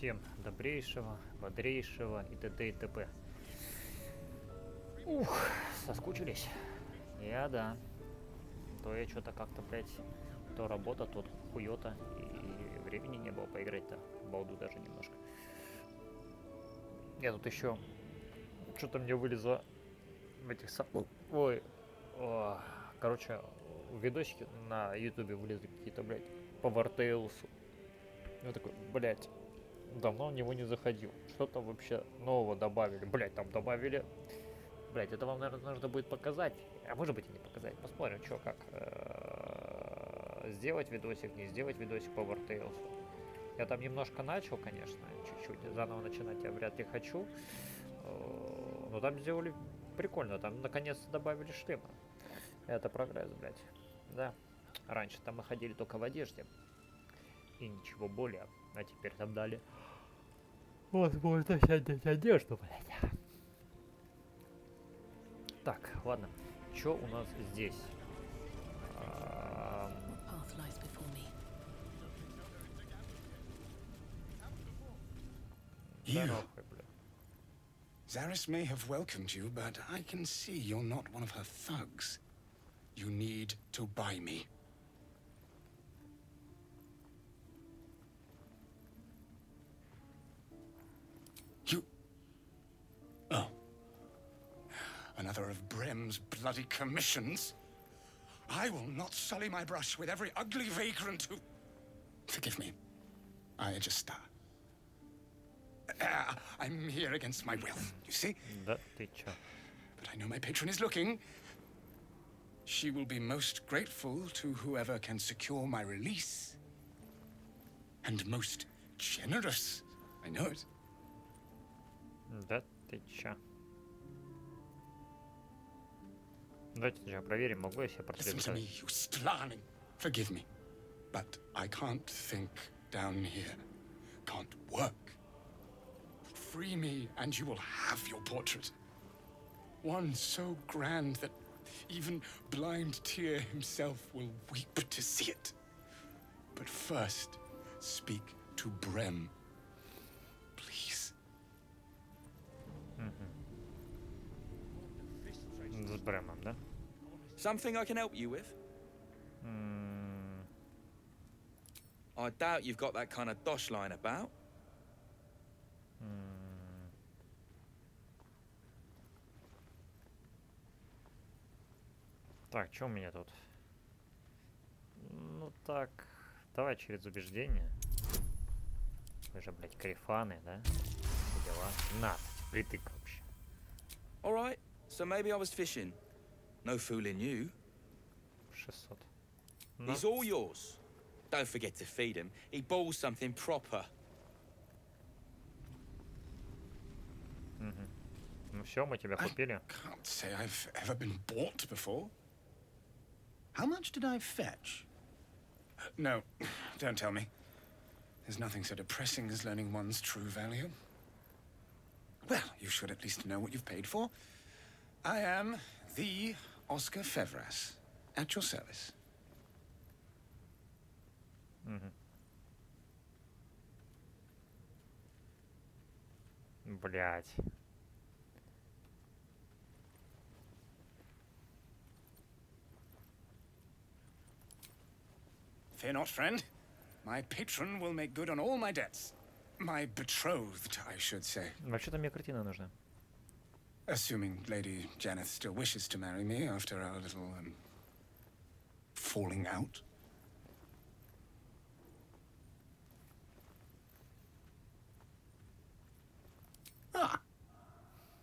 Всем добрейшего, бодрейшего и т.д. и т.п. Ух, соскучились? Да. То я что-то как-то, блядь, то работа, тут хуёта, и времени не было поиграть-то. Балду даже немножко. Я тут еще что-то мне вылезло в этих Ой. Короче, видосики на ютубе вылезли какие-то, блядь, по Вартейлсу. Я такой, блядь, давно в него не заходил. Что-то вообще нового добавили. Блядь, там добавили... Блядь, это вам, наверное, нужно будет показать. А может быть и не показать. Посмотрим, что как. Сделать видосик, не сделать видосик по Вартейлсу. Я там немножко начал, конечно, чуть-чуть. Заново начинать я вряд ли хочу. Но там сделали прикольно. Там наконец-то добавили шлемы. Это прогресс, блядь. Да. Раньше там мы ходили только в одежде. И ничего более. А теперь там дали возможность одеть одежду, блядь. Так, ладно. Что у нас здесь? You. Zaris may have welcomed you, but I can see you're not one of her thugs. You need to buy me. You... Oh. Another of Brem's bloody commissions? I will not sully my brush with every ugly vagrant who... Forgive me. I just... I'm here against my will, you see? Да, ты чё? But I know my patron is looking. She will be most grateful to whoever can secure my release. And most generous. I know it. Да, ты чё? Давайте сначала проверим, могу я себе портрет Listen to me, you Stlani. Forgive me, but I can't think down here. Can't work. Free me, and you will have your portrait. One so grand that even blind Tyr himself will weep to see it. But first, speak to Brem. Please. С Бремом, да? Something I can help you with? I doubt you've got that kind of dosh line about. Так, что у меня тут? Ну так, давай через убеждение. Вы же, блядь, карифаны, да? Все дела. 15, притык вообще. Alright, so maybe I was fishing. No fooling you. 600. He's all yours. Don't forget to feed him. He balls something proper. Ну все, мы тебя купили. I can't say I've ever been bought before. How much did I fetch? No, don't tell me. There's nothing so depressing as learning one's true value. Well, you should at least know what you've paid for. I am the Oscar Fevras, at your service. Блять. Fear not, friend. My patron will make good on all my debts. My betrothed, I should say. Вообще-то мне картина нужна. Assuming Lady Janeth still wishes to marry me after our little, falling out. Ah.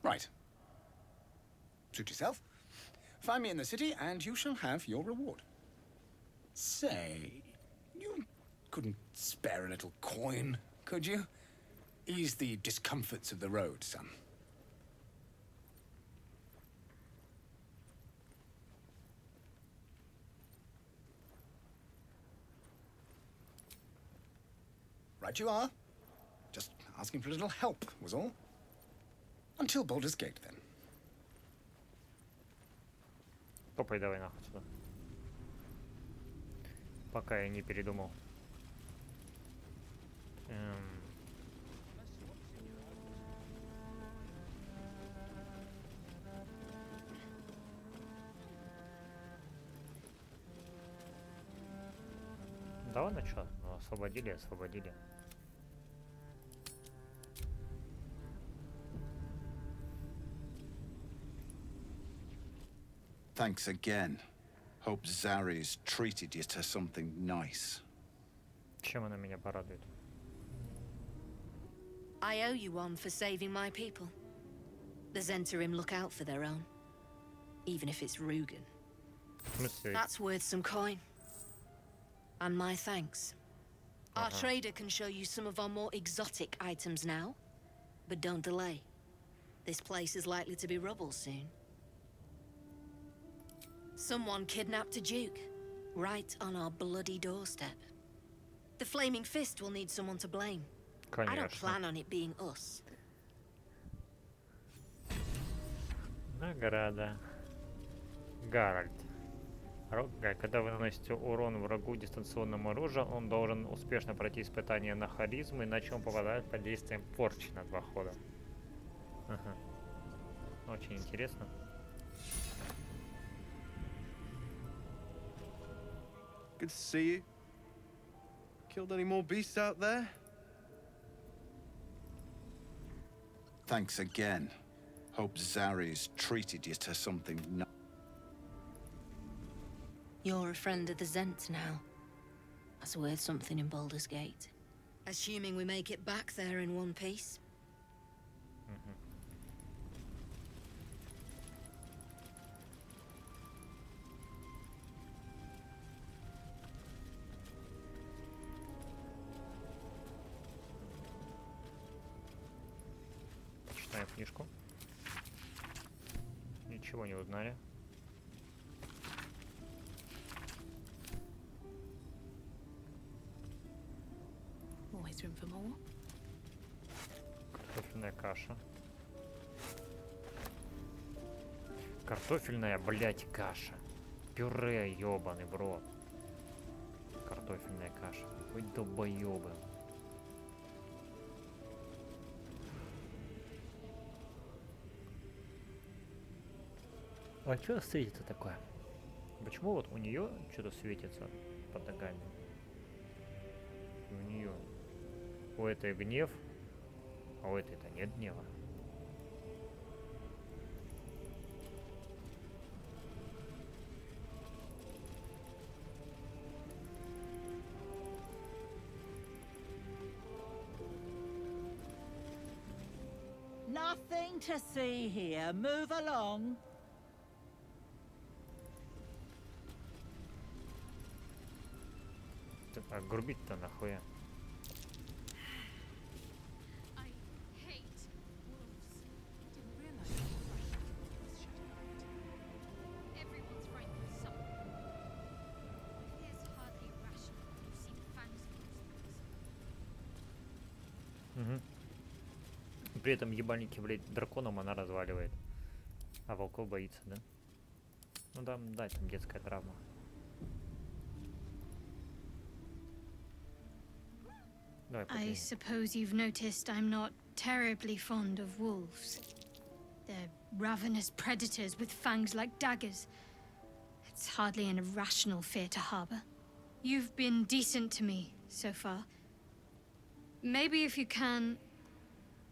Right. Suit yourself. Find me in the city, and you shall have your reward. Say, you couldn't spare a little coin, could you? Ease the discomforts of the road some. Right you are. Just asking for a little help, was all. Until Baldur's Gate, then. Топай давай нахуй сюда. Пока я не передумал. Да ладно, что? Ну, освободили, освободили. Thanks again. Hope Zari's treated you to something nice. Чем она меня порадует? I owe you one for saving my people. The Zentarim look out for their own, even if it's Rugen. В смысле? That's worth some coin. And my thanks. Our trader can show you some of our more exotic items now, but don't delay. This place is likely to be rubble soon. Someone kidnapped a duke, right on our bloody doorstep. The Flaming Fist will need someone to blame. I don't plan on it being us. Награда. Гарольд. Когда вы наносите урон врагу дистанционным оружием, он должен успешно пройти испытание на харизму, иначе он попадает под действием порчи на 2 хода. Ага. Очень интересно. Good to see you. Killed any more beasts out there? Thanks again. Hope Zari's treated you to something nice. You're a friend of the Zent now. That's worth something in Baldur's Gate. Assuming we make it back there in one piece. Читаем книжку. Ничего не узнали. Always room for more. Картофельная каша. Картофельная, блять, каша. Пюре, ёбаный в рот. Картофельная каша. Вы долбоёбы. А что светится такое? Почему вот у нее что-то светится под ногами? У нее. У этой гнев, а у этой-то нет гнева. Nothing to see here. Move along. А грубить-то нахуя? I hate wolves. Didn't realize how frightening was shut out. Everyone's frightened of something. It is hardly rational when you see the fangs of those things. При этом ебальники, блядь, драконом она разваливает. А волков боится, да? Ну да, да, там детская травма. Давай, I suppose you've noticed I'm not terribly fond of wolves. They're ravenous predators with fangs like daggers. It's hardly an irrational fear to harbor. You've been decent to me so far. Maybe if you can,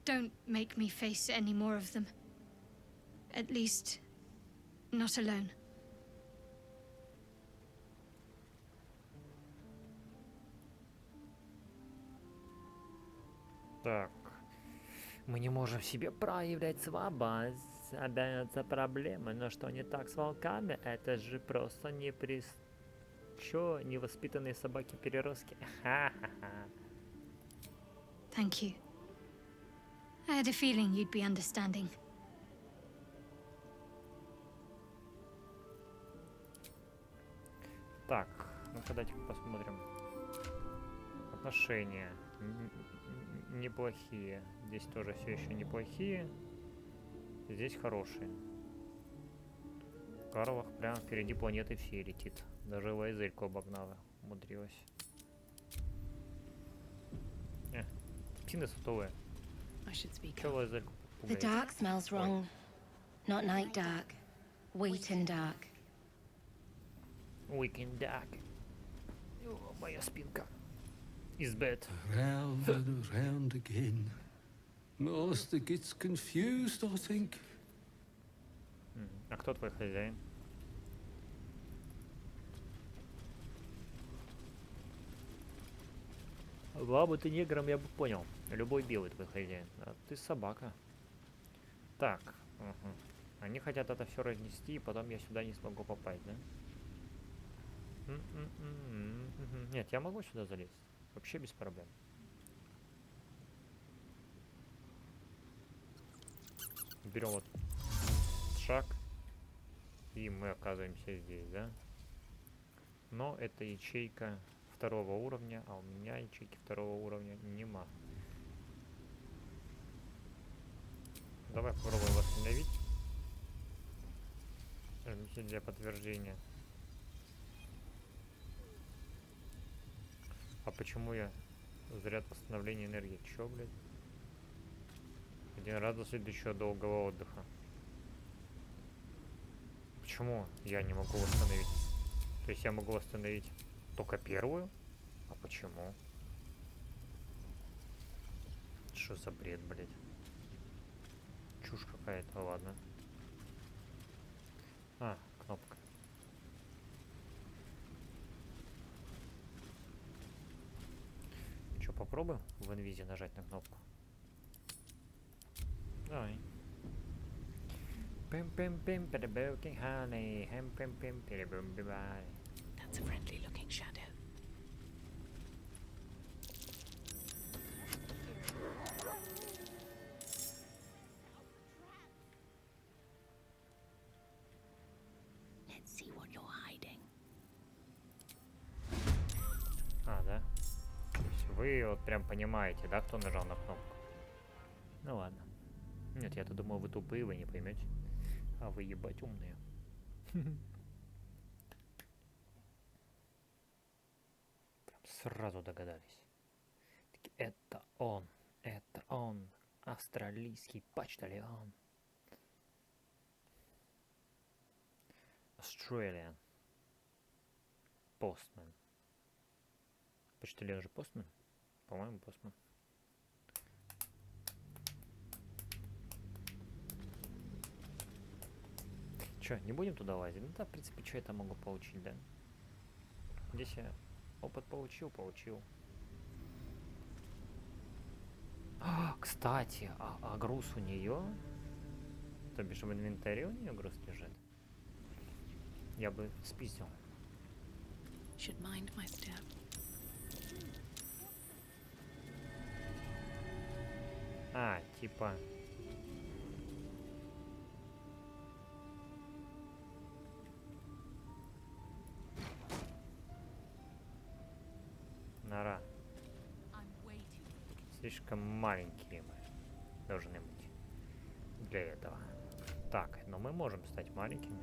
don't make me face any more of them. At least, not alone. Так. Мы не можем в себе проявлять слабость. Обязательно проблемы. Но что не так с волками? Это же просто Чё? Невоспитанные собаки-переростки. Ха-ха-ха. Thank you. I had a feeling you'd be understanding. Так, ну-ка давайте посмотрим. Отношения. Неплохие. Здесь тоже все еще неплохие. Здесь хорошие. Карлах прямо впереди планеты всей летит. Даже Лайзельку обогнала. Умудрилась. Псины сутовые. Чё Лайзельку The пугаете? dark smells wrong. Not night dark. Wheat and dark. Weekend Dark. О, моя спинка. Is bad. Round and round again. Master gets confused, I think. А кто твой хозяин? Была бы ты негром, я бы понял. Любой белый твой хозяин. А ты собака. Так. Угу. Они хотят это все разнести, и потом я сюда не смогу попасть, да? Нет, я могу сюда залезть. Вообще без проблем. Берем вот шаг. И мы оказываемся здесь, да? Но это ячейка второго уровня, а у меня ячейки второго уровня нема. Давай попробуем восстановить. Жмите для подтверждения. А почему я заряд восстановления энергии? Чё, блядь? 1 раз до следующего долгого отдыха. Почему я не могу восстановить? То есть я могу восстановить только первую? А почему? Что за бред, блядь? Чушь какая-то, ладно. А, кнопка. Что, попробуем в инвизе нажать на кнопку? Давай. Пим-пим-пим, перебелки, honey. Пим-пим-пим, перебум-бибай. That's a friendly looking shadow. Let's see what you're hiding. А, да? То есть вы вот прям понимаете, да, кто нажал на кнопку? Ну ладно. Нет, я-то думал, вы тупые, вы не поймете. А вы ебать умные. Прям сразу догадались. Это он, австралийский почтальон. Australian. Postman. Почтальон же постмен? По-моему, постмен. Че, не будем туда лазить? Ну да, в принципе, что я там могу получить, да? Здесь я опыт получил. А, кстати, а груз у нее? То бишь в инвентаре у нее груз лежит? Я бы спиздил. Should mind my step. А, типа... Нора. Слишком маленькие мы должны быть для этого. Так, но мы можем стать маленькими.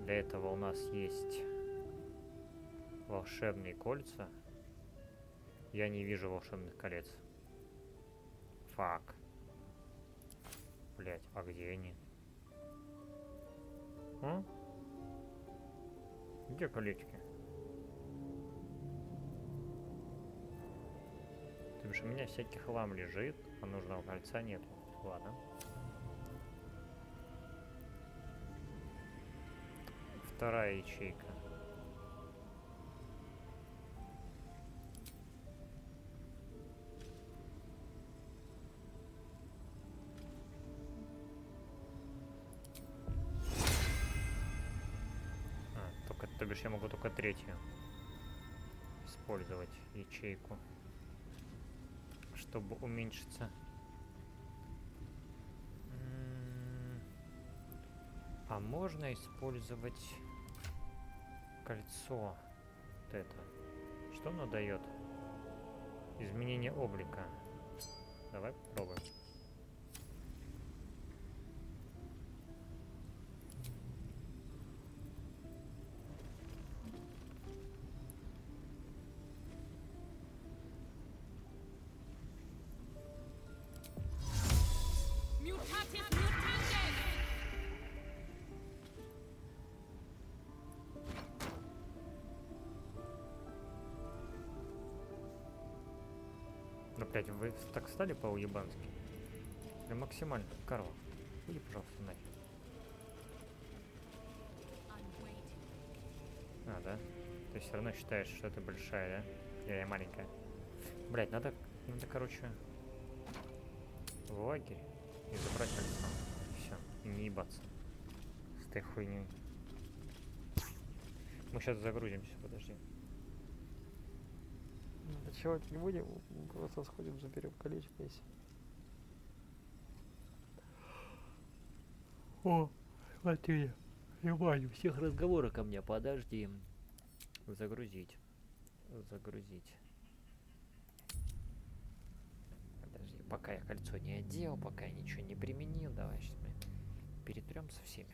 Для этого у нас есть волшебные кольца. Я не вижу волшебных колец. Фак. Блять, а где они? А? Где колечки? Потому что у меня всякий хлам лежит, а нужного кольца нету. Ладно. Вторая ячейка. Только, то бишь я могу только третью использовать ячейку, чтобы уменьшиться. А можно использовать кольцо. Вот это. Что оно дает? Изменение облика. Давай попробуем. Ну, блядь, вы так стали по-уебански? Прям максимально. Карл, иди, пожалуйста, нахер. А, да? Ты все равно считаешь, что ты большая, да? Или я маленькая? Блядь, надо, короче, в лагерь и забрать кольцо. Все, и не ебаться с этой хуйней. Мы сейчас загрузимся, подожди. Ночевать не будем, просто сходим, заберем колечко и все. О, смотри, внимание, всех разговоры ко мне, подожди. Загрузить. Подожди, пока я кольцо не одел, пока я ничего не применил, давай сейчас мы перетрем со всеми.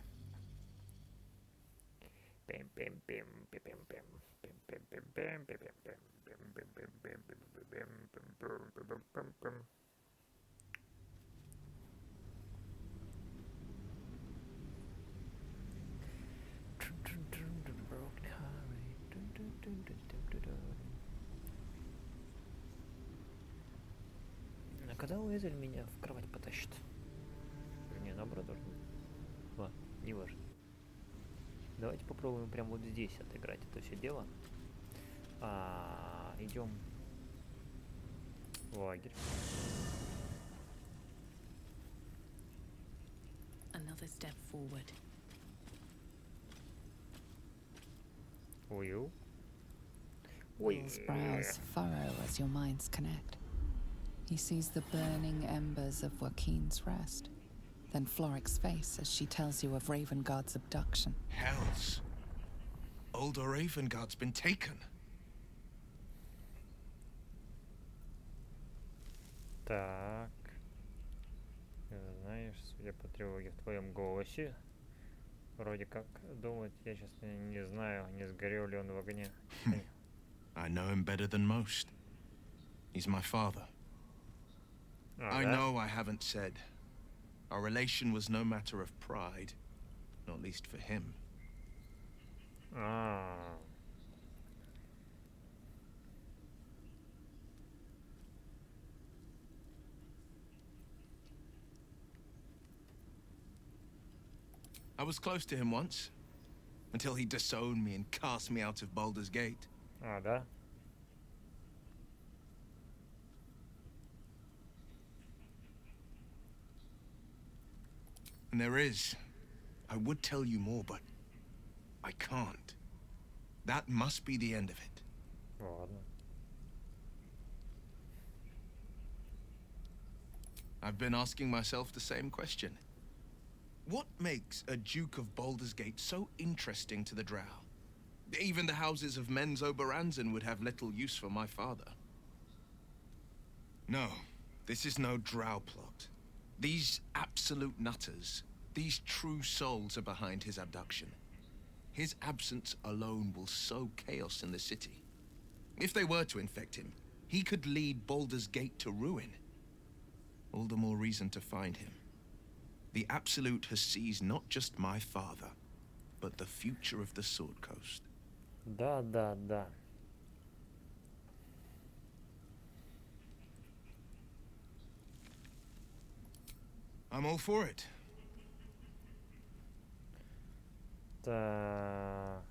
А когда Уэзель меня в кровать потащит? Вернее, наоборот, должен. Ладно, не важно. Давайте попробуем прямо вот здесь отыграть это все дело. Идем в лагерь. Another step forward. Will. Will's brows furrow as your minds connect. He sees the burning embers of Joaquin's rest, then Floric's face as she tells you of Ravengard's abduction. Hells. Older Ravengard's been taken. Так. Знаешь, судя по тревоге в твоем голосе, вроде как думает, я сейчас не знаю, не сгорел ли он в огне. I know him better than most. He's my father. I know I haven't said. Our relation was no matter of pride, not least for him. I was close to him once, until he disowned me and cast me out of Baldur's Gate. Да? And there is. I would tell you more, but I can't. That must be the end of it. Ладно. I've been asking myself the same question. What makes a Duke of Baldur's Gate so interesting to the Drow? Even the houses of Men's Oberanzen would have little use for my father. No, this is no Drow plot. These absolute nutters, these true souls are behind his abduction. His absence alone will sow chaos in the city. If they were to infect him, he could lead Baldur's Gate to ruin. All the more reason to find him. The Absolute has seized not just my father, but the future of the Sword Coast. Да. I'm all for it. Так.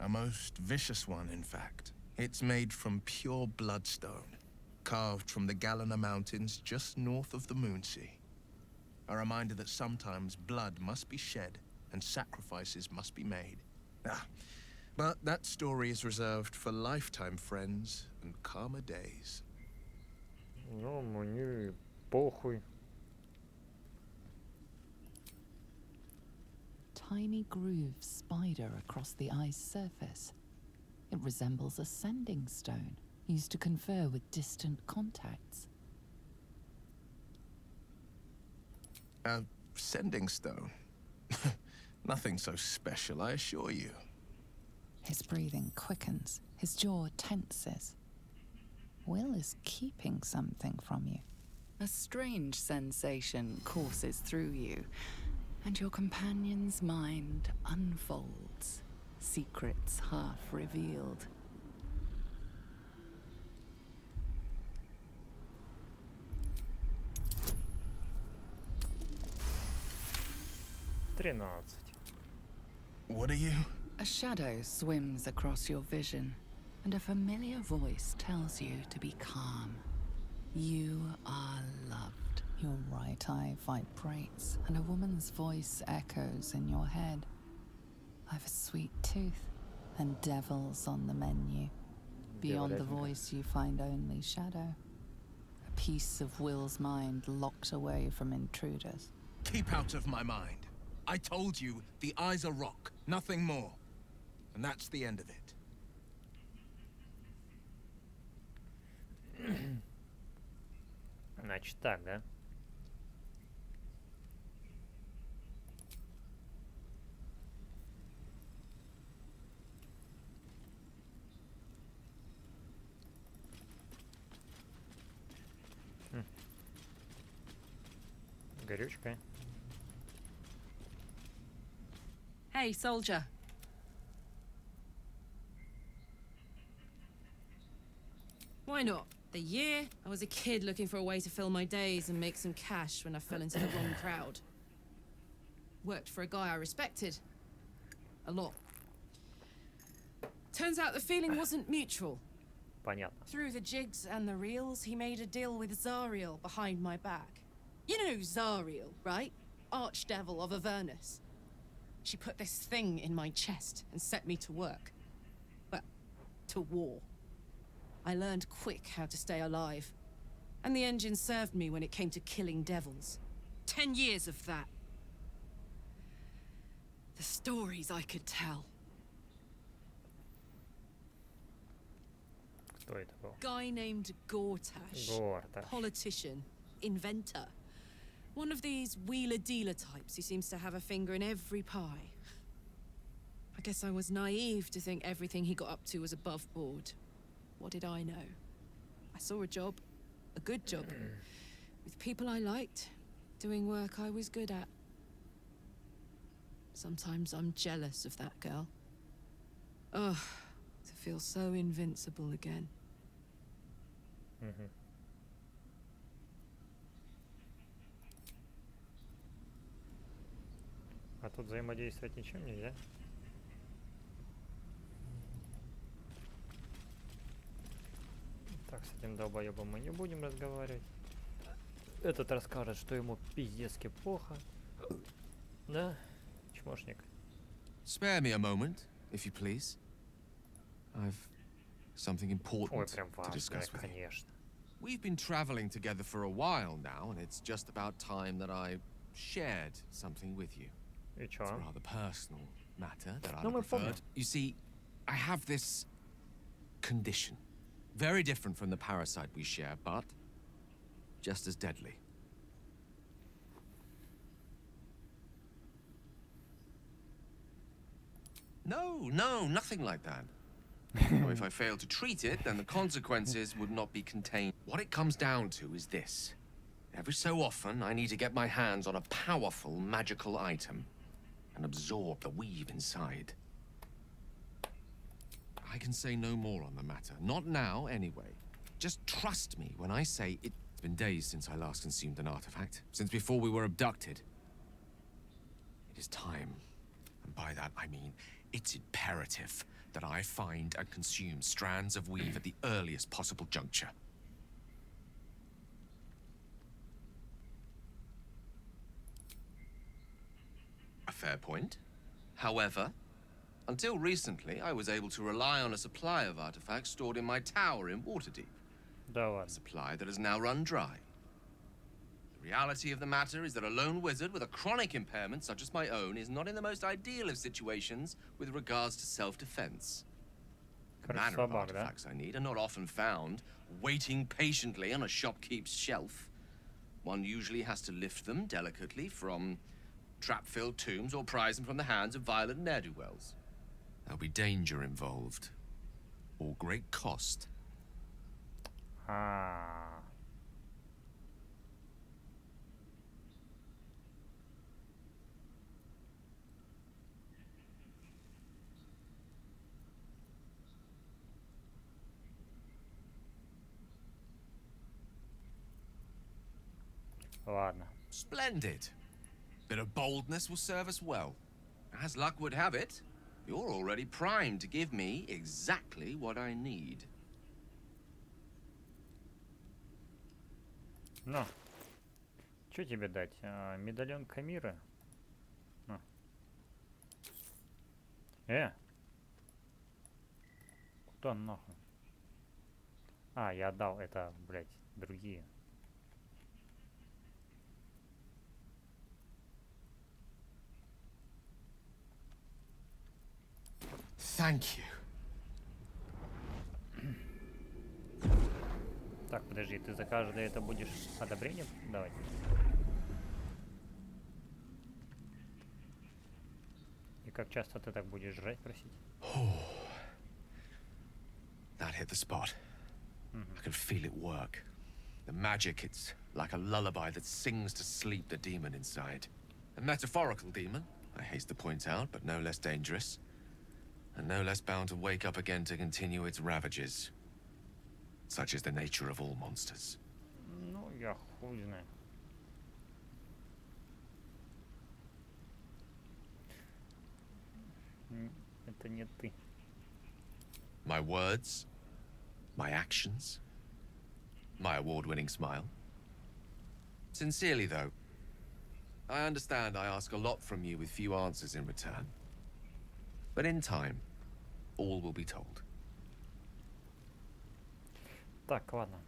A most vicious one, in fact. It's made from pure bloodstone, carved from the Galena Mountains just north of the Moonsea. A reminder that sometimes blood must be shed and sacrifices must be made. But that story is reserved for lifetime friends and calmer days. Ну, мне похуй. Tiny grooves spider across the eye's surface. It resembles a sending stone, used to confer with distant contacts. A sending stone? Nothing so special, I assure you. His breathing quickens, his jaw tenses. Will is keeping something from you. A strange sensation courses through you, and your companion's mind unfolds. secrets half revealed. What are you? A shadow swims across your vision, and a familiar voice tells you to be calm. You are loved. Your right eye vibrates, and a woman's voice echoes in your head. I've a sweet tooth, and devils on the menu. Beyond the voice, you find only shadow. A piece of Will's mind locked away from intruders. Keep out of my mind. I told you, the eyes are rock, nothing more. And that's the end of it. Значит так, да? Горючка. Hey, soldier. Why not? The year, I was a kid looking for a way to fill my days and make some cash when I fell into the wrong crowd. Worked for a guy I respected. A lot. Turns out the feeling wasn't mutual. Понятно. Through the jigs and the reels, he made a deal with Zariel behind my back. You know Zariel, right? Archdevil of Avernus. She put this thing in my chest and set me to work. Well, to war. I learned quick how to stay alive. And the engine served me when it came to killing devils. 10 years of that. The stories I could tell. Кто это был? Guy named Gortash. Gortash. Politician. Inventor. One of these wheeler-dealer types who seems to have a finger in every pie. I guess I was naive to think everything he got up to was above board. What did I know? I saw a job. A good job. With people I liked. Doing work I was good at. Sometimes I'm jealous of that girl. Ugh. To feel so invincible again. А тут взаимодействовать ничем нельзя? Так, с этим долбоебом мы не будем разговаривать. Этот расскажет, что ему пиздецки плохо. Да, чмошник. Spare me a moment, if you please. I've something important Ой, прям to важное, discuss with you. конечно. We've been traveling together for a while now, and it's just about time that I shared something with you. И чё? It's a rather personal matter that I Ну, мы помним. preferred. You see, I have this condition. Very different from the parasite we share, but just as deadly. No, nothing like that. Now, if I fail to treat it, then the consequences would not be contained. What it comes down to is this. Every so often, I need to get my hands on a powerful magical item and absorb the weave inside. I can say no more on the matter. Not now, anyway. Just trust me when I say it's been days since I last consumed an artifact. Since before we were abducted. It is time. And by that, I mean it's imperative that I find and consume strands of weave at the earliest possible juncture. A fair point. However, until recently, I was able to rely on a supply of artifacts stored in my tower in Waterdeep. Да A ладно. supply that has now run dry. The reality of the matter is that a lone wizard with a chronic impairment such as my own is not in the most ideal of situations with regards to self-defense. The Короче, manner of слабак, да? artifacts I need are not often found waiting patiently on a shopkeep's shelf. One usually has to lift them delicately from trap-filled tombs or prise them from the hands of violent ne'er-do-wells. There'll be danger involved, or great cost. А, Ладно. Splendid. Bit of boldness will serve us well. As luck would have it, you're already primed to give me exactly what I need. Ну, что тебе дать? Медальон Камира? На. Куда нахуй? А, я отдал, это, блядь, другие. Thank you. Так, подожди, ты за каждое это будешь одобрение давать? И как часто ты так будешь жрать, просить? That hit the spot. I can feel it work. The magic, it's like a lullaby that sings to sleep the demon inside. A metaphorical demon, I haste to point out, but no less dangerous. And no less bound to wake up again to continue its ravages. Such is the nature of all monsters. Ну, я хуй знаю. Это не ты. My words, my actions, my award-winning smile. Sincerely, though, I understand I ask a lot from you with few answers in return. But in time, all will be told. Так, ладно.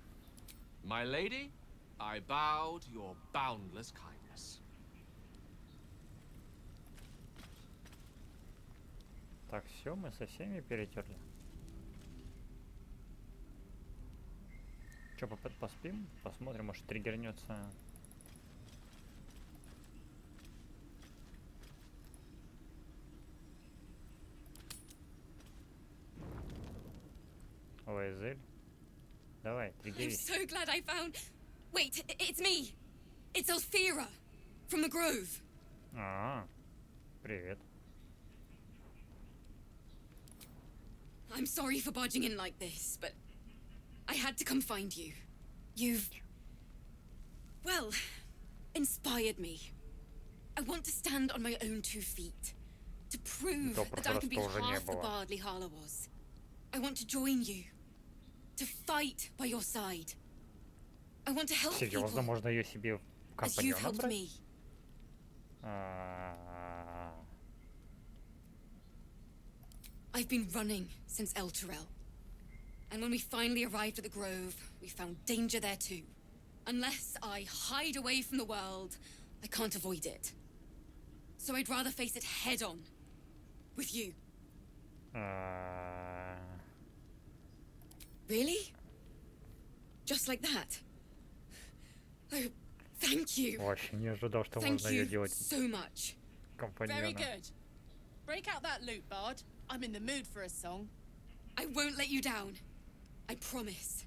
My lady, I bow to your boundless kindness. Так, все, мы со всеми перетерли. Че, поспим? Посмотрим, может триггернется. Лайзель. Давай, I'm триггерись. so glad I found. Wait, it's me. It's Althera from the Grove. Привет. I'm sorry for barging in like this, but I had to come find you. You've, well, inspired me. I want to stand on my own 2 feet, to prove that I can be half the Bardley Harlow was. I want to join you, to fight by your side. I want to help people Серьезно, можно ее себе в as you've компаньона helped брать? me. I've been running since El Terrell. And when we finally arrived at the Grove, we found danger there too. Unless I hide away from the world, I can't avoid it. So I'd rather face it head on. With you. Really? Just like that? Oh, thank you. Вообще не ожидал, что Thank можно ее you делать so much. компаньона. Very good. Break out that lute, Bard. I'm in the mood for a song. I won't let you down. I promise.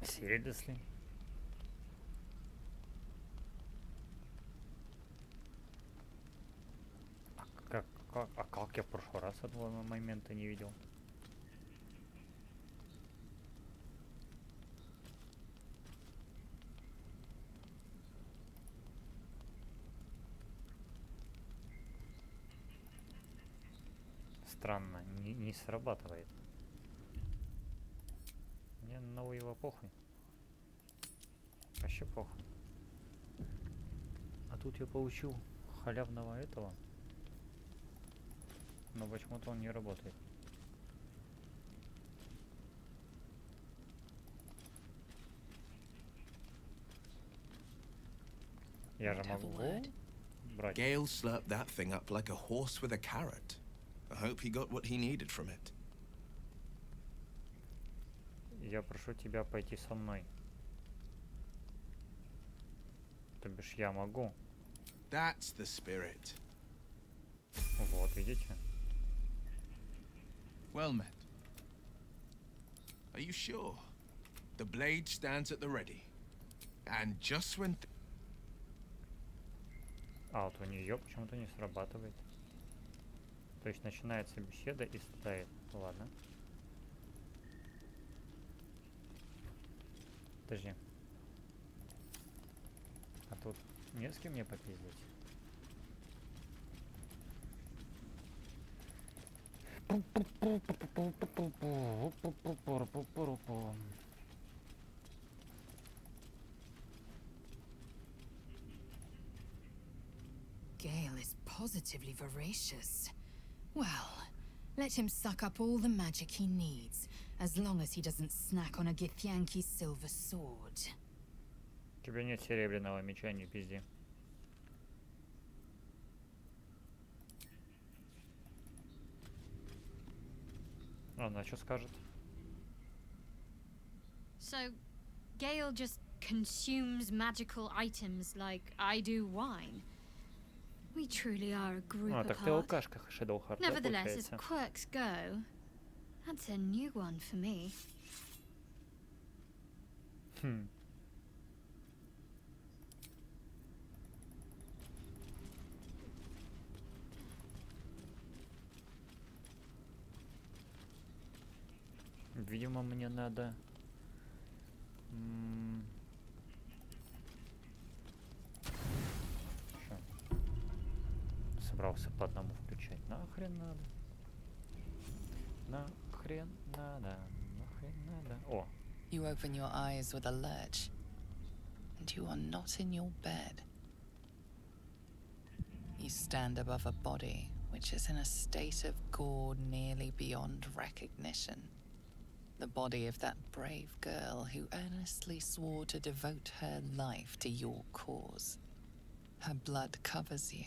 Seriously? Как я в прошлый раз этого момента не видел? Странно, не срабатывает. Мне на его похуй. Вообще похуй. А тут я получил халявного этого. Но почему-то он не работает. Я же могу брать. Gale slurped that thing up like a horse with a carrot. I hope he got what he needed from it. Я прошу тебя пойти со мной. То бишь я могу. That's the spirit. Вот, видите? Well met. Are you sure? The blade stands at the ready. And just when... А вот у нее почему-то не срабатывает. То есть начинается беседа и стоит. Ладно. Подожди. А тут не с кем мне попиздить? Gale is positively voracious. Well, let him suck up all the magic he needs, as long as he doesn't snack on a Githyanki's silver sword. У тебя нет серебряного меча, не пизди. Она что скажет? So, Gale just consumes magical items like I do wine. We truly are a group А, так ты apart. алкашка Shadowheart, да, Nevertheless, as получается? quirks go, that's a new one for me. Хм. Видимо, мне надо... Шо? Собрался по одному включать. Нахрен надо. Нахрен надо. Нахрен надо. О! You open your eyes with a lurch, and you are not in your bed. You stand above a body which is in a state of gore nearly beyond recognition. The body of that brave girl who earnestly swore to devote her life to your cause. Her blood covers you,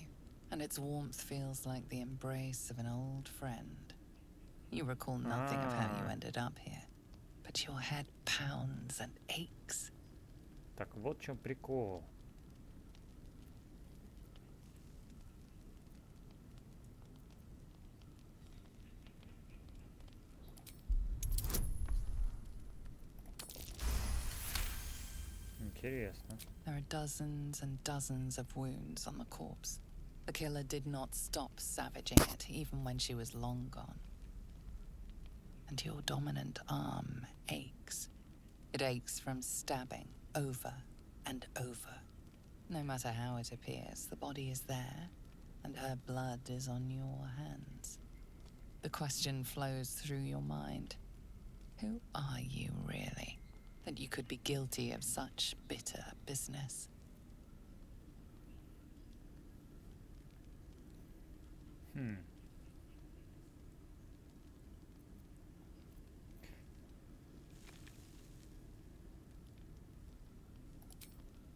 and its warmth feels like the embrace of an old friend. You recall nothing of how you ended up here, but your head pounds and aches. Так вот в чем прикол. Интересно. There are dozens and dozens of wounds on the corpse. The killer did not stop savaging it, even when she was long gone. And your dominant arm aches. It aches from stabbing over and over. No matter how it appears, the body is there, and her blood is on your hands. The question flows through your mind. Who are you, really, that you could be guilty of such bitter business?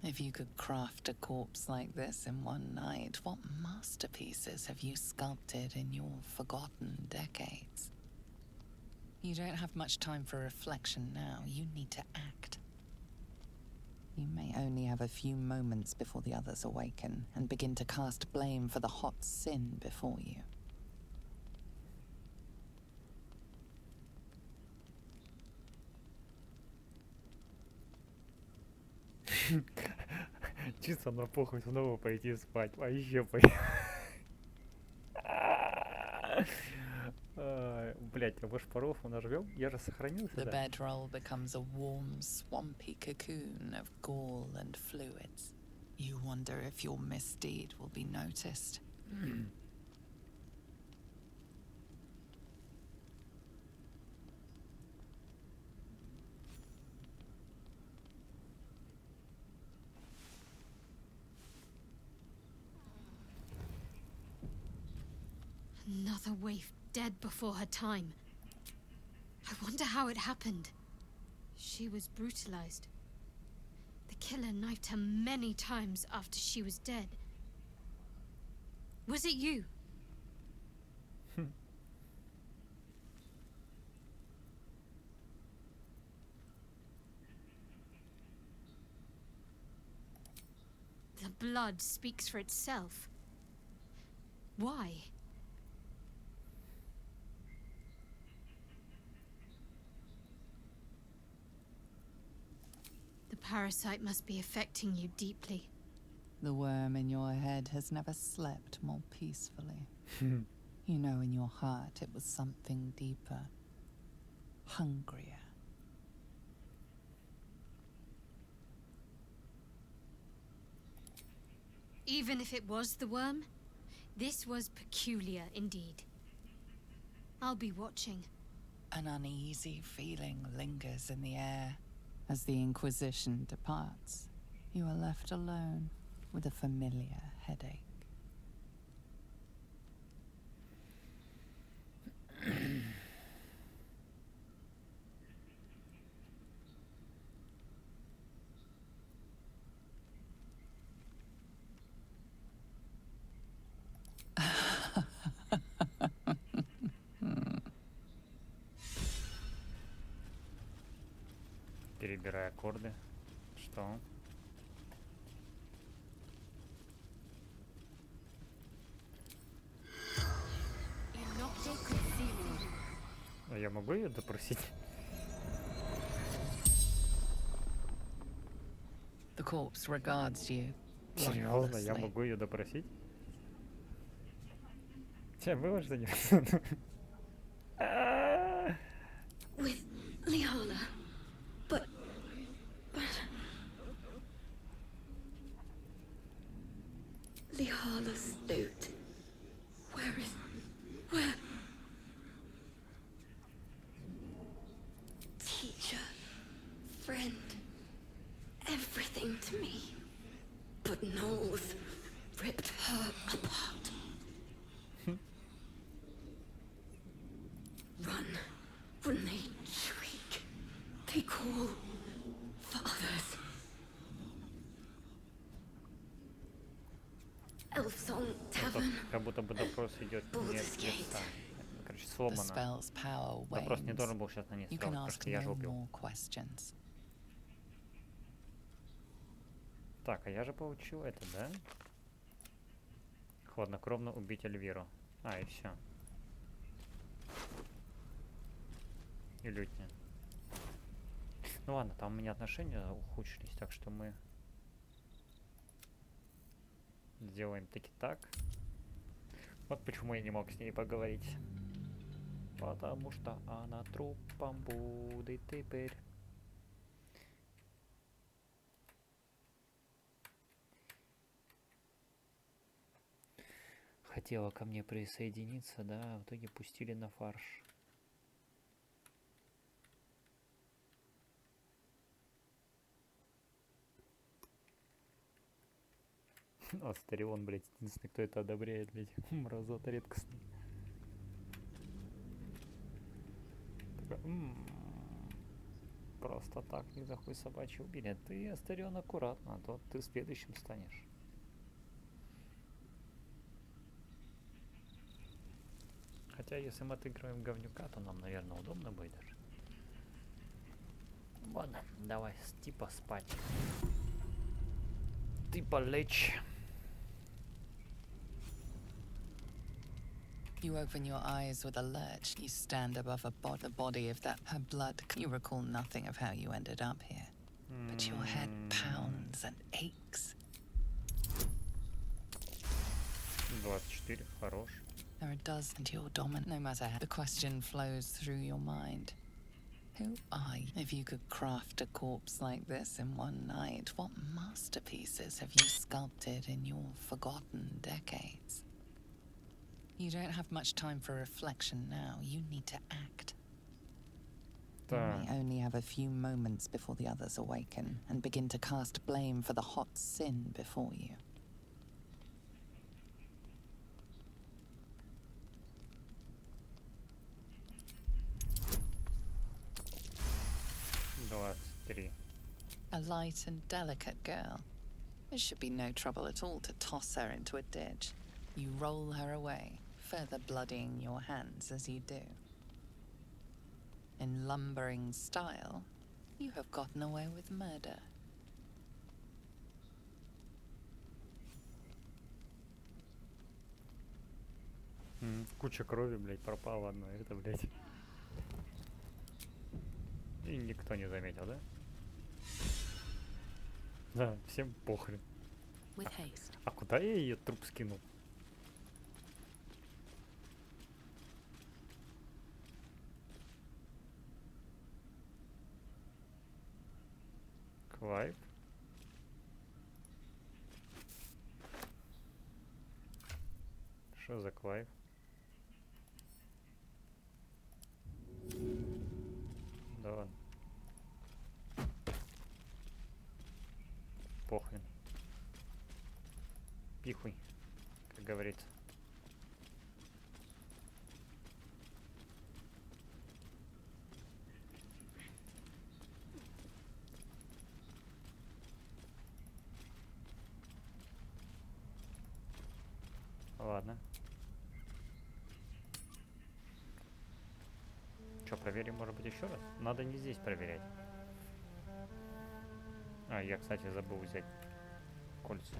If you could craft a corpse like this in one night, what masterpieces have you sculpted in your forgotten decades? You don't have much time for reflection now. You need to act. You may only have a few moments before the others awaken and begin to cast blame for the hot sin before you. Чисто на похуй снова пойти спать. А еще Блять, а шпаров мы нажмем? Я же сохранился, The да? bedroll becomes a warm, swampy cocoon of gall and fluids. You wonder if your misdeed will be noticed. Another waif dead before her time. I wonder how it happened. She was brutalized. The killer knifed her many times after she was dead. Was it you? The blood speaks for itself. Why? The parasite must be affecting you deeply. The worm in your head has never slept more peacefully. You know in your heart it was something deeper, hungrier. Even if it was the worm, this was peculiar indeed. I'll be watching. An uneasy feeling lingers in the air. As the Inquisition departs, you are left alone with a familiar headache. Перебирай аккорды. Что? А я могу ее допросить? The corpse regards you. Серьезно, я могу ее допросить? Че, было что-нибудь? With Lihala. But... Lihala's note. Where? Teacher, friend, everything to me. But Knowles ripped her apart. Run. When they shriek, they call for others. Elfsong Tavern. Как будто бы допрос идет не с лица. Короче, The сломано. spell's power Допрос не wanes. должен был сейчас на ней You стрелять, can потому ask что я же no убил. more questions. Так, а я же получил это, да? Хладнокровно убить Эльвиру. А, и все. И лютни. Ну ладно, там у меня отношения ухудшились, так что мы сделаем таки так. Вот почему я не мог с ней поговорить. Потому что она трупом будет теперь. Хотела ко мне присоединиться, да, в итоге пустили на фарш. Астарион, блядь, единственный, кто это одобряет, блядь. Мразота редкостный. Просто так ни за хуй собачий убили. Ты, Астарион, аккуратно, а то ты следующим станешь. Хотя, если мы отыгрываем говнюка, то нам, наверное, удобно будет даже. Ладно, давай типа спать. Типа лечь. You open your eyes with a lurch. You stand above the body of that her blood. You recall nothing of how you ended up here. But your head pounds and aches. 24, хорош. There are dozens into your dominant, no matter how the question flows through your mind. Who are you? If you could craft a corpse like this in one night, what masterpieces have you sculpted in your forgotten decades? You don't have much time for reflection now. You need to act. You may only have a few moments before the others awaken and begin to cast blame for the hot sin before you. A light and delicate girl. It should be no trouble at all to toss her into a ditch. You roll her away, further bloodying your hands as you do. In lumbering style, you have gotten away with murder. Куча крови, блядь, пропала одна. Это, блядь. И никто не заметил, да? Да, всем похрен. А куда я ее труп скинул? Клайв. Что за Клайв? Да ладно. Похрен. Пихуй, как говорится. Ладно. Что, проверим, может быть, еще раз? Надо не здесь проверять. А, я, кстати, забыл взять кольца.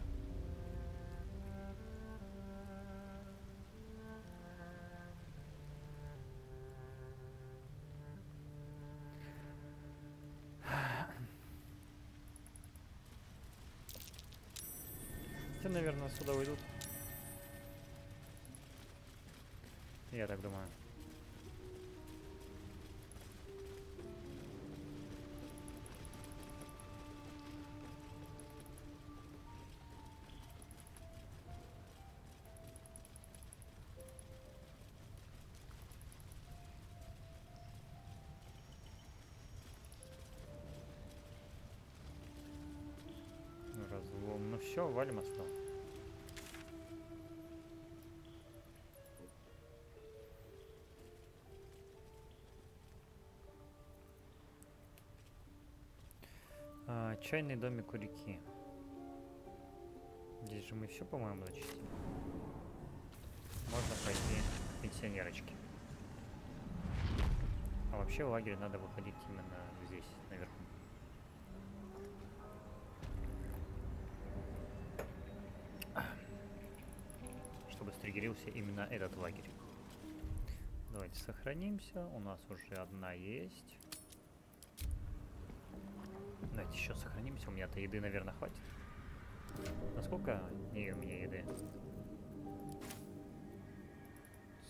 Все, наверное, сюда уйдут. Я так думаю. Разлом. Ну все, валим отсюда. Чайный домик у реки. Здесь же мы все, по-моему, зачистили. Можно пойти к пенсионерочке. А вообще в лагерь надо выходить именно здесь, наверху. Чтобы стригерился именно этот лагерь. Давайте сохранимся. У нас уже одна есть. Давайте еще сохранимся. У меня-то еды, наверное, хватит. Насколько у меня еды?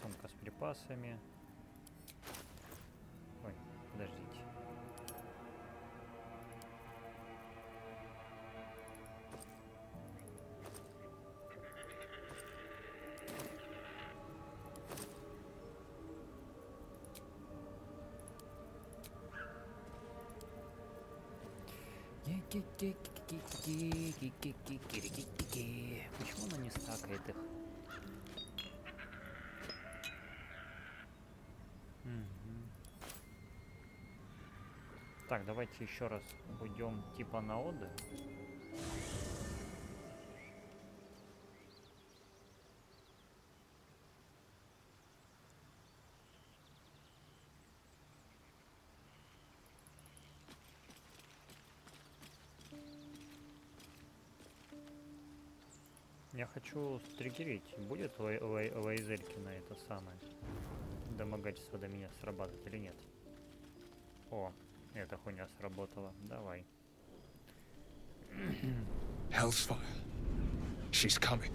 Сумка с припасами. Ой, подождите. Почему она не стакает их? Так, давайте еще раз уйдем типа на отдых. Я хочу стригерить. Будет лайзельки на это самое домогательство до меня срабатывает или нет? О, эта хуйня сработала. Давай. Hell's fire. She's coming.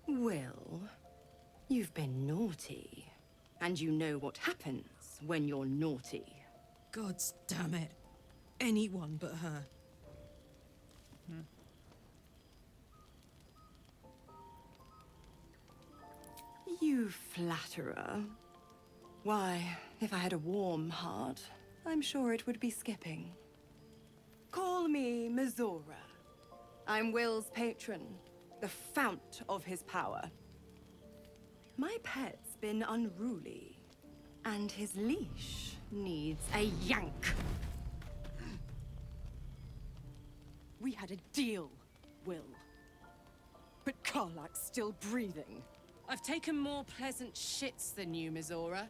Will, you've been naughty. And you know what happens when you're naughty. Gods damn it. Anyone but her. You flatterer. Why, if I had a warm heart, I'm sure it would be skipping. Call me Mizora. I'm Will's patron, the fount of his power. My pet's been unruly, and his leash needs a yank. We had a deal, Will. But Karlak's still breathing. I've taken more pleasant shits than you, Mizora.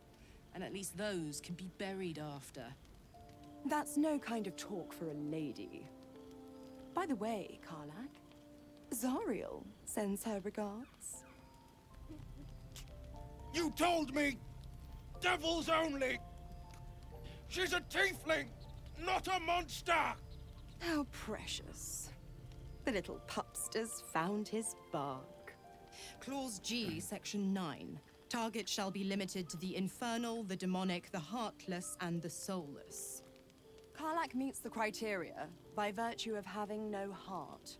And at least those can be buried after. That's no kind of talk for a lady. By the way, Karlak, Zariel sends her regards. You told me! Devils only! She's a tiefling, not a monster! How precious. The little pupster's found his bark. Clause G, Section 9. Target shall be limited to the infernal, the demonic, the heartless, and the soulless. Karlak meets the criteria by virtue of having no heart.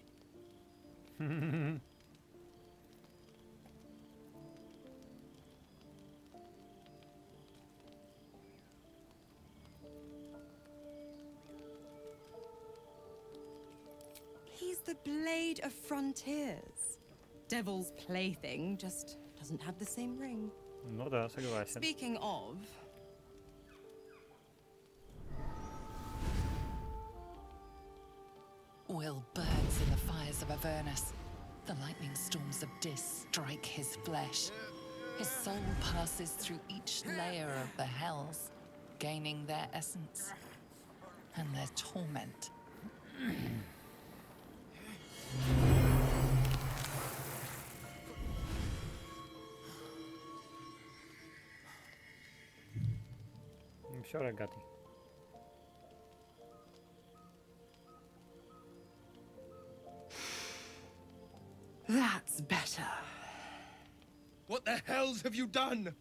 He's the blade of frontiers. Devil's plaything just doesn't have the same ring. Ну да, согласен. Speaking of... Will burns in the fires of Avernus. The lightning storms of Dis strike his flesh. His soul passes through each layer of the hells, gaining their essence and their torment. Все, рогатый. That's better. What the hells have you done?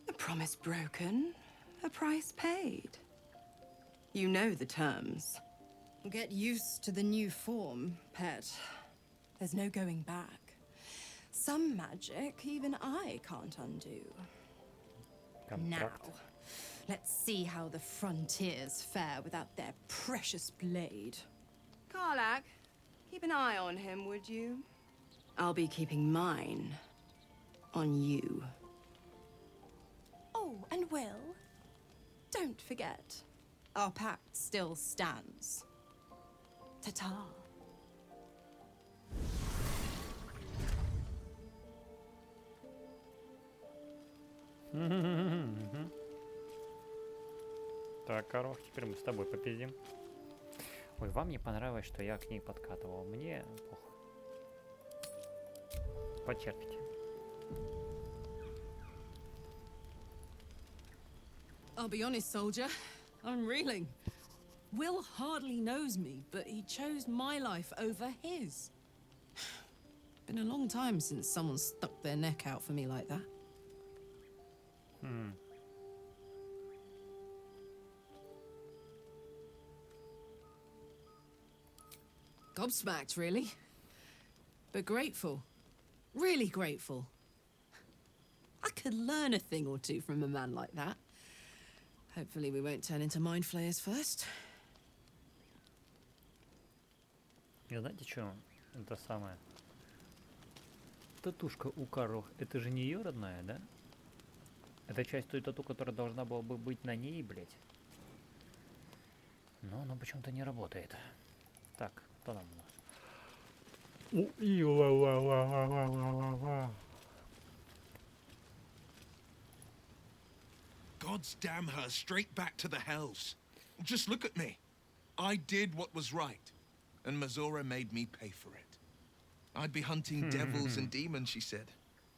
A promise broken, a price paid. You know the terms. Get used to the new form, pet. There's no going back. Some magic even I can't undo. Now, let's see how the frontiers fare without their precious blade. Karlak, keep an eye on him, would you? I'll be keeping mine on you. Oh, and Will, don't forget, our pact still stands. Ta-ta. Так, Корох, теперь мы с тобой попиздим. Ой, вам не понравилось, что я к ней подкатывал. Мне пох. Потерпите. I'll be honest, soldier. I'm reeling. Will hardly knows me, but he chose my life over his. Been a long time since someone stuck their neck out for me like that. Gobsmacked, really. But grateful. Really grateful. I could learn a thing or two from a man like that. Hopefully we won't turn into mind flayers first. И знаете что? Это самое. Татушка у Карл, это же не ее родная, да? Это часть той тату, которая должна была бы быть на ней, блять. Но оно почему-то не работает. Так, кто там у нас? God's damn her straight back to the hells. Just look at me. I did what was right, and Mazora made me pay for it. I'd be hunting devils and demons, she said.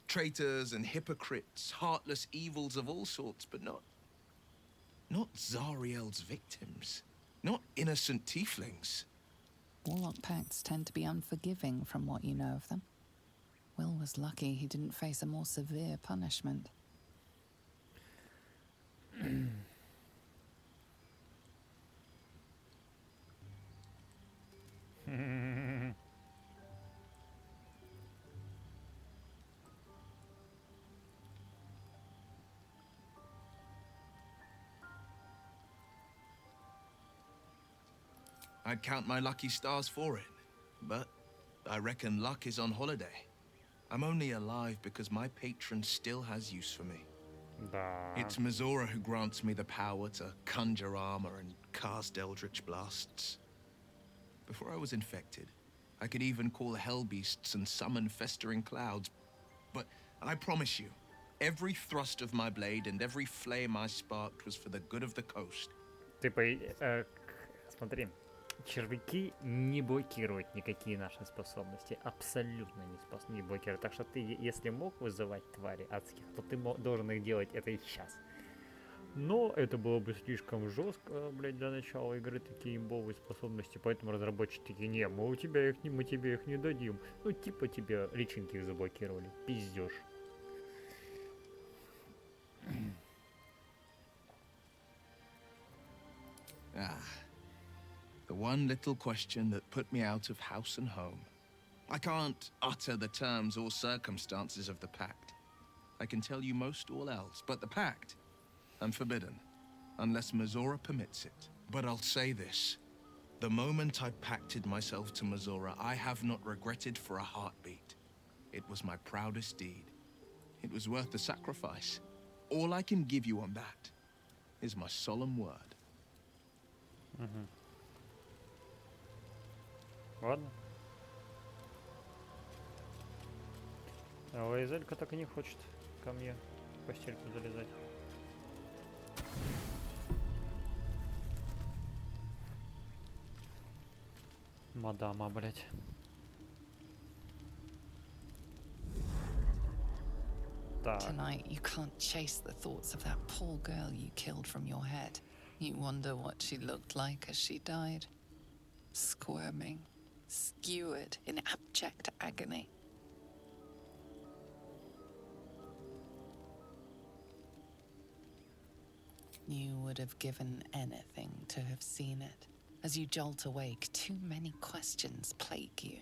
Traitors and hypocrites, heartless evils of all sorts, but not Zariel's victims. Not innocent tieflings. Warlock pacts tend to be unforgiving from what you know of them. Will was lucky he didn't face a more severe punishment. I'd count my lucky stars for it, but I reckon luck is on holiday. I'm only alive because my patron still has use for me. It's Mazora who grants me the power to conjure armor and cast eldritch blasts. Before I was infected, I could even call hell beasts and summon festering clouds. But I promise you, every thrust of my blade and every flame I sparked was for the good of the coast. Смотри. Червяки не блокируют никакие наши способности. Абсолютно не блокируют. Так что ты, если мог вызывать твари адских, то ты должен их делать это и сейчас. Но это было бы слишком жестко, блядь, для начала игры, такие имбовые способности. Поэтому разработчики такие: не, мы тебе их не дадим. Ну, типа тебе личинки их заблокировали. Пиздёж. Ah, the one little question that put me out of house and home. I can't utter the terms or circumstances of the pact. I can tell you most all else, but the pact, I'm forbidden, unless Mizora permits it. But I'll say this. The moment I pacted myself to Mizora, I have not regretted for a heartbeat. It was my proudest deed. It was worth the sacrifice. All I can give you on that is my solemn word. Ладно. А Лайзелька так и не хочет ко мне в постельку залезать. Мадама, блять. Tonight, you can't chase the thoughts of that poor girl you killed from your head. You wonder what she looked like as she died. Squirming, skewered in abject agony. You would have given anything to have seen it. As you jolt awake, too many questions plague you.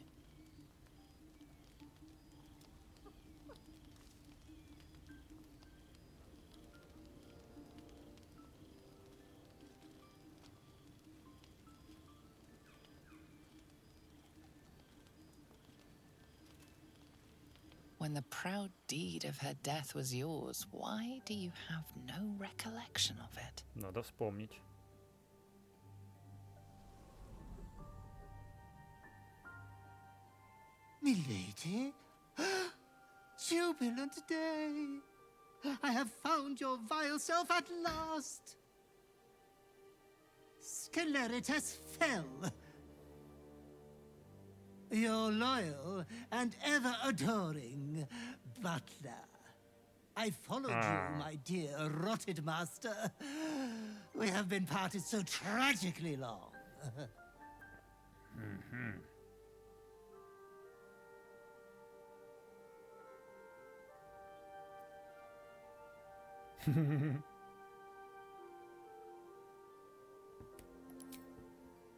When the proud deed of her death was yours, why do you have no recollection of it? Надо вспомнить. Milady? Jubilant day! I have found your vile self at last! Sceleritas fell. Your loyal and ever-adoring butler. I followed you, my dear rotted master. We have been parted so tragically long.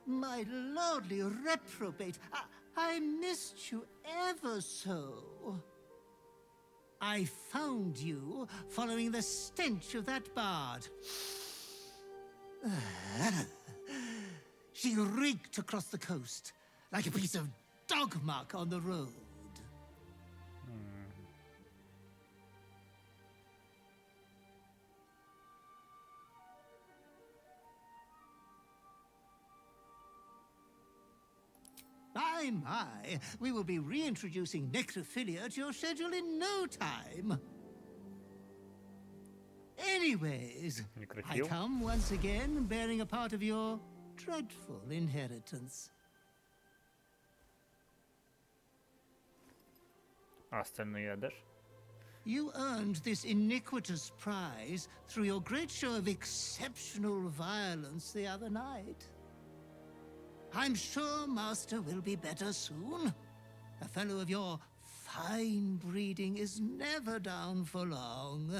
My lordly reprobate, I missed you ever so. I found you following the stench of that bard. She reeked across the coast like a piece of dog muck on the road. My, we will be reintroducing necrophilia to your schedule in no time. Anyways, I come once again bearing a part of your dreadful inheritance. Остальные отдашь? You earned this iniquitous prize through your great show of exceptional violence the other night. I'm sure Master will be better soon. A fellow of your fine breeding is never down for long.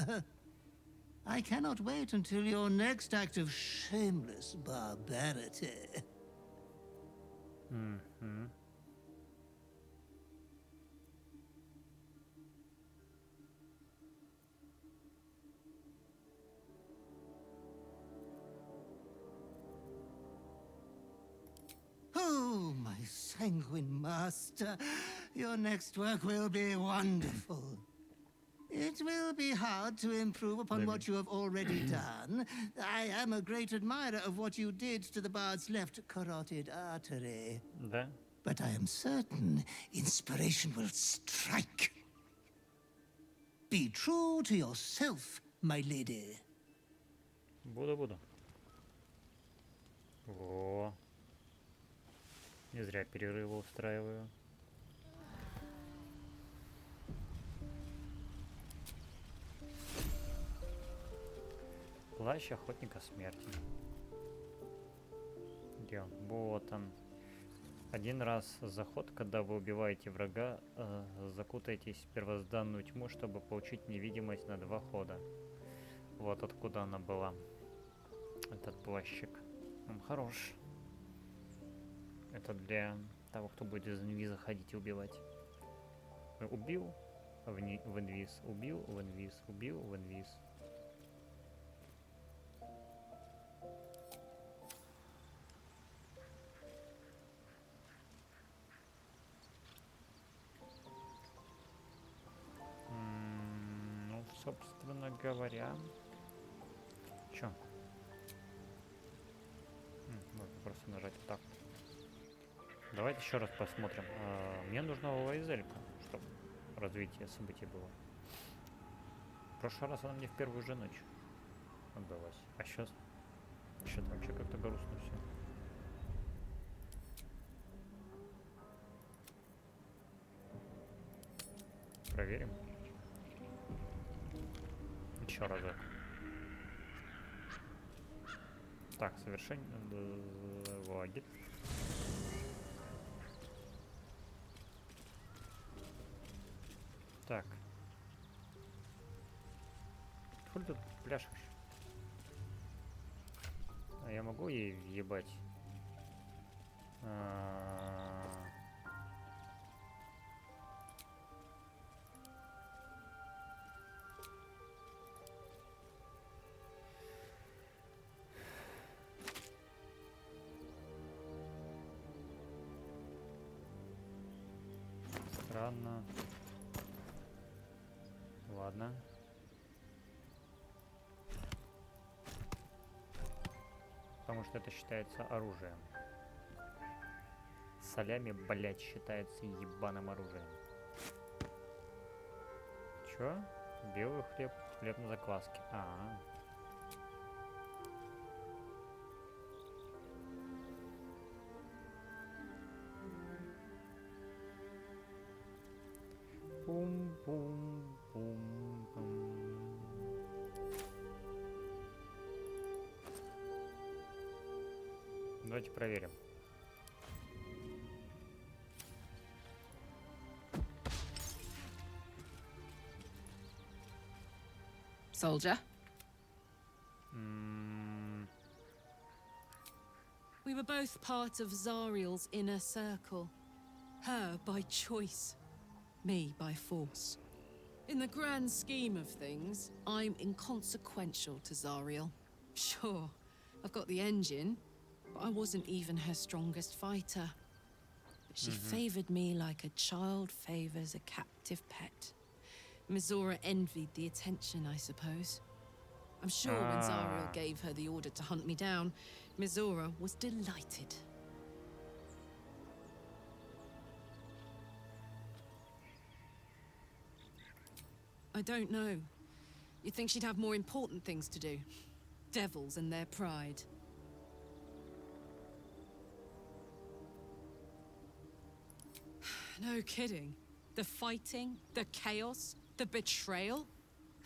I cannot wait until your next act of shameless barbarity. Oh, my sanguine master, your next work will be wonderful. It will be hard to improve upon what you have already done. I am a great admirer of what you did to the bard's left carotid artery. Да? But I am certain inspiration will strike. Be true to yourself, my lady. Буду. О. Не зря перерывы устраиваю. Плащ охотника смерти. Где он? Вот он. Один раз заход, когда вы убиваете врага, закутайтесь в первозданную тьму, чтобы получить невидимость на 2 хода. Вот откуда она была. Этот плащик. Он хорош. Это для того, кто будет из инвиза ходить и убивать. Убил в инвиз, убил в инвиз, убил в инвиз. Ну, собственно говоря, чё? Можно просто нажать вот так. Давайте еще раз посмотрим. Мне нужна Лайзелька, чтобы развитие событий было. В прошлый раз она мне в первую же ночь отдалась. А сейчас что-то вообще как-то грустно все. Проверим. Еще разок. Так, совершенно лагерь. Так. Хули тут пляшешь? А я могу ей въебать? Странно. Ладно. Потому что это считается оружием. Солями, блять, считается ебаным оружием. Чё? Белый хлеб, хлеб на закваске. Пум-пум-пум-пум. Давайте проверим. Soldier? We were both part of Zariel's inner circle. Her by choice, me by force. In the grand scheme of things, I'm inconsequential to Zariel. Sure, I've got the engine, but I wasn't even her strongest fighter. But she favored me like a child favors a captive pet. Mizora envied the attention, I suppose. I'm sure when Zariel gave her the order to hunt me down, Mizora was delighted. I don't know. You'd think she'd have more important things to do. Devils and their pride. No kidding. The fighting, the chaos, the betrayal.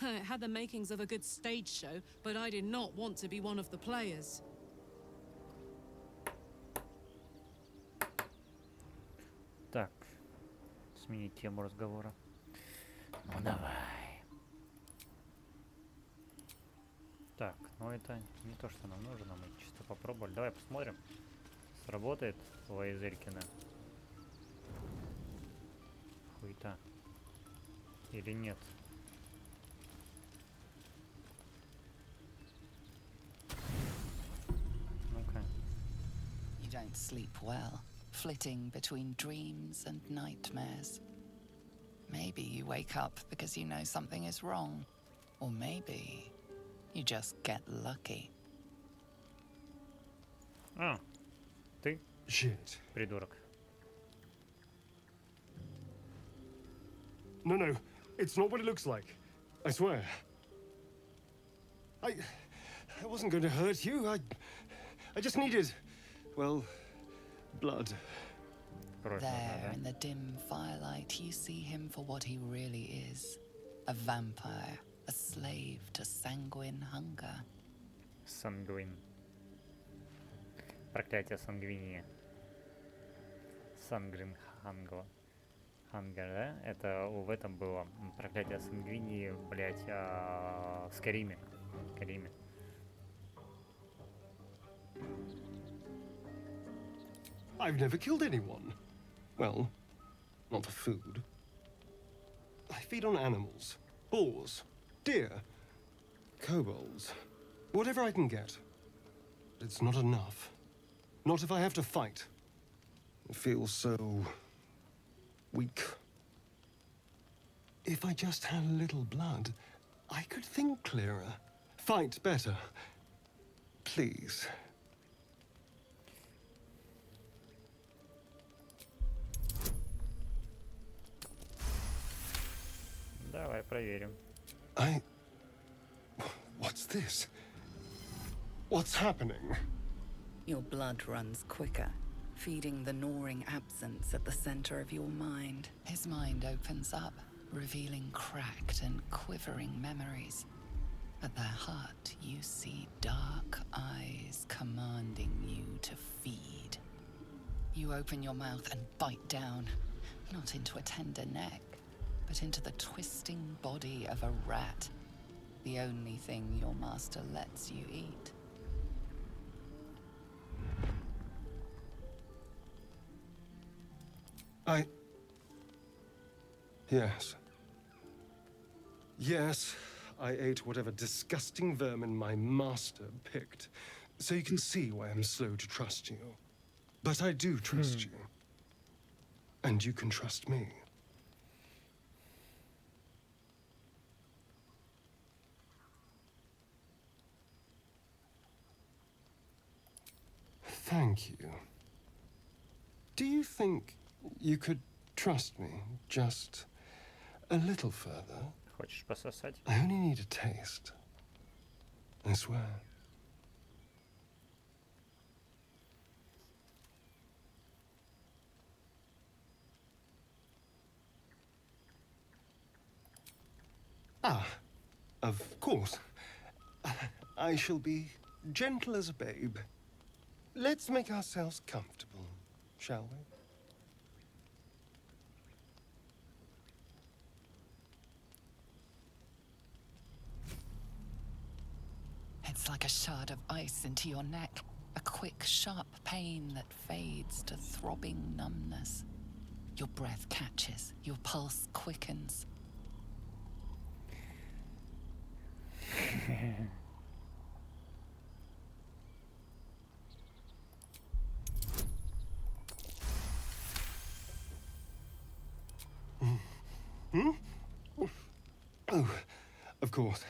It had the makings of a good stage show, but I did not want to be one of the players. Так, сменить тему разговора. Ну давай. Так, ну это не то, что нам нужно, мы чисто попробовали. Давай посмотрим, сработает Лайзелькина хуета или нет. Ну-ка. You don't sleep well, flitting between dreams and nightmares. Maybe you wake up because you know something is wrong. Or maybe you just get lucky. А, ты? Shit. Придурок. No, it's not what it looks like. I swear. I wasn't going to hurt you. I just needed, well, blood. There, in the dim firelight, you see him for what he really is. A vampire, a slave to sanguine hunger. Сангвин. Проклятие сангвинии. Сангрин Хангла. Хангер, да? Это в этом было проклятие сангвинии, блять, в Скариме. I've never killed anyone. Well, not for food. I feed on animals. Boars. Deer. Kobolds. Whatever I can get. But it's not enough. Not if I have to fight. It feels so... weak. If I just had a little blood, I could think clearer. Fight better. Please. Давай проверим. What's this? What's happening? Your blood runs quicker, feeding the gnawing absence at the center of your mind. His mind opens up, revealing cracked and quivering memories. At their heart, you see dark eyes commanding you to feed. You open your mouth and bite down, not into a tender neck, but into the twisting body of a rat, the only thing your master lets you eat. Yes. Yes, I ate whatever disgusting vermin my master picked. So you can see why I'm slow to trust you. But I do trust you. And you can trust me. Thank you. Do you think you could trust me just a little further? Хочешь пососать? I only need a taste. I swear. Ah, of course. I shall be gentle as a babe. Let's make ourselves comfortable, shall we? It's like a shard of ice into your neck, a quick, sharp pain that fades to throbbing numbness. Your breath catches, your pulse quickens. Oh, of course.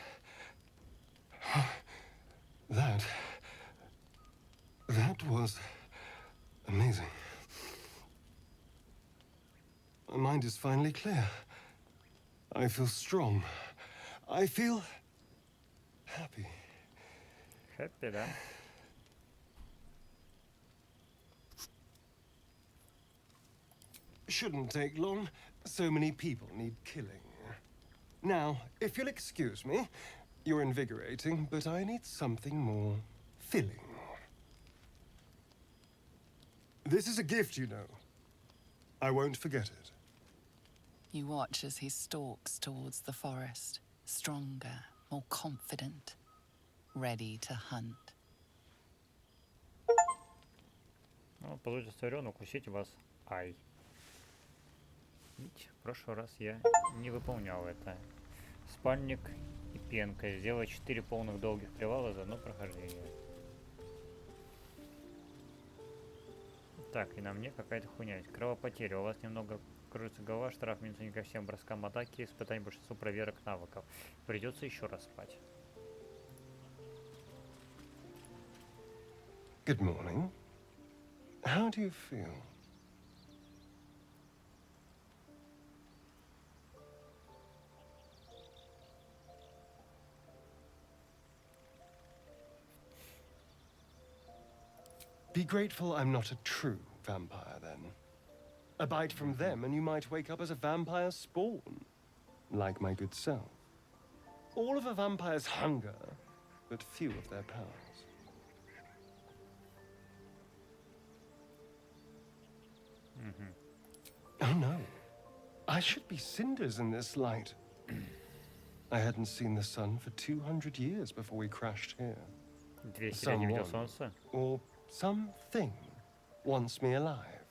That was amazing. My mind is finally clear. I feel strong. I feel happy. Happy, да? Shouldn't take long. So many people need killing. Now, if you'll excuse me, you're invigorating, but I need something more filling. This is a gift, you know. I won't forget it. You watch as he stalks towards the forest, stronger, more confident, ready to hunt. Ну, получится сорен, укусить вас. Ай. Видите, в прошлый раз я не выполнял это. Спальник и пенка. Сделать 4 полных долгих привала за одно прохождение. Так, и на мне какая-то хуйня есть. Кровопотеря. У вас немного кружится голова, штраф минус не ко всем броскам атаки, испытать большинство проверок навыков. Придется еще раз спать. Good morning. How do you feel? Be grateful I'm not a true vampire, then. A bite from them and you might wake up as a vampire spawn. Like my good self. All of a vampire's hunger, but few of their powers. Oh no. I should be cinders in this light. I hadn't seen the sun for 200 years before we crashed here. Someone, or something wants me alive.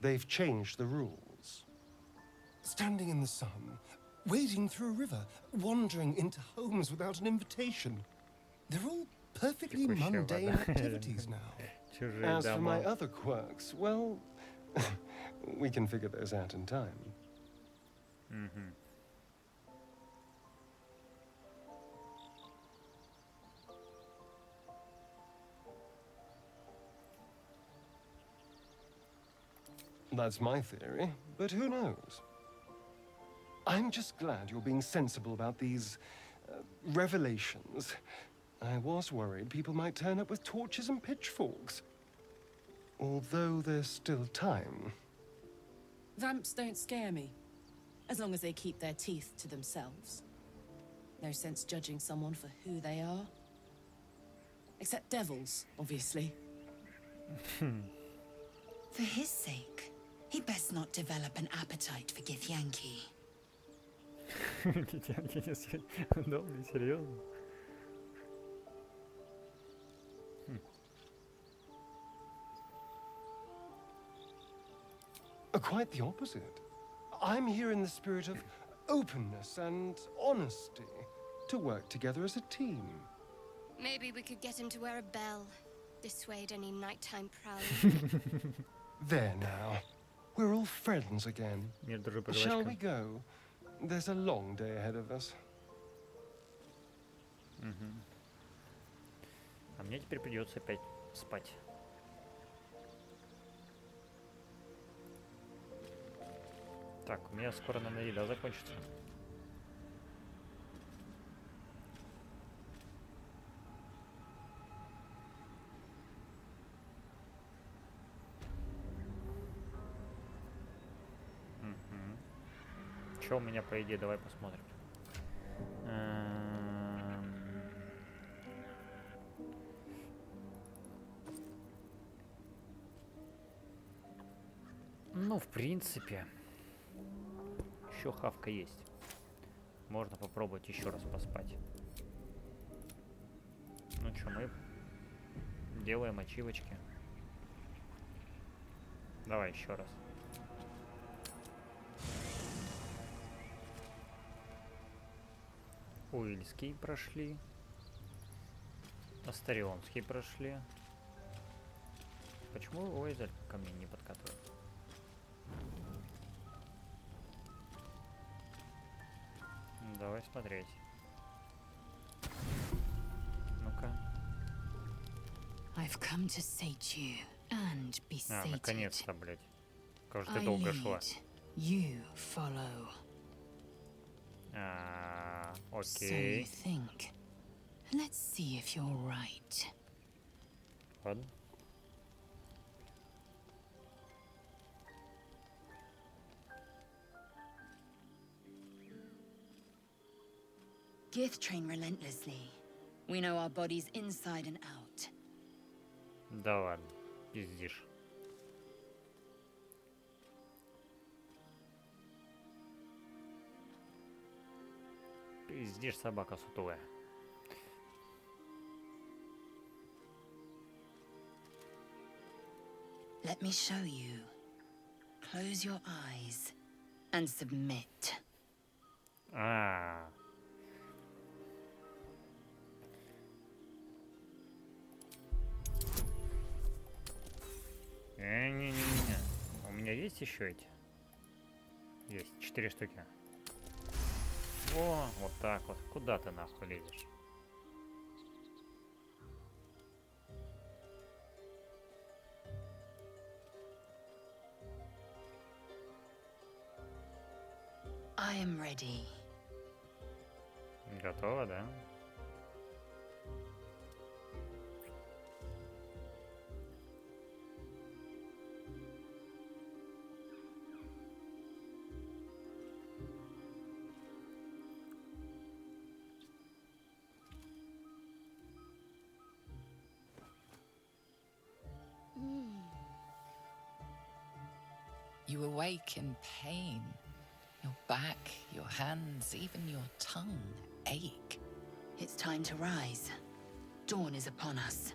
They've changed the rules. Standing in the sun, wading through a river, wandering into homes without an invitation. They're all perfectly mundane activities now. As for my other quirks, well, we can figure those out in time. That's my theory, but who knows? I'm just glad you're being sensible about these revelations. I was worried people might turn up with torches and pitchforks. Although there's still time. Vamps don't scare me, as long as they keep their teeth to themselves. No sense judging someone for who they are. Except devils, obviously. For his sake, he'd best not develop an appetite for Githyanki. Да, блин, серьезно? Quite the opposite. I'm here in the spirit of openness and honesty, to work together as a team. Maybe we could get him to wear a bell. Dissuade any nighttime prowlers. There now. We're all friends again. Shall we go? There's a long day ahead of us. А мне теперь придется опять спать. Так, у меня скоро, наверное, еда закончится. Что у меня по идее? Давай посмотрим. Ну, в принципе, еще хавка есть. Можно попробовать еще раз поспать. Ну что, мы делаем ачивочки. Давай еще раз. Уильский прошли. Астарионский прошли. Почему Уэзель ко мне не подкатывает? Давай смотреть. Ну-ка. I've come to sate you and be sated. Наконец-то, блядь. Кажется, ты долго шла. You follow. Окей. So you think. Let's see if you're right. Ладно. Gith train relentlessly. We know our bodies inside and out. Да ладно, пиздишь. Пиздишь, собака сутулая. Let me show you. Close your eyes and submit. Не-не-не-не. У меня есть еще эти? Есть 4 штуки. О, вот так вот. Куда ты нахуй лезешь? I am ready. Готово, да? You awake in pain. Your back, your hands, even your tongue ache. It's time to rise. Dawn is upon us.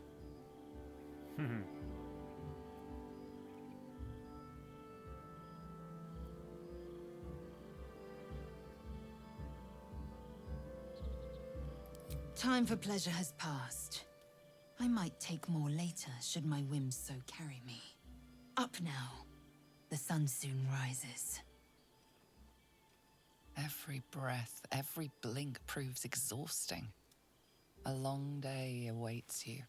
Time for pleasure has passed. I might take more later, should my whims so carry me. Up now. The sun soon rises. Every breath, every blink proves exhausting. A long day awaits you.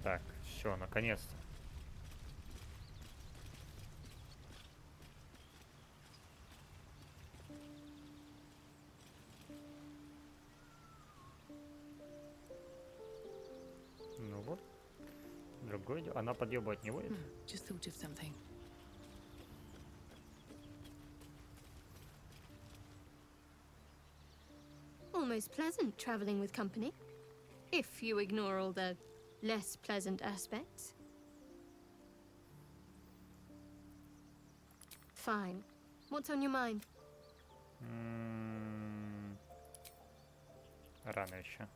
Так, все, наконец-то. Ну вот. Другое дело. Она подъебывать не будет? Just thought of something. Almost pleasant traveling with company, if you ignore all the less pleasant aspects. Fine. What's on your mind? Рано еще.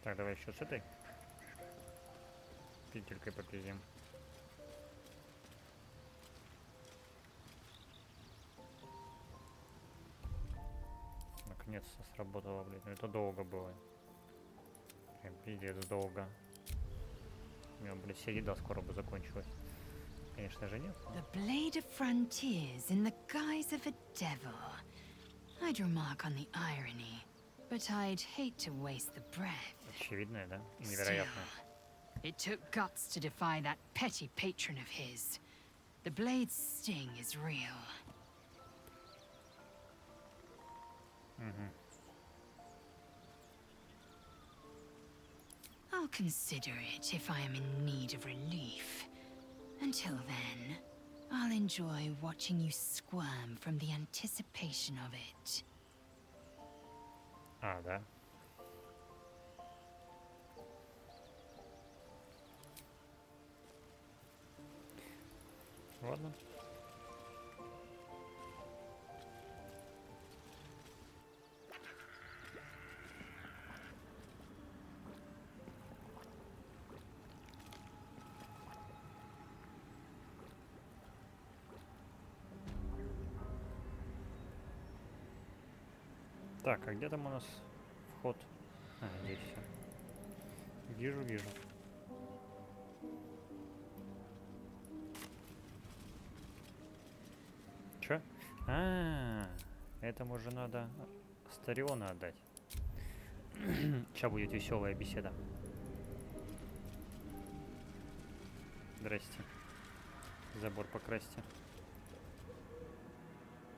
Так, давай еще с этой петелькой попиздим. Наконец-то сработало, блядь. Ну это долго было. Прям пиздец долго. У меня, блядь, вся еда скоро бы закончилась. Конечно же нет. The blade of frontiers in the guise of a devil. I'd remark on the irony, but I'd hate to waste the breath. Очевидное, да? И невероятное. It took guts to defy that petty patron of his. The blade's sting is real. I'll consider it if I am in need of relief. Until then, I'll enjoy watching you squirm from the anticipation of it. А, да. Ладно. Так, а где там у нас вход? А, здесь все. Вижу, вижу. Чё? Этому же надо Стариона отдать. Сейчас будет веселая беседа. Здрасте. Забор покрасьте.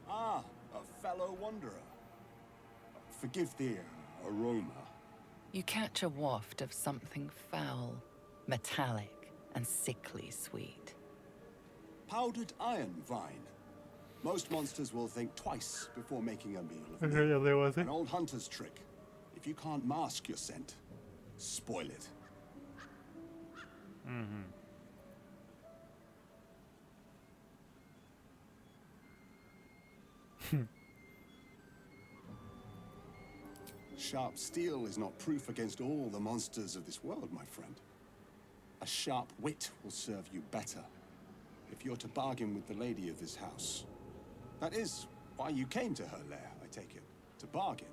Ah, a fellow wanderer. Forgive the aroma. You catch a waft of something foul, metallic, and sickly sweet. Powdered iron vine. Most monsters will think twice before making a meal of Yeah, me. there was it. An old hunter's trick. If you can't mask your scent, spoil it. Sharp steel is not proof against all the monsters of this world, my friend. A sharp wit will serve you better if you're to bargain with the lady of this house. That is why you came to her lair, I take it, to bargain.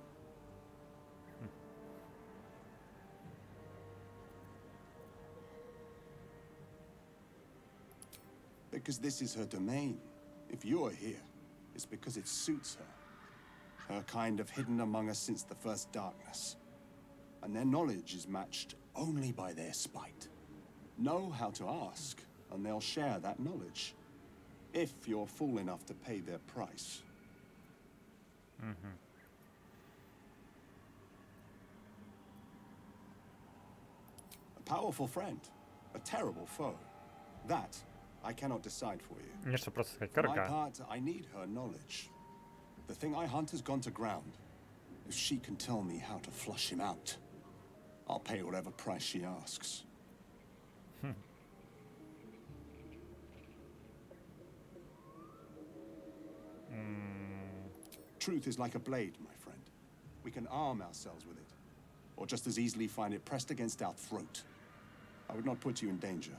Because this is her domain. If you're here, it's because it suits her. Her kind have hidden among us since the first darkness. And their knowledge is matched only by their spite. Know how to ask, and they'll share that knowledge. If you're fool enough to pay their price. A powerful friend, a terrible foe. That I cannot decide for you. Мне что просто сказать, For my карга. part, I need her knowledge. The thing I hunt has gone to ground. If she can tell me how to flush him out, I'll pay whatever price she asks. Truth is like a blade, my friend. We can arm ourselves with it, or just as easily find it pressed against our throat. I would not put you in danger.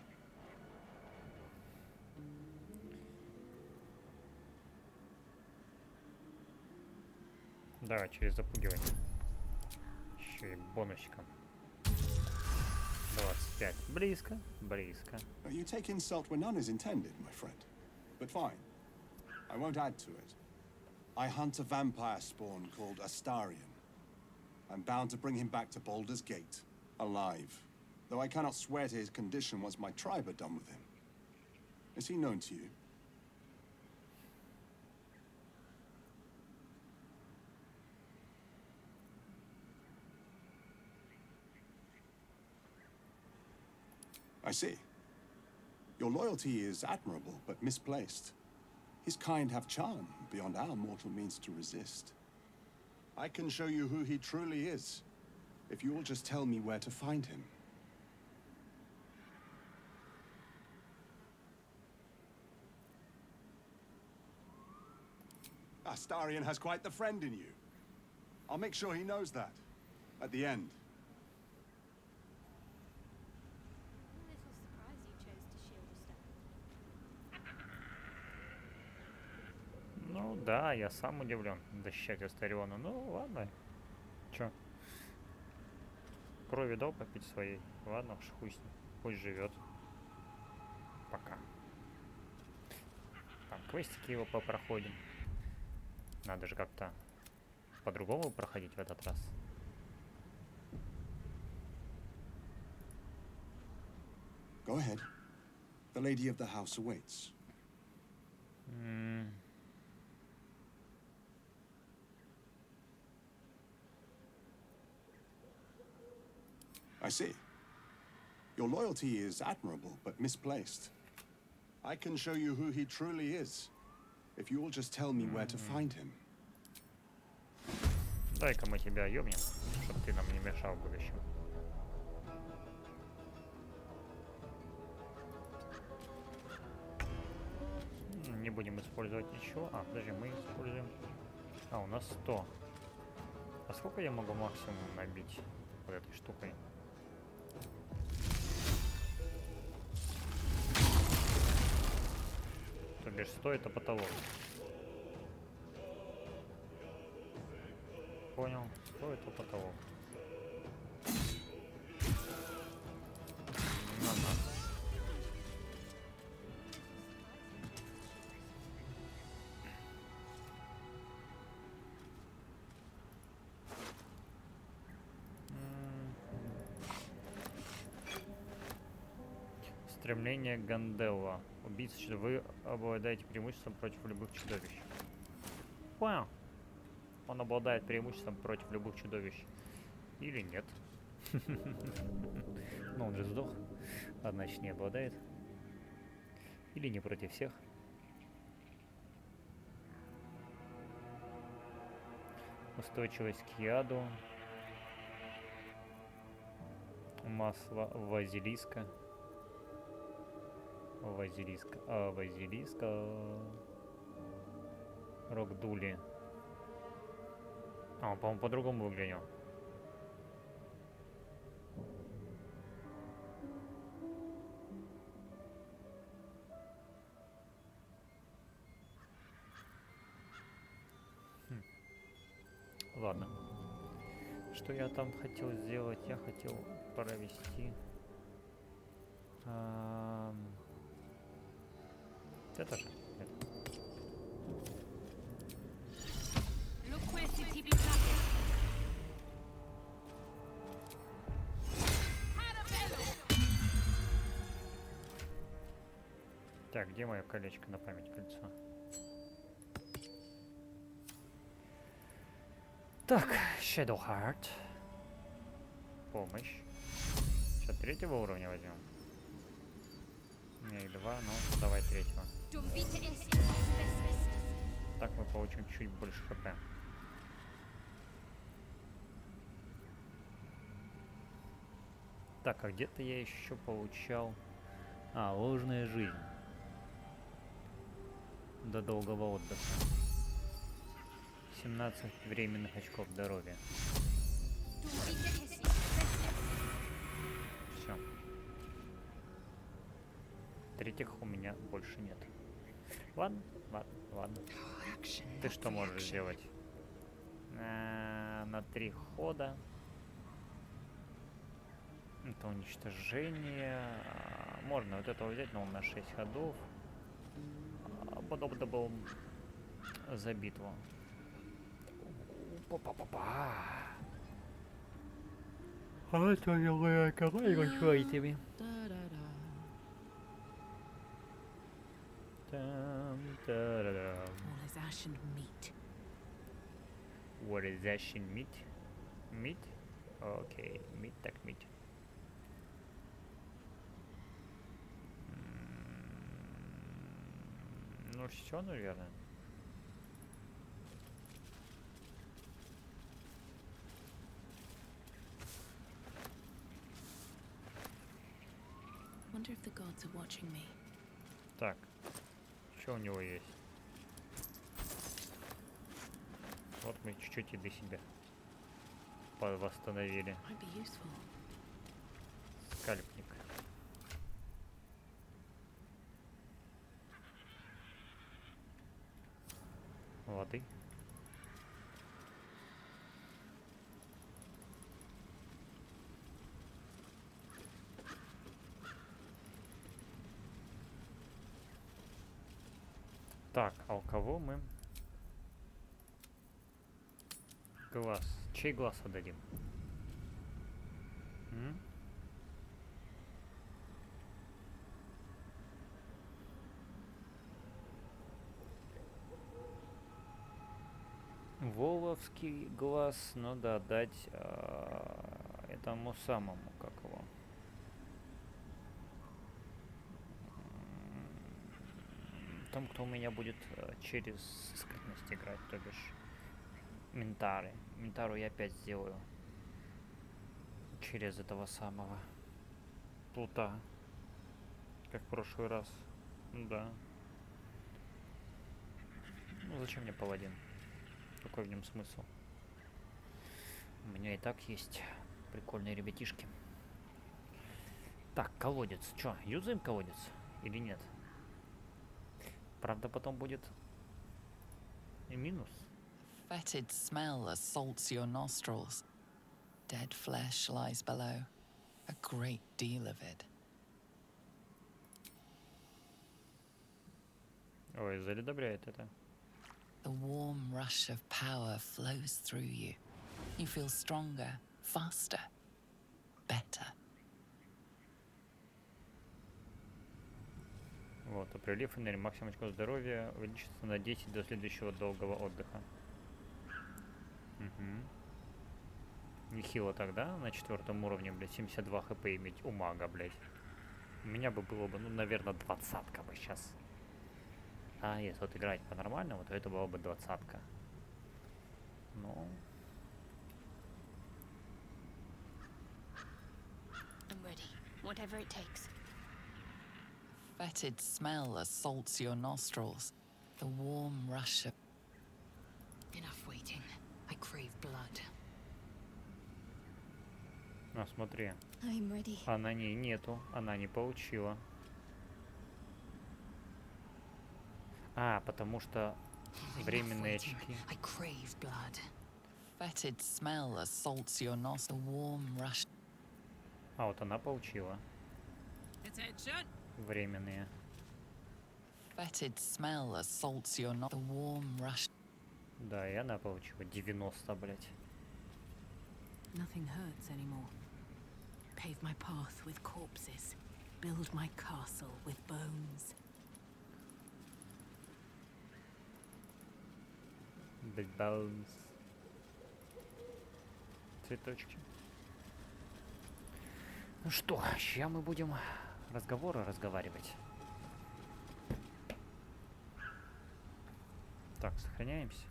Давай, через запугивание. Еще и бонусиком. 25. Близко, близко. You take insult where none is intended, my friend. But fine. I won't add to it. I hunt a vampire spawn called Astarion. I'm bound to bring him back to Baldur's Gate, alive. Though I cannot swear to his condition once my tribe are done with him. Is he known to you? I see. Your loyalty is admirable, but misplaced. His kind have charm beyond our mortal means to resist. I can show you who he truly is, if you will just tell me where to find him. Astarion has quite the friend in you. I'll make sure he knows that. At the end. Ну да, я сам удивлен защищать Астариона. Ну ладно. Чё? Крови дал попить своей. Ладно, уж хуй с ним. Пусть живет. Пока. Там квестики его попроходим. Надо же как-то по-другому проходить в этот раз. Go ahead. The lady of the house awaits. I see. Your loyalty is admirable, but misplaced. I can show you who he truly is, if you will just tell me where to find him. Дай-ка мы тебя ёбнем, чтобы ты нам не мешал в будущем. Не будем использовать ничего. А, подожди, мы используем... А, у нас 100. А сколько я могу максимум набить вот этой штукой? То бишь 100 это потолок. Понял, 100 это потолок. Стремление Ганделла. Убийца, вы обладаете преимуществом против любых чудовищ. Понял. Он обладает преимуществом против любых чудовищ. Или нет. Но он же сдох. А значит, не обладает. Или не против всех. Устойчивость к яду. Масло Вазилиска. Вазилиска. Рок Дули. А, он, по-моему, по-другому выглядел. Ладно. Что я там хотел сделать? Я хотел провести... Это же. Это. Так, где мое колечко на память кольцо? Так, Shadow Heart. Помощь. Сейчас 3-го уровня возьмем. У меня их 2, ну давай 3-го. Так мы получим чуть больше хп. Так, а где-то я еще получал... А, ложная жизнь. До долгого отдыха. 17 временных очков здоровья. Все. Третьих у меня больше нет. Ладно. Ты что можешь сделать? На 3 хода. Это уничтожение. Можно вот этого взять, но он на 6 ходов. Потом это был за битву. Па-па-па-па. А что я говорю, какой тебе? All is ash and meat. What is Asian meat? Meat? Окей, meat так meat. Ну все, наверное. Wonder if the gods are watching me. Так, что у него есть? Вот мы чуть-чуть еды себя восстановили. Might be useful. Скальпник. Воды. Так, а у кого мы? Глаз. Чей глаз отдадим? Воловский глаз надо отдать этому самому, как его. Том, кто у меня будет через скрытность играть, то бишь Ментары. Ментару я опять сделаю через этого самого плута, как в прошлый раз. Ну да. Ну зачем мне паладин? Какой в нем смысл? У меня и так есть прикольные ребятишки. Так, колодец. Чё, юзаем колодец или нет? Правда, потом будет и минус. Fetid smell assaults your nostrils. Dead flesh lies below. A great deal of it. Ой, заледобряет это. The warm rush of power flows through you. You feel stronger, faster, better. Вот, а прилив энергии, максимум очков здоровья увеличится на 10 до следующего долгого отдыха. Угу. Нехило тогда, на 4-м уровне, блядь, 72 хп иметь у мага, блядь. У меня бы было бы, ну, наверное, 20-ка бы сейчас. А если вот играть по-нормальному, то это было бы 20-ка. Ну... I'm ready. Whatever it takes. Fetid smell assaults your nostrils. The warm rush of... Enough waiting. I crave blood. А, смотри. I'm ready. А на ней нету. Она не получила. А, потому что временные очки. I crave blood. Fetid smell assaults your nostrils. The warm rush... А, вот она получила. Attention. Временные. Fetid smell assaults your nostrils. The warm rush... Да, и она получила 90, блядь. Nothing hurts anymore. Pave my path with corpses. Build my castle with bones. Big bones. Цветочки. Ну что, сейчас мы будем разговаривать. Так, сохраняемся.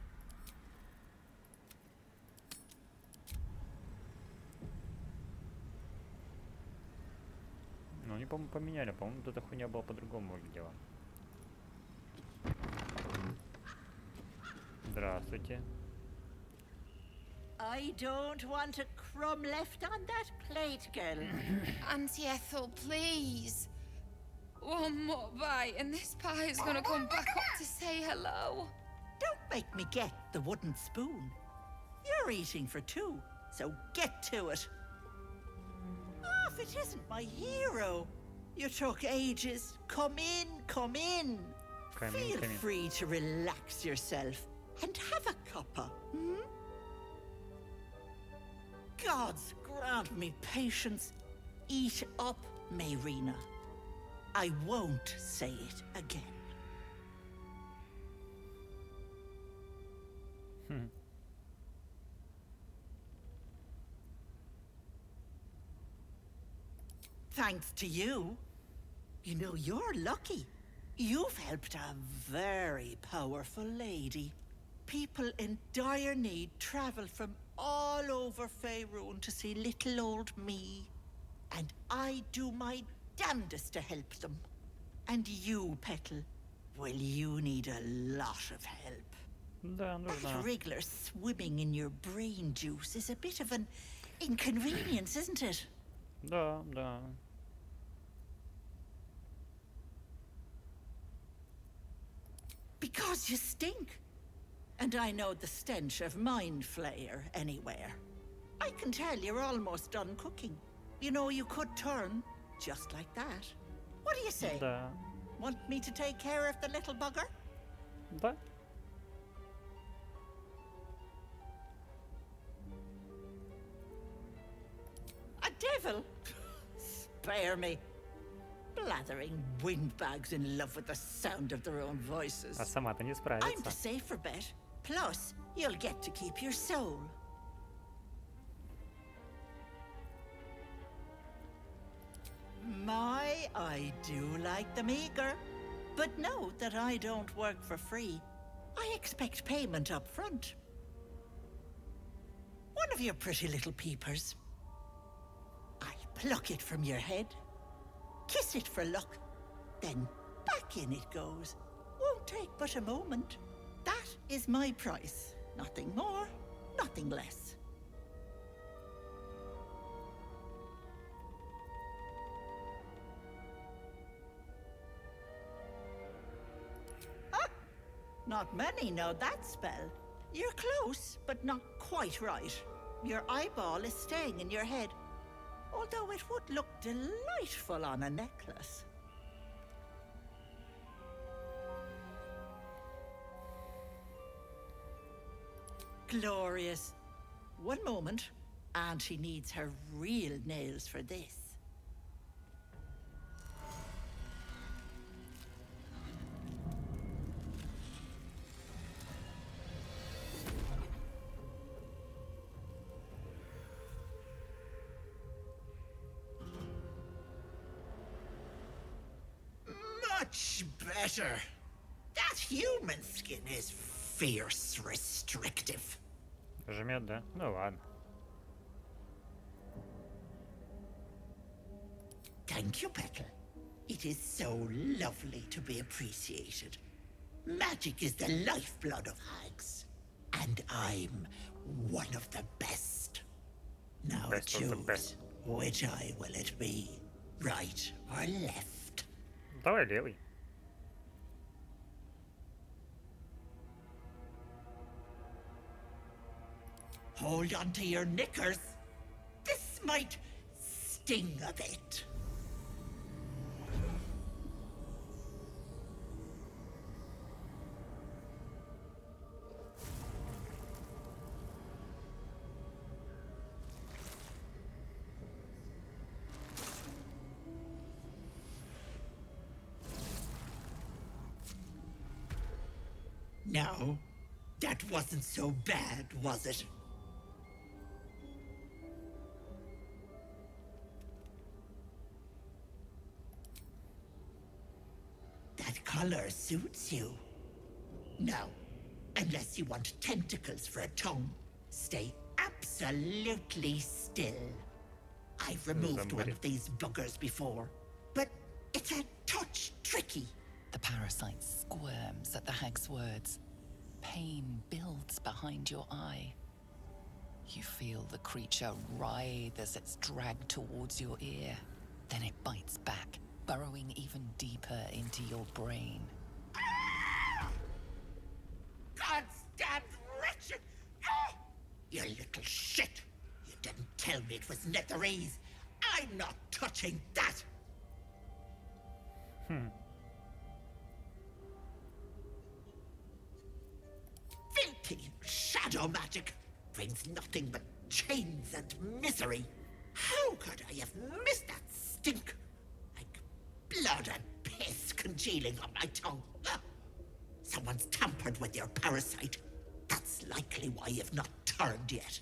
Ну, они, по-моему, поменяли. По-моему, эта хуйня была по-другому выглядела. Здравствуйте. I don't want a crumb left on that plate, girl. Auntie Ethel, please. One more bite and this pie is gonna come back up to say hello. Don't make me get the wooden spoon. You're eating for two, so get to it. Oh, if it isn't my hero. You took ages. Come in, come in. Feel free to relax yourself and have a cuppa, hmm? Gods grant me patience. Eat up, Mayrina. I won't say it again. Thanks to you. You know, you're lucky. You've helped a very powerful lady. People in dire need travel from all over Faerun to see little old me. And I do my damnedest to help them. And you, Petal, well, you need a lot of help. That wriggler swimming in your brain juice is a bit of an inconvenience, isn't it? Да. Because you stink. And I know the stench of Mind Flayer anywhere. I can tell you're almost done cooking. You know, you could turn just like that. What do you say? Да. Want me to take care of the little bugger? Да. A devil? Spare me. Blathering windbags in love with the sound of their own voices. А сама-то не I'm справится. the safer bet. Plus, you'll get to keep your soul. My, I do like them eager. But note that I don't work for free. I expect payment up front. One of your pretty little peepers. I pluck it from your head, kiss it for luck, then back in it goes. Won't take but a moment. That is my price. Nothing more, nothing less. Ah! Not many know that spell. You're close, but not quite right. Your eyeball is staying in your head, although it would look delightful on a necklace. Glorious. One moment, and she needs her real nails for this. Much better. That human skin is fierce restrictive. Жмет, да? Ну ладно. Thank you, Petal. It is so lovely to be appreciated. Magic is the lifeblood of hags, and I'm one of the best. Now Best of the choose best. which eye will it be, right or left? Давай левый. Hold on to your knickers. This might sting a bit. No, that wasn't so bad, was it? That color suits you. No, unless you want tentacles for a tongue, stay absolutely still. I've removed one of these buggers before, but it's a touch tricky. The parasite squirms at the hag's words. Pain builds behind your eye. You feel the creature writhe as it's dragged towards your ear. Then it bites back, burrowing even deeper into your brain. God's damned wretched! Ah! You Shit! You didn't tell me it was Netherese. I'm not touching that! Filthy shadow magic brings nothing but chains and misery. How could I have missed that stink? Like blood and piss congealing on my tongue. Someone's tampered with your parasite. That's likely why you've not turned yet.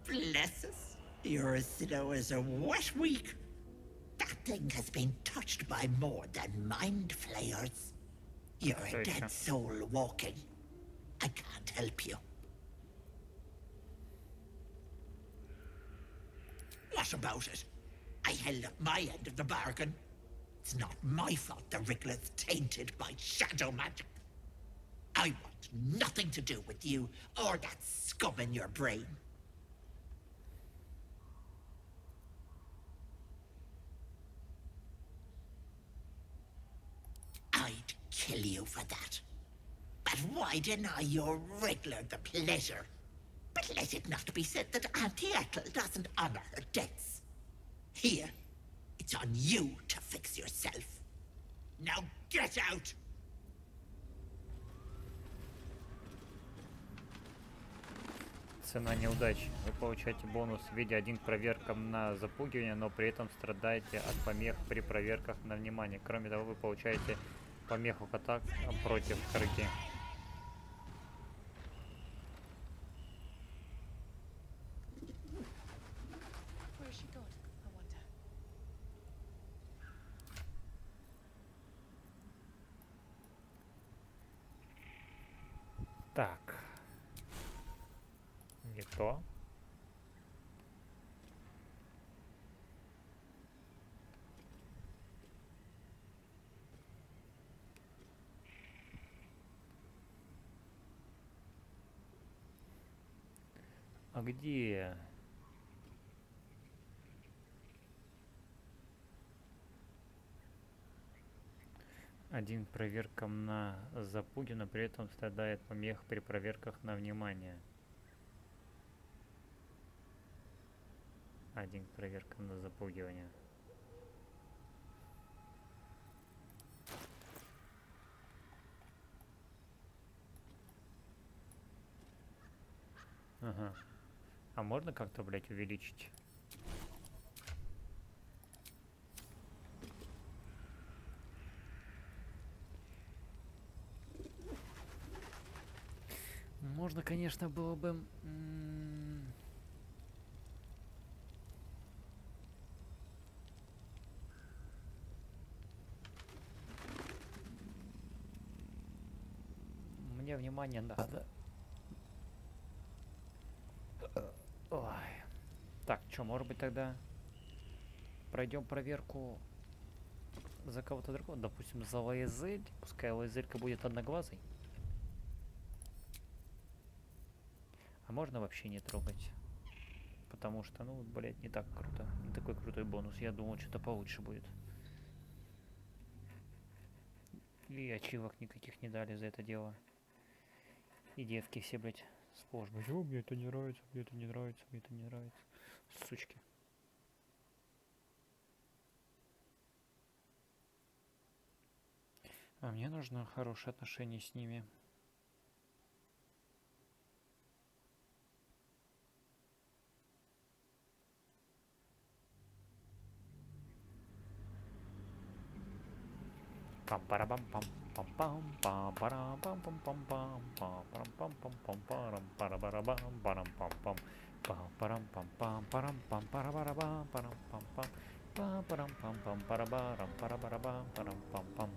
Bless us. You're as slow as a wet week. That thing has been touched by more than mind flayers. You're a dead soul walking. I can't help you. What about it? I held up my end of the bargain. It's not my fault the Wriggler's tainted by shadow magic. I want nothing to do with you or that scum in your brain. I'd kill you for that. But why deny your Wriggler the pleasure? But let it not be said that Auntie Ethel doesn't honor her debts. Here, it's on you to fix yourself. Now get out! Цена неудачи. Вы получаете бонус в виде 1 к проверкам на запугивание, но при этом страдаете от помех при проверках на внимание. Кроме того, вы получаете помеху к атак против корги. Так. Не то. А где? Один к проверкам на запуги, но при этом страдает помех при проверках на внимание. Один к проверкам на запугивание. Ага. А можно как-то, блять, увеличить? Можно, конечно, было бы... Мне внимание надо. Ой. Так, что, может быть тогда пройдем проверку за кого-то другого? Допустим, за Лаэзель. Пускай Лаэзелька будет одноглазой. А можно вообще не трогать? Потому что, ну, блядь, не так круто. Не такой крутой бонус. Я думал, что-то получше будет. И ачивок никаких не дали за это дело. И девки все, блядь, сплошь. Блядь, о, мне это не нравится, мне это не нравится, мне это не нравится. Сучки. А мне нужно хорошее отношение с ними. Пам-парабам-пам. Пам-парам-пам-пам-пам-пам-пам. Пам-парам-пам-пам-пам-парам-парам-пам-пам. Пам-парам-пам-пам-парам-пам-парабарабам-парам-пам-пам. Пам-парам-пам-пам-парабарам-парабарабам-парам-пам-пам.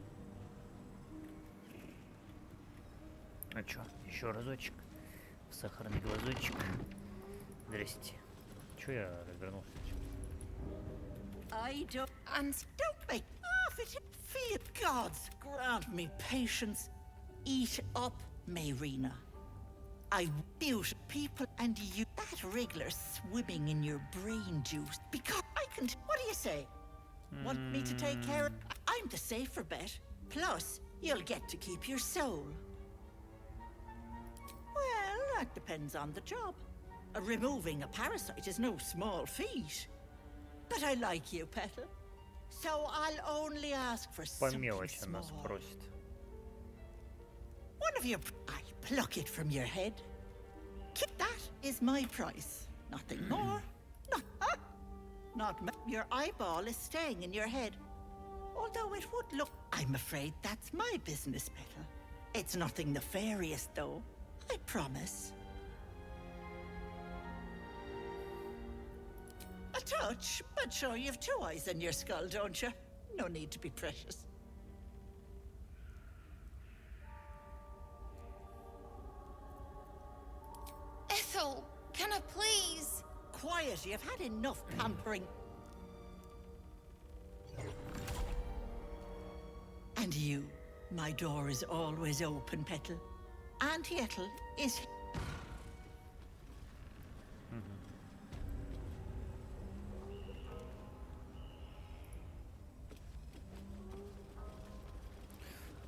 А чё, еще разочек? Сахарный глазочек. Здрасте. Чё я развернулся? I don't... And don't make half it. Feel gods grant me patience. Eat up, Mayrina. I abuse people and you. That Wriggler swimming in your brain juice. Because I can... What do you say? Want me to take care of... I'm the safer bet. Plus, you'll get to keep your soul. Well, that depends on the job. Removing a parasite is no small feat. But I like you, Petal. So I'll only ask for По something мелочи нас small. просит. One of your... I pluck it from your head. That is my price. Nothing more. Your eyeball is staying in your head. Although it would look... I'm afraid that's my business, Petal. It's nothing nefarious, though. I promise. A touch, but sure you've two eyes in your skull, don't you? No need to be precious. Ethel, can I please? Quiet, you've had enough pampering. And you, my door is always open, Petal. Auntie Ethel is...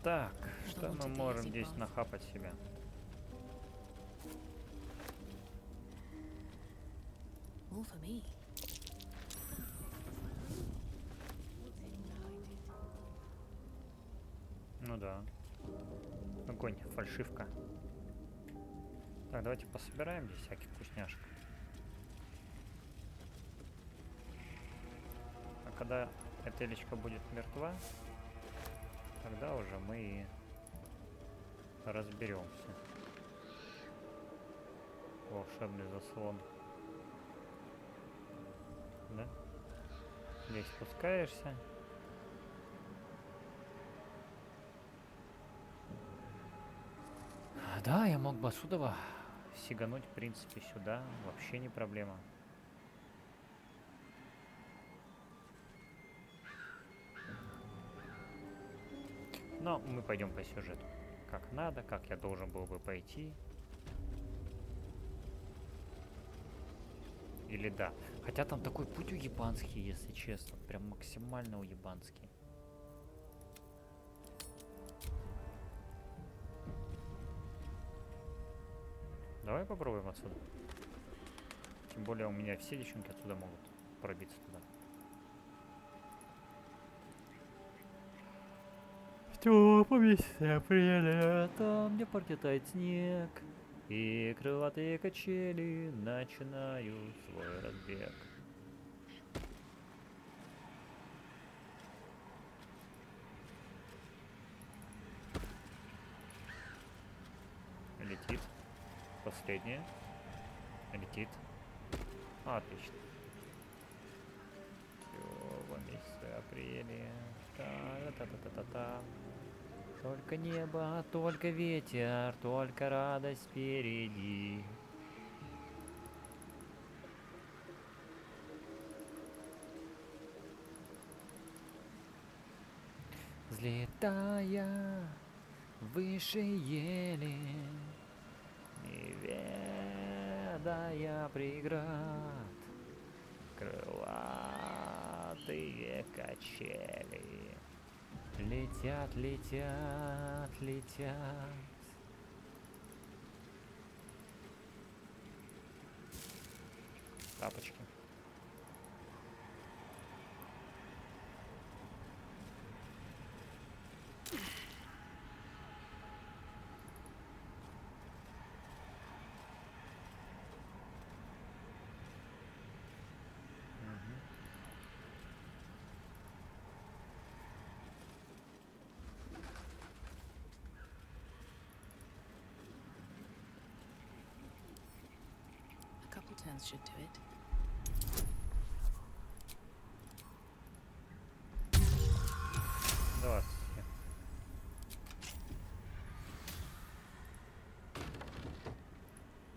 Так, что мы можем здесь нахапать себя? More for me. Ну да. Огонь, фальшивка. Так, давайте пособираем здесь всяких вкусняшек. А когда эта элечка будет мертва, тогда уже мы и разберемся. Волшебный заслон. Да? Здесь спускаешься. Да, я мог бы отсюда сигануть, в принципе, сюда. Вообще не проблема. Но мы пойдем по сюжету. Как надо, как я должен был бы пойти. Или да. Хотя там такой путь уебанский, если честно. Прям максимально уебанский. Давай попробуем отсюда. Тем более у меня все девчонки отсюда могут пробиться туда. В теплом месяце апреля, там, где подтает снег, и крылатые качели начинают свой разбег. Летит. Последняя. Летит. Отлично. В месяце апреля. Та-та-та-та-та-та. Только небо, только ветер, только радость впереди. Взлетая выше ели, не ведая преград, крылатые качели летят, летят, летят. Тапочки. A couple turns should do it. Здравствуйте.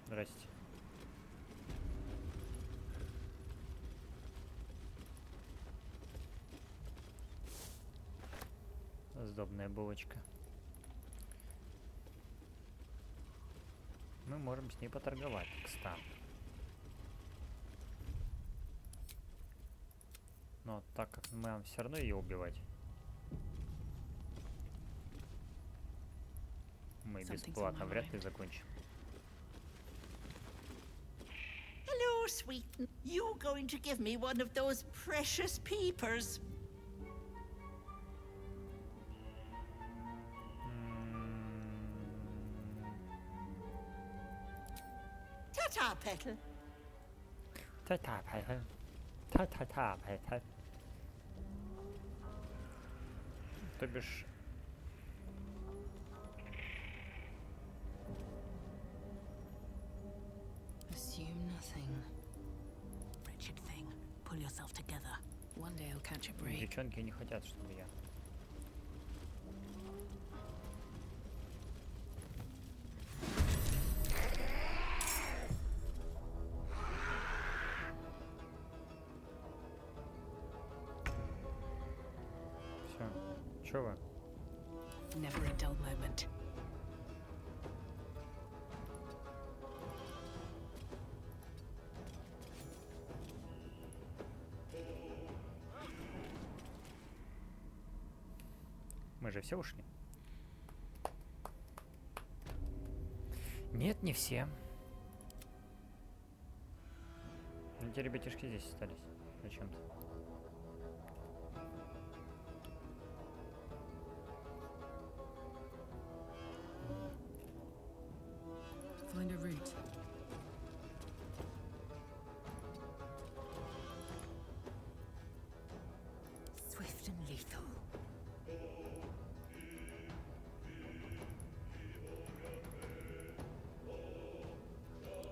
Здрасте. Сдобная булочка. Мы можем с ней поторговать, кстати. Но так как мы нам все равно ее убивать. Мы Something's бесплатно on my вряд ли закончим. Hello, sweet. You going to give me one of those precious peepers? Ta-ta, Petal. Та-та, Пайтон. Та-та-та, Пайтон. То бишь... Assume nothing. Wretched thing. Pull yourself together. One day I'll catch a break. Девчонки не хотят, чтобы я... Все. Чё вы? Never a dull moment. Мы же все ушли? Нет, не все. Эти ребятишки здесь остались. Зачем-то. Find a route. Swift and lethal.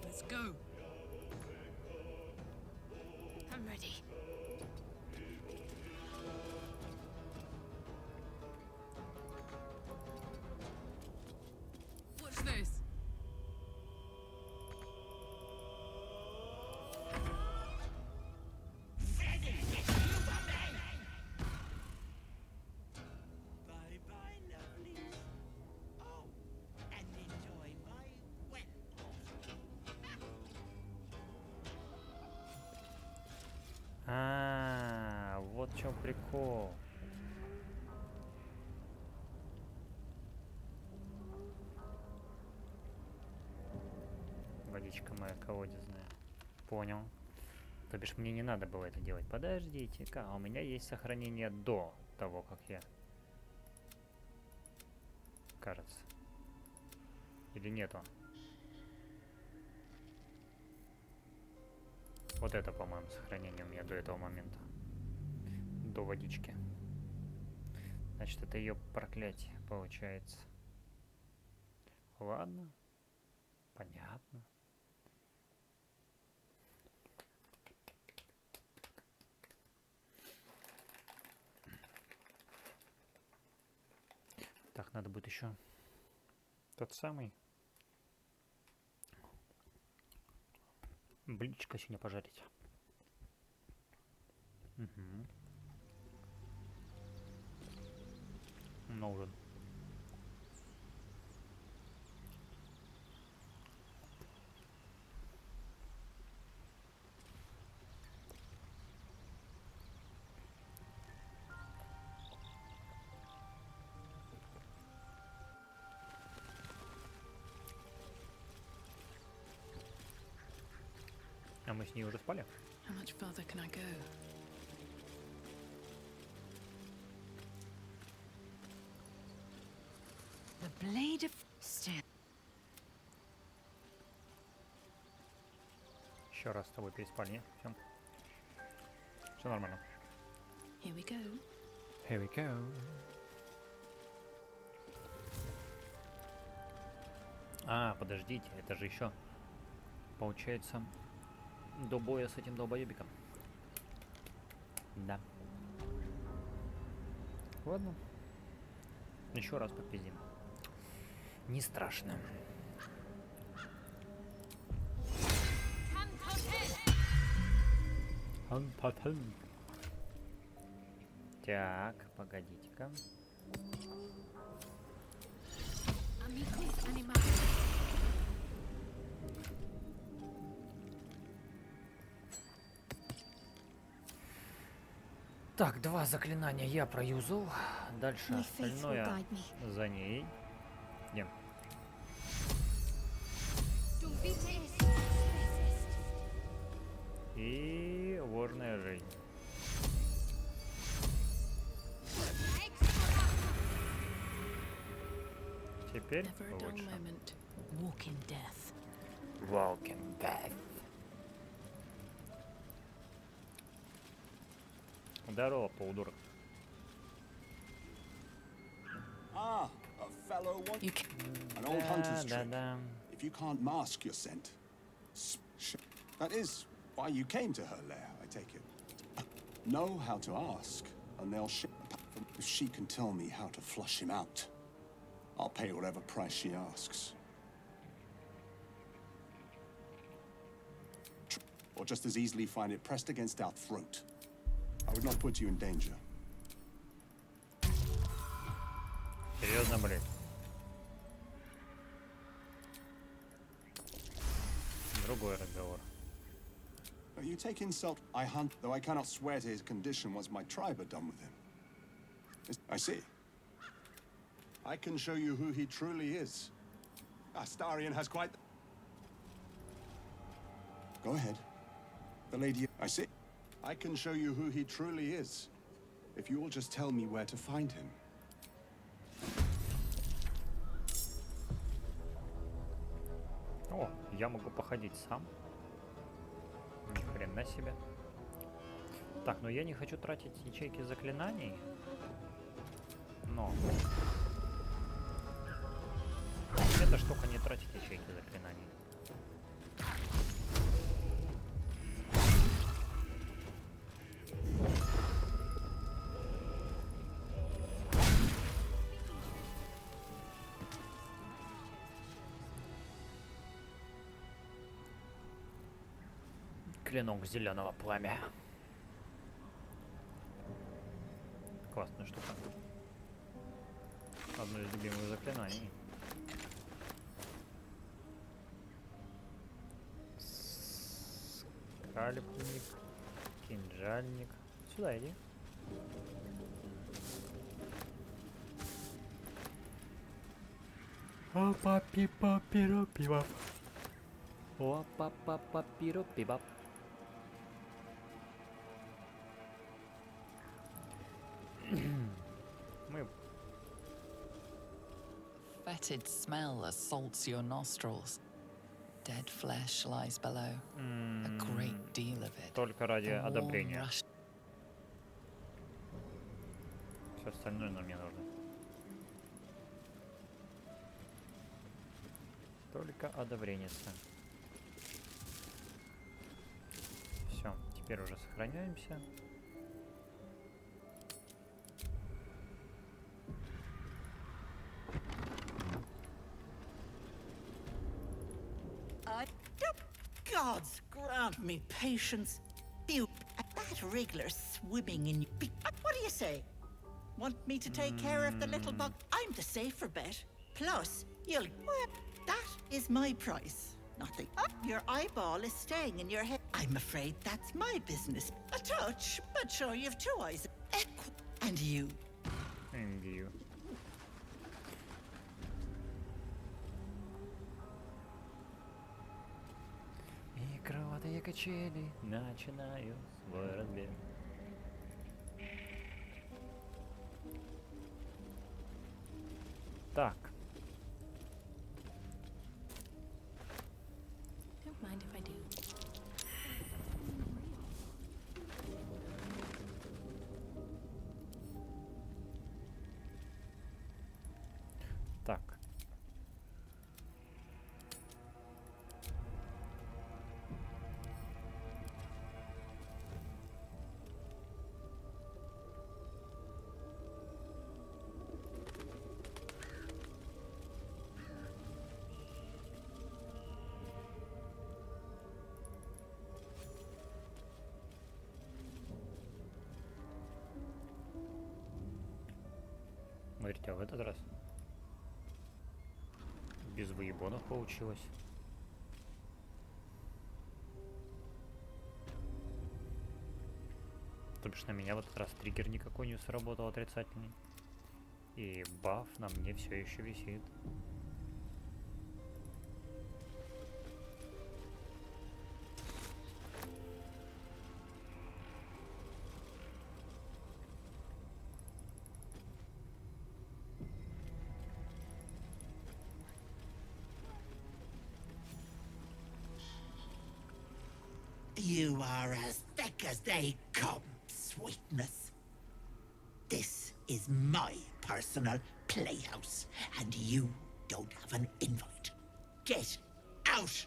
Let's go. I'm ready. Watch this. Bye-bye, lovelies. Oh, and enjoy my wet Вот в чем прикол. Водичка моя колодезная. Понял. То бишь мне не надо было это делать. Подождите-ка, а у меня есть сохранение до того, как я... Кажется. Или нету? Вот это, по-моему, сохранение у меня до этого момента. До водички. Значит, это ее проклятие получается. Ладно. Понятно. Так, надо будет еще тот самый блюдечко сегодня пожарить. Угу. На ужин. А мы с ней уже спали? How much farther can I go? The blade of steel. Еще раз с тобой переспали, нет? Все. Все нормально. Here we go. Here we go. А, подождите, это же еще получается до боя с этим долбоебиком. Да. Ладно. Еще раз попиздим. Не страшно. Так, погодите-ка. Так, 2 заклинания я проюзал. Дальше остальное за ней. Идем. теперь Never a dull лучше. moment. Walk in death. Walking Death. Здорово, Балдур. Ah, a fellow one. An old hunter's trick. If you can't mask your scent. That is why you came to her lair, I take it. Know how to ask, and they'll ship. If she can tell me how to flush him out, I'll pay whatever price she asks. Or just as easily find it pressed against our throat. I would not put you in danger. Серьезно, блядь. Другой разговор. You take insult. I hunt, though I cannot swear to his condition once my tribe are done with him. I see. I can show you who he truly is. Astarion has quite... Go ahead. The lady... I see. I can show you who he truly is. If you will just tell me where to find him. О, я могу походить сам. Ни хрена себе. Так, но я не хочу тратить ячейки заклинаний. Но... Эта штука не тратит ячейки заклинаний. Клинок зеленого пламя. Классная штука. Одно из любимых заклинаний. Скальпник, кинжальник. Сюда иди. Опа пипа пиро пиво. Опа папа пиро пиво. Мы... Fetid smell assaults your nostrils. Dead flesh lies below. A great deal of it. Только ради The warm одобрения. rush- Все остальное нам не нужно. Только одобрение. Все, теперь уже сохраняемся. Gods grant me patience. You, that wriggler swimming in you. What do you say? Want me to take care of the little bug? I'm the safer bet. Plus, you'll... Well, that is my price. Nothing. Your eyeball is staying in your head. I'm afraid that's my business. A touch, but sure you've two eyes. And you. And you. И кроватые качели начинают свой разбег. Так. Don't mind if I do. Так. Смотрите, а в этот раз без выебонов получилось. То бишь на меня в этот раз триггер никакой не сработал отрицательный. И баф на мне все еще висит. You are as thick as they come, sweetness. This is my personal playhouse, and you don't have an invite. Get out!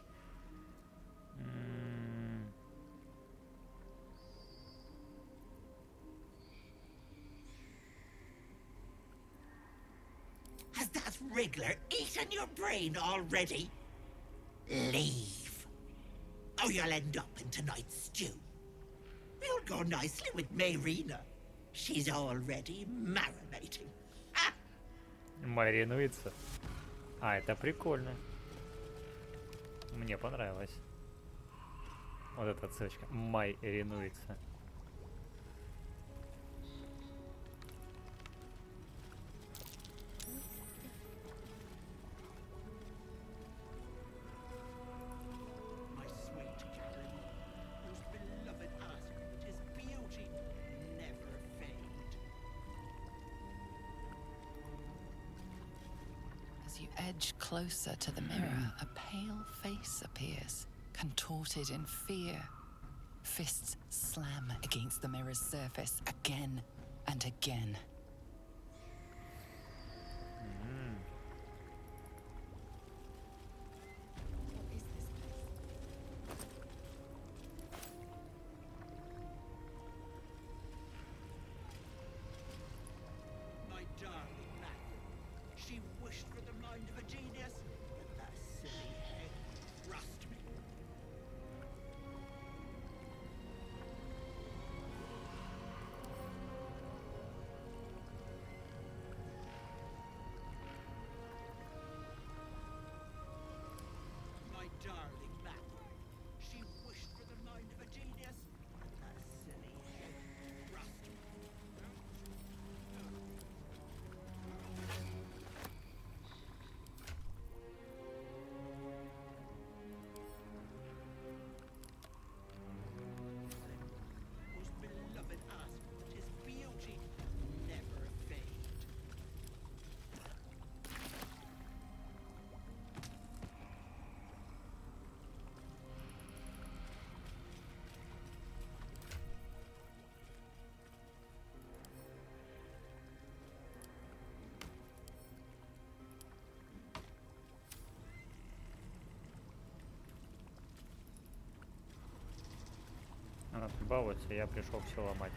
Has that wriggler eaten your brain already? Leave. Or you'll end up in tonight's stew. You'll go nicely with Mayrina. She's already marinating. Маринуется. А, это прикольно. Мне понравилось. Вот эта ссылочка. Маринуется. As you edge closer to the mirror, a pale face appears, contorted in fear. Fists slam against the mirror's surface again and again. My darling Matthew. She wished for the mind of a genius, but that silly head thrust me. My darling Matthew. She wished for the mind of a genius, but that silly head thrust me. Most beloved ask that his beauty never fade. Она тут балуется, я пришел все ломать.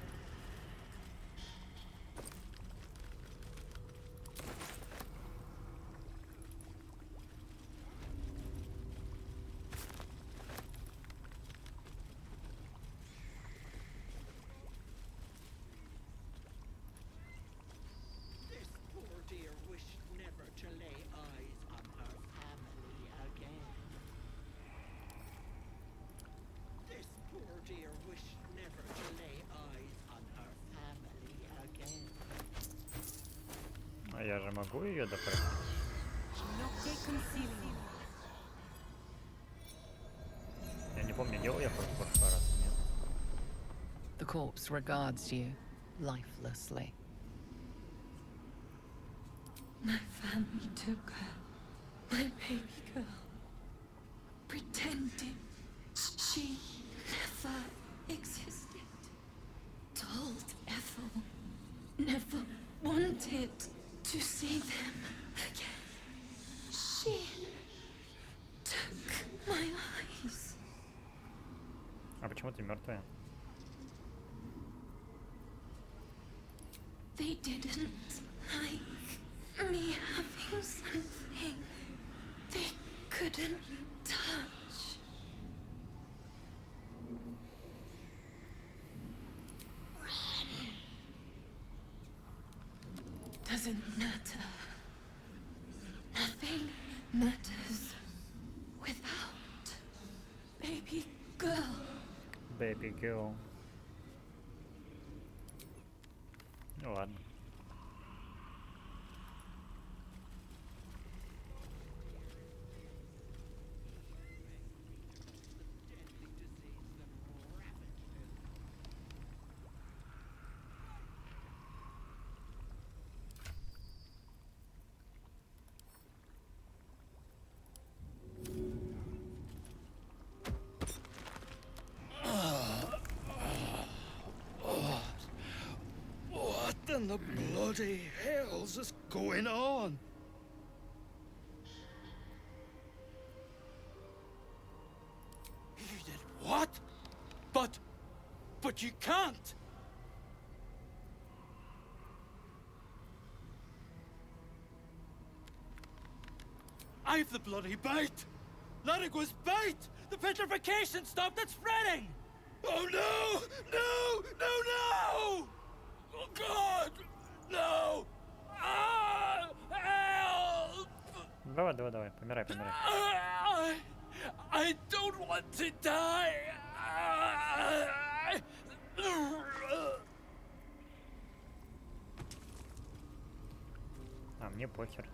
This poor dear wished never to lay eyes on her family again. This poor dear wished never to lay eyes on her family again. А я же могу ее допросить? Я не помню, делал я в прошлый раз, нет? The corpse regards you lifelessly. My family took her, my baby girl, pretending she never existed. Told Ethel never wanted to see them again. She took my eyes. А почему ты мертвая? They didn't like me having something they couldn't touch. Doesn't matter. Nothing matters without baby girl. Baby girl. Ну ладно. in the bloody hells is going on? You did what? But you can't! I've the bloody bite! Larigwa's bite! The petrification stopped it spreading! Oh no! No! No, no! Oh God! No! Ah! Help! Давай, помирай. I don't want to die! А мне похер.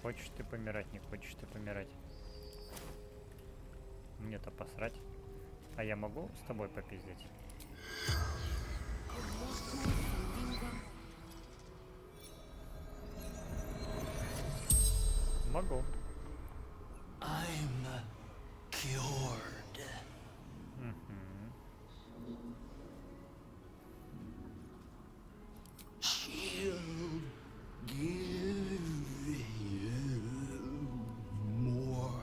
Хочешь ты помирать, не хочешь ты помирать. Мне-то посрать. А я могу с тобой попиздить? Могу. I'm cured. She'll give you more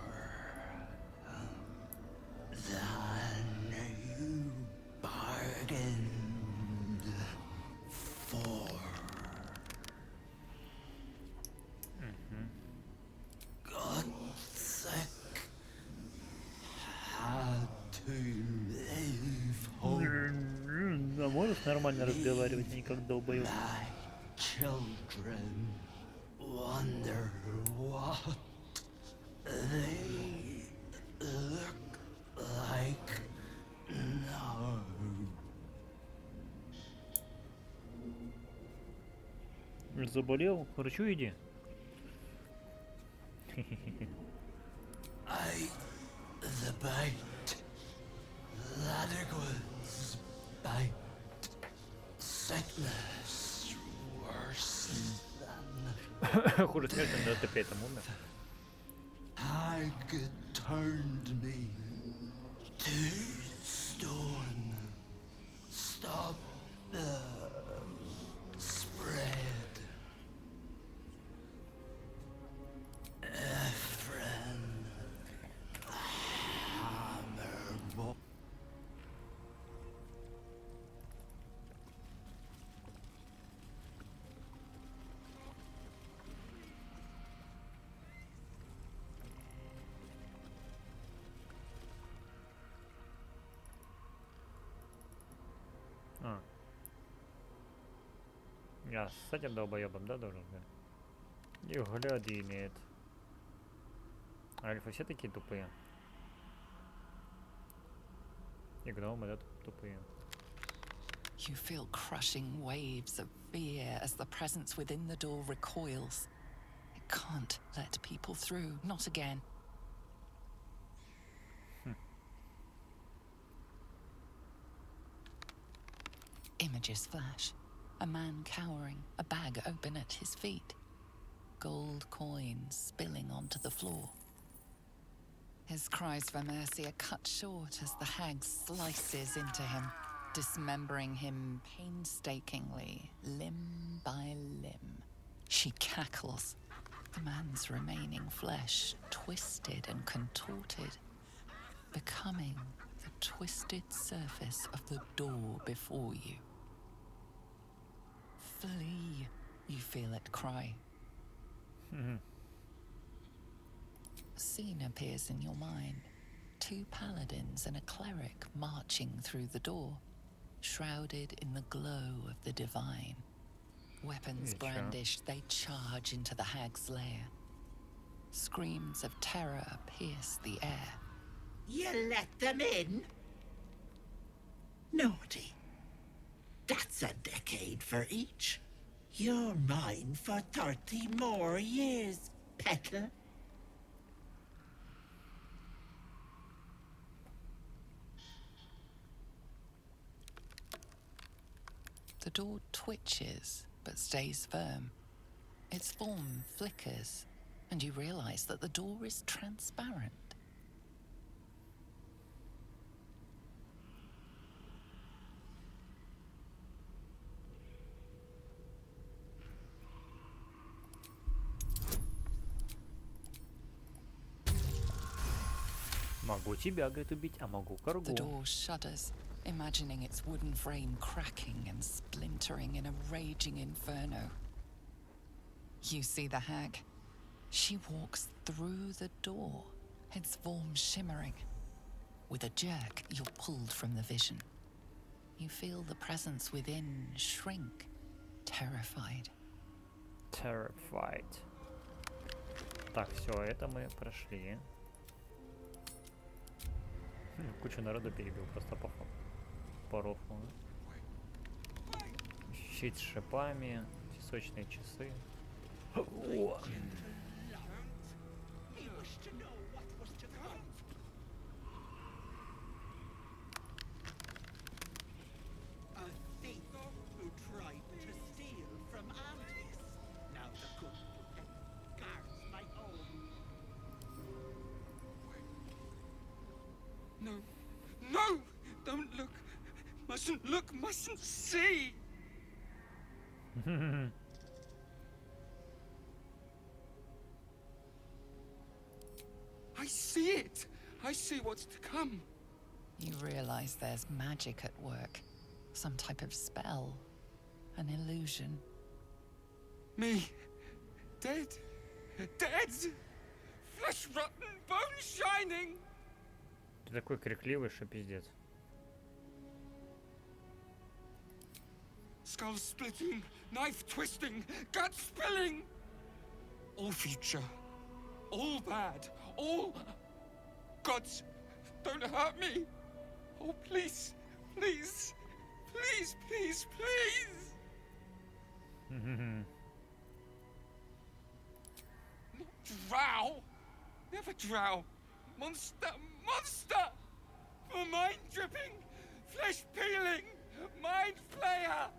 than you bargained for. Godsick had to leave home. А можешь нормально разговаривать, не как долбоёб? My children wonder what they look like now. Заболел? К врачу иди. I the bite. Larigwa's bite. Sickness worse than Хуже смерти, но ты при этом умер. Hag turned me to stone. Stop the spread. Efren Hammerbo. Я с этим долбоебом, да, должен быть? И гляди имеет. Альфа все такие тупые. И гномы, да, тупые. You feel crushing waves of fear as the presence within the door recoils. It can't let people through, not again. Images flash. A man cowering, a bag open at his feet. Gold coins spilling onto the floor. His cries for mercy are cut short as the hag slices into him, dismembering him painstakingly, limb by limb. She cackles, the man's remaining flesh twisted and contorted, becoming the twisted surface of the door before you. Flee, you feel it cry. A scene appears in your mind. 2 paladins and a cleric marching through the door, shrouded in the glow of the divine. Weapons brandished, they charge into the hag's lair. Screams of terror pierce the air. You let them in? Naughty. That's a decade for each. You're mine for 30 more years, Petal. The door twitches, but stays firm. Its form flickers, and you realize that the door is transparent. Могу тебя, говорит, убить, а могу The коргу. door shudders, imagining its wooden frame cracking and splintering in a raging inferno. You see the hag. She walks through the door, its form shimmering. With a jerk, you're pulled from the vision. You feel the presence within shrink, terrified. Terrified. Так, все, это мы прошли. Кучу народу перебил просто по рофлу. Щит с шипами, песочные часы. О! No, no! Don't look! Mustn't look, mustn't see! I see it! I see what's to come. You realize there's magic at work. Some type of spell. An illusion. Me. Dead. Dead! Flesh rotten, bone shining! Ты такой крикливый, что пиздец. Skull splitting, knife twisting, gut spilling! All future. All bad. All... Gods, don't hurt me! Oh, please, please, please, please, please! Not drow! Never drow! Monster, monster! For mind dripping, flesh peeling, mind flayer!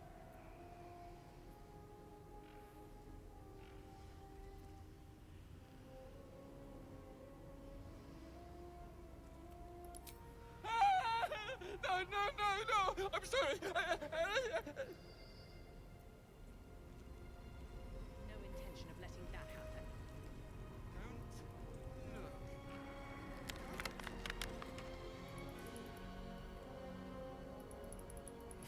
No, no, no, no! I'm sorry! No intention of letting that happen.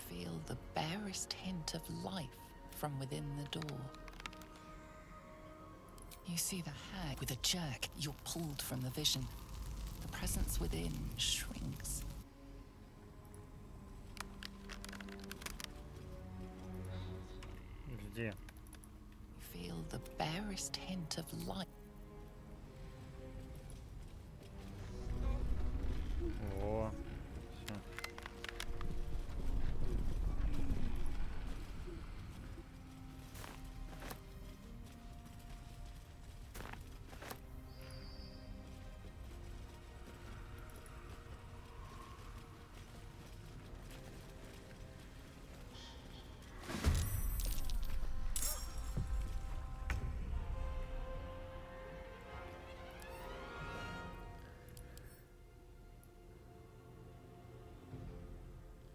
Feel the barest hint of life from within the door. You see the hag. With a jerk, you're pulled from the vision. The presence within shrinks. Где? Feel the barest hint of light. О, всё.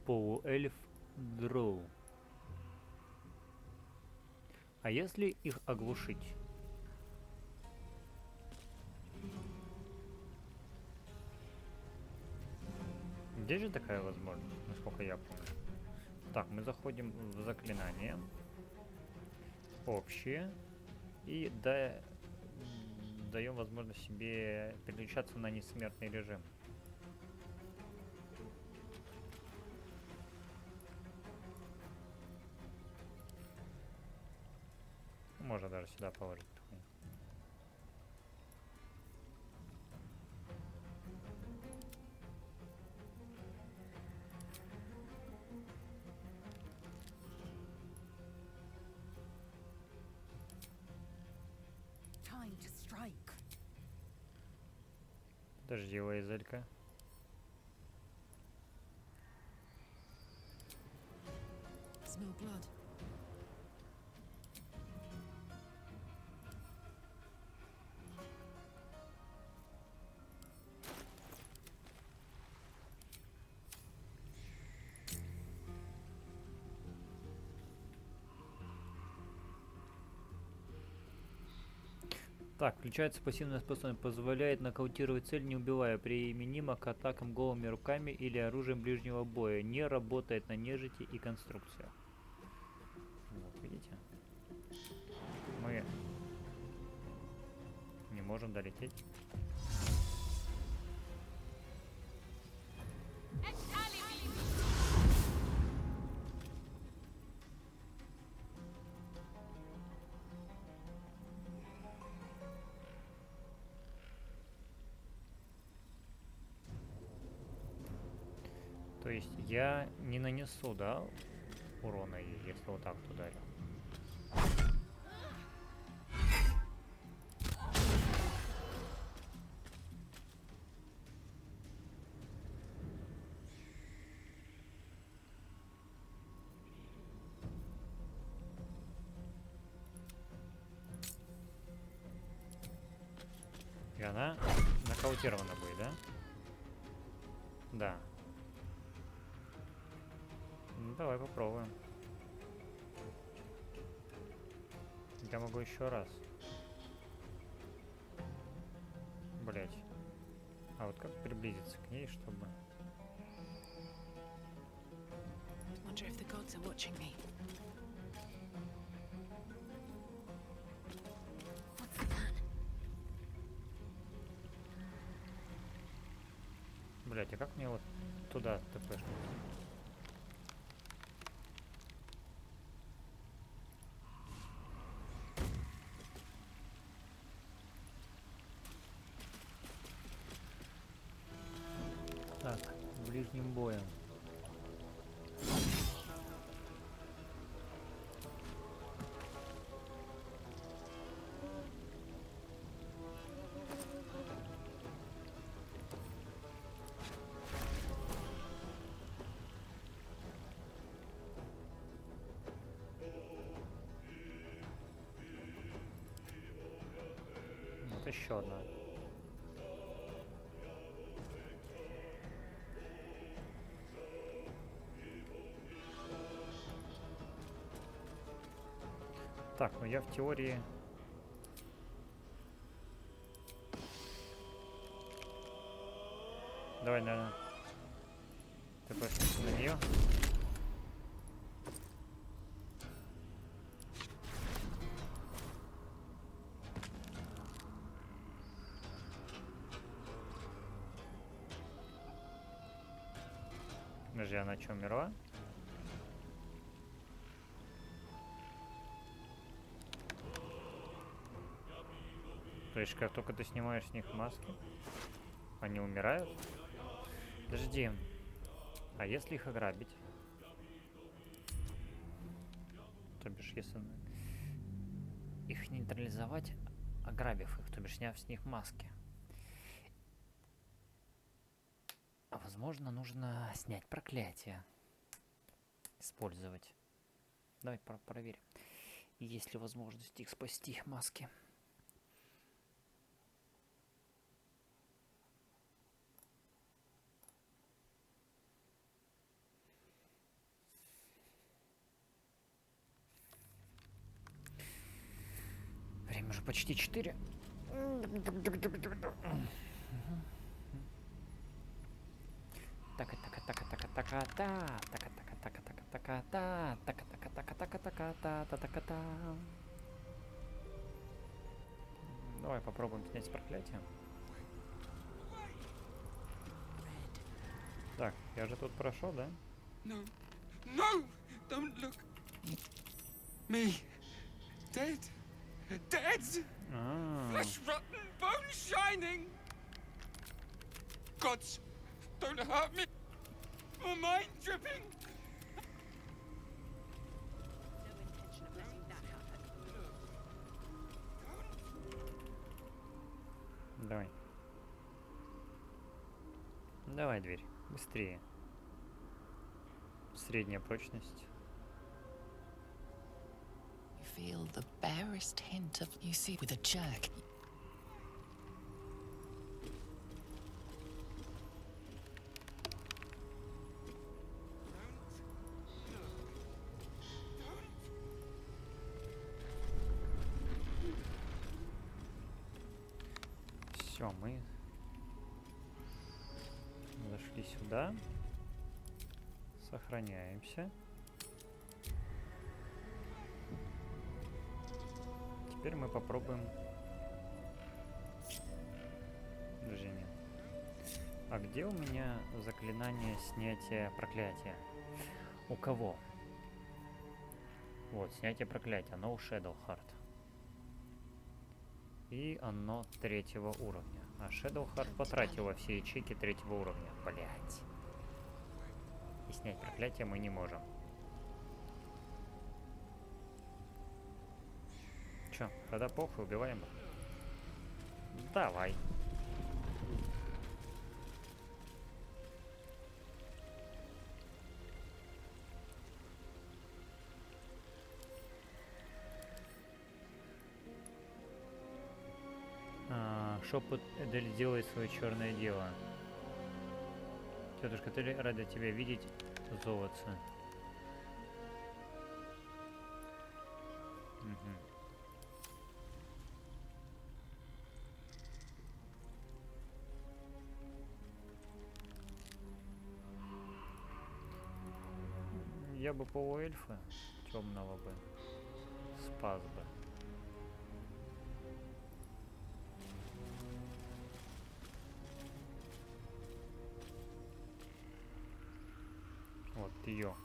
Полуэльф дроу. А если их оглушить? Где же такая возможность, насколько я помню? Так, мы заходим в заклинание. Общее. И даем возможность себе переключаться на несмертный режим. Можно даже сюда положить. Time to strike. Подожди, Лейзелька. Smell blood. Так, включается пассивная способность, позволяет нокаутировать цель, не убивая, применимо к атакам голыми руками или оружием ближнего боя. Не работает на нежити и конструкциях. Вот, видите? Мы не можем долететь. То есть я не нанесу, да, урона, если вот так вот ударю. И она нокаутирована будет, да? Да. Ну, давай попробуем. Я могу еще раз. Блять. А вот как приблизиться к ней, чтобы... Wonder if the gods are watching me. What's the plan? Блять, а как мне вот туда тпшнуть? Так, ближним боем. Вот еще одна. Так, ну я в теории... Давай, наверное, ты пошли на нее. Подожди, она что, умерла? То есть, как только ты снимаешь с них маски, они умирают? Подожди. А если их ограбить? То бишь, если их нейтрализовать, ограбив их, то бишь, сняв с них маски. А возможно, нужно снять проклятие. Использовать. Давай проверим. Есть ли возможность их спасти, маски? Время уже почти 4. Давай попробуем снять проклятие. Так, я же тут прошел, да? No. No! Don't look. Me. Dead. Dead! Flesh rotten, bone shining! Gods, don't hurt me! My mind dripping! Давай. Давай дверь. Быстрее. Средняя прочность. You feel the barest hint of you see with a jerk. Все, мы зашли сюда. Сохраняемся. Теперь мы попробуем... Подожди, нет. А где у меня заклинание снятия проклятия? У кого? Вот, снятие проклятия. Оно у Shadowheart. И оно 3-го уровня. А Shadowheart потратила все ячейки 3-го уровня. Блять. И снять проклятие мы не можем. Чё, тогда похуй, убиваем их. Давай. Шепот Эдель делает свое черное дело. Тетушка Эдель, рада тебя видеть, золотце. Угу. Я бы полуэльфа темного бы спас бы. Вот ее.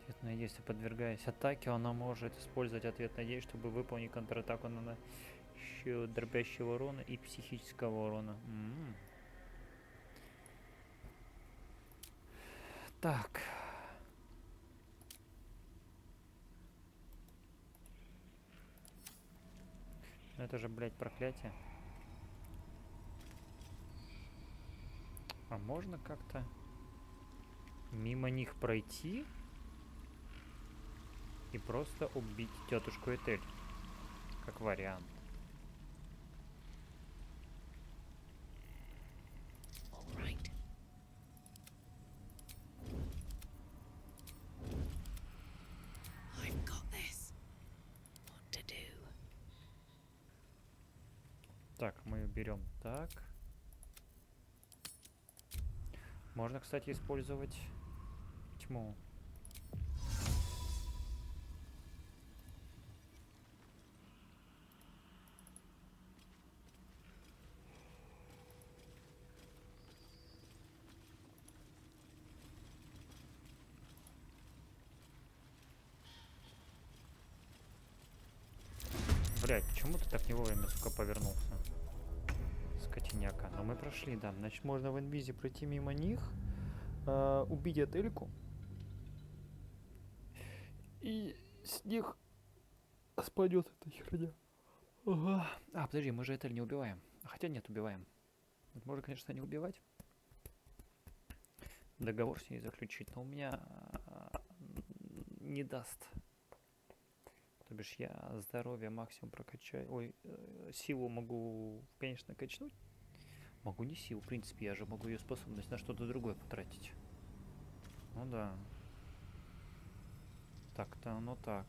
Ответное действие. Подвергаясь атаке, она может использовать ответное действие, чтобы выполнить контратаку на дробящего урона и психического урона. Так. Ну это же, блядь, проклятие. А можно как-то мимо них пройти и просто убить тетушку Этель? Как вариант. Так, мы берем так. Можно, кстати, использовать тьму. Блять, почему ты так не вовремя, сука, повернулся? Скотиняка. Но мы прошли, да. Значит, можно в инвизе пройти мимо них, убить Этельку. И с них спадет эта херня. Ага. А, подожди, мы же Этель не убиваем. Хотя нет, убиваем. Можно, конечно, не убивать. Договор с ней заключить, но у меня не даст. То бишь я здоровье максимум прокачаю. Ой, силу могу, конечно, качнуть. Могу не силу, в принципе, я же могу ее способность на что-то другое потратить. Ну да. Так-то оно так.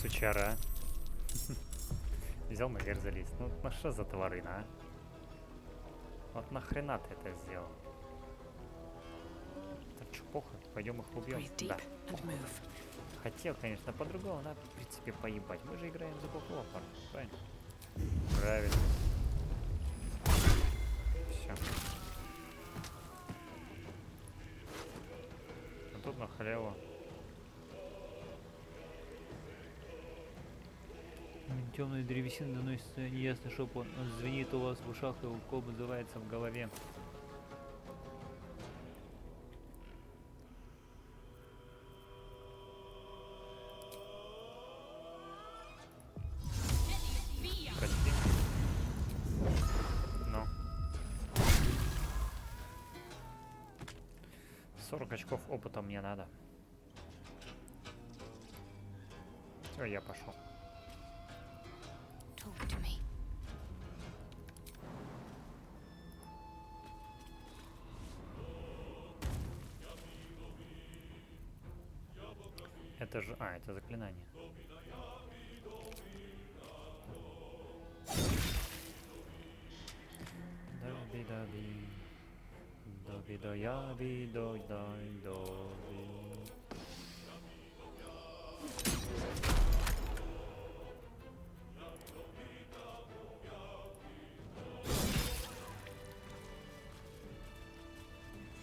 Сучара. Взял наверх залез. Ну что за тварина, а? Вот нахрена ты это сделал? Так что, похуй, пойдем их убьем. Да. Хотел, конечно, по-другому, да, в принципе, поебать. Мы же играем за плохого парня, правильно? Правильно. Все. А тут на халяву. Темной древесины доносится неясный шепот. Он звенит у вас в ушах и укол называется в голове. 40 очков опыта мне надо. Все, я пошел. Talk to me. Это же... А, это заклинание. Доби-доби. Доби-до-я-би-до-дай-доби.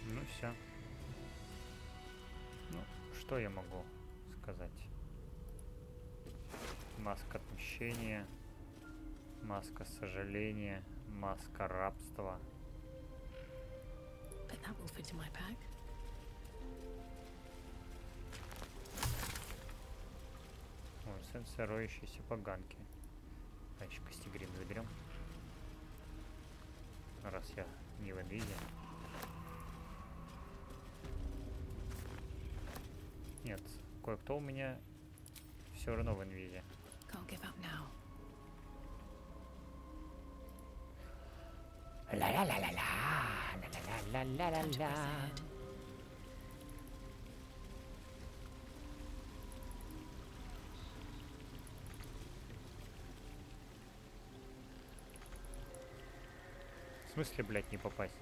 Ну все. Ну, что я могу сказать? Маска отмщения, маска сожаления, маска рабства. But that will fit in my pack. Ой, эссенция роющейся поганки. А еще костигрим заберем. Раз я не в инвизе. Нет, кое-кто у меня все равно в инвизе. Can't give up now. Ла-ла-ла-ла-ла. В смысле, блядь, не попасть?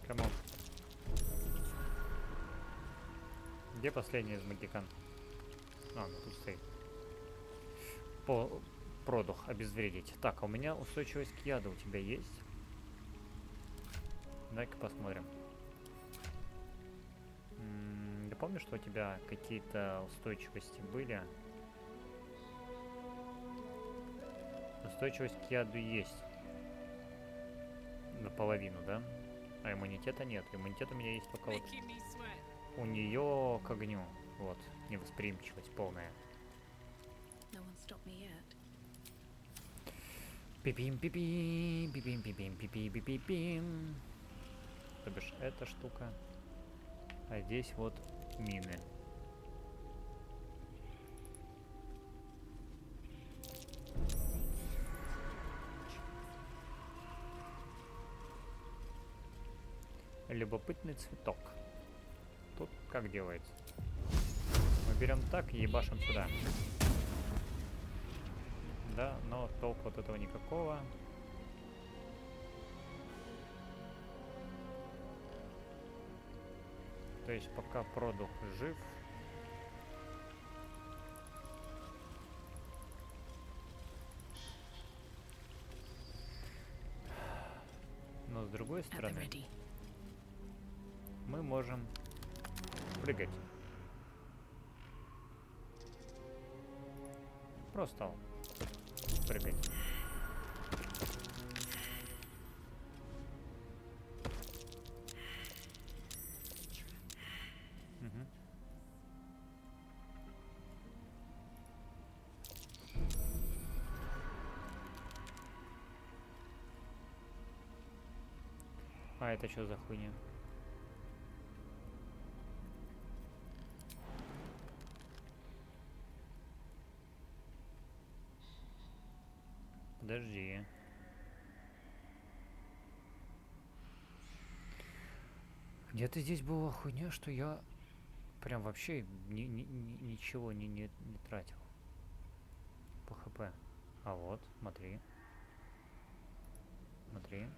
Камон. Где последний из магикан? А, ну тут стоит. Продух, обезвредить. Так, а у меня устойчивость к яду у тебя есть? Дай-ка посмотрим. Я помню, что у тебя какие-то устойчивости были. Устойчивость к яду есть. Наполовину, да? А иммунитета нет. Иммунитет у меня есть только вот. У нее к огню. Вот. Невосприимчивость полная. No one stopped me yet. Пипим-пипим, пипим-пипим-пипи-пипи-пим. То бишь эта штука. А здесь вот мины. Любопытный цветок. Тут как делается? Мы берем так и ебашим сюда. Да, но толку от этого никакого. То есть пока продух жив. Но с другой стороны, мы можем прыгать. Просто прыгать. Угу. А это что за хуйня? Подожди. Где-то здесь была хуйня, что я прям вообще ничего не тратил по хп. А вот, смотри. Смотри.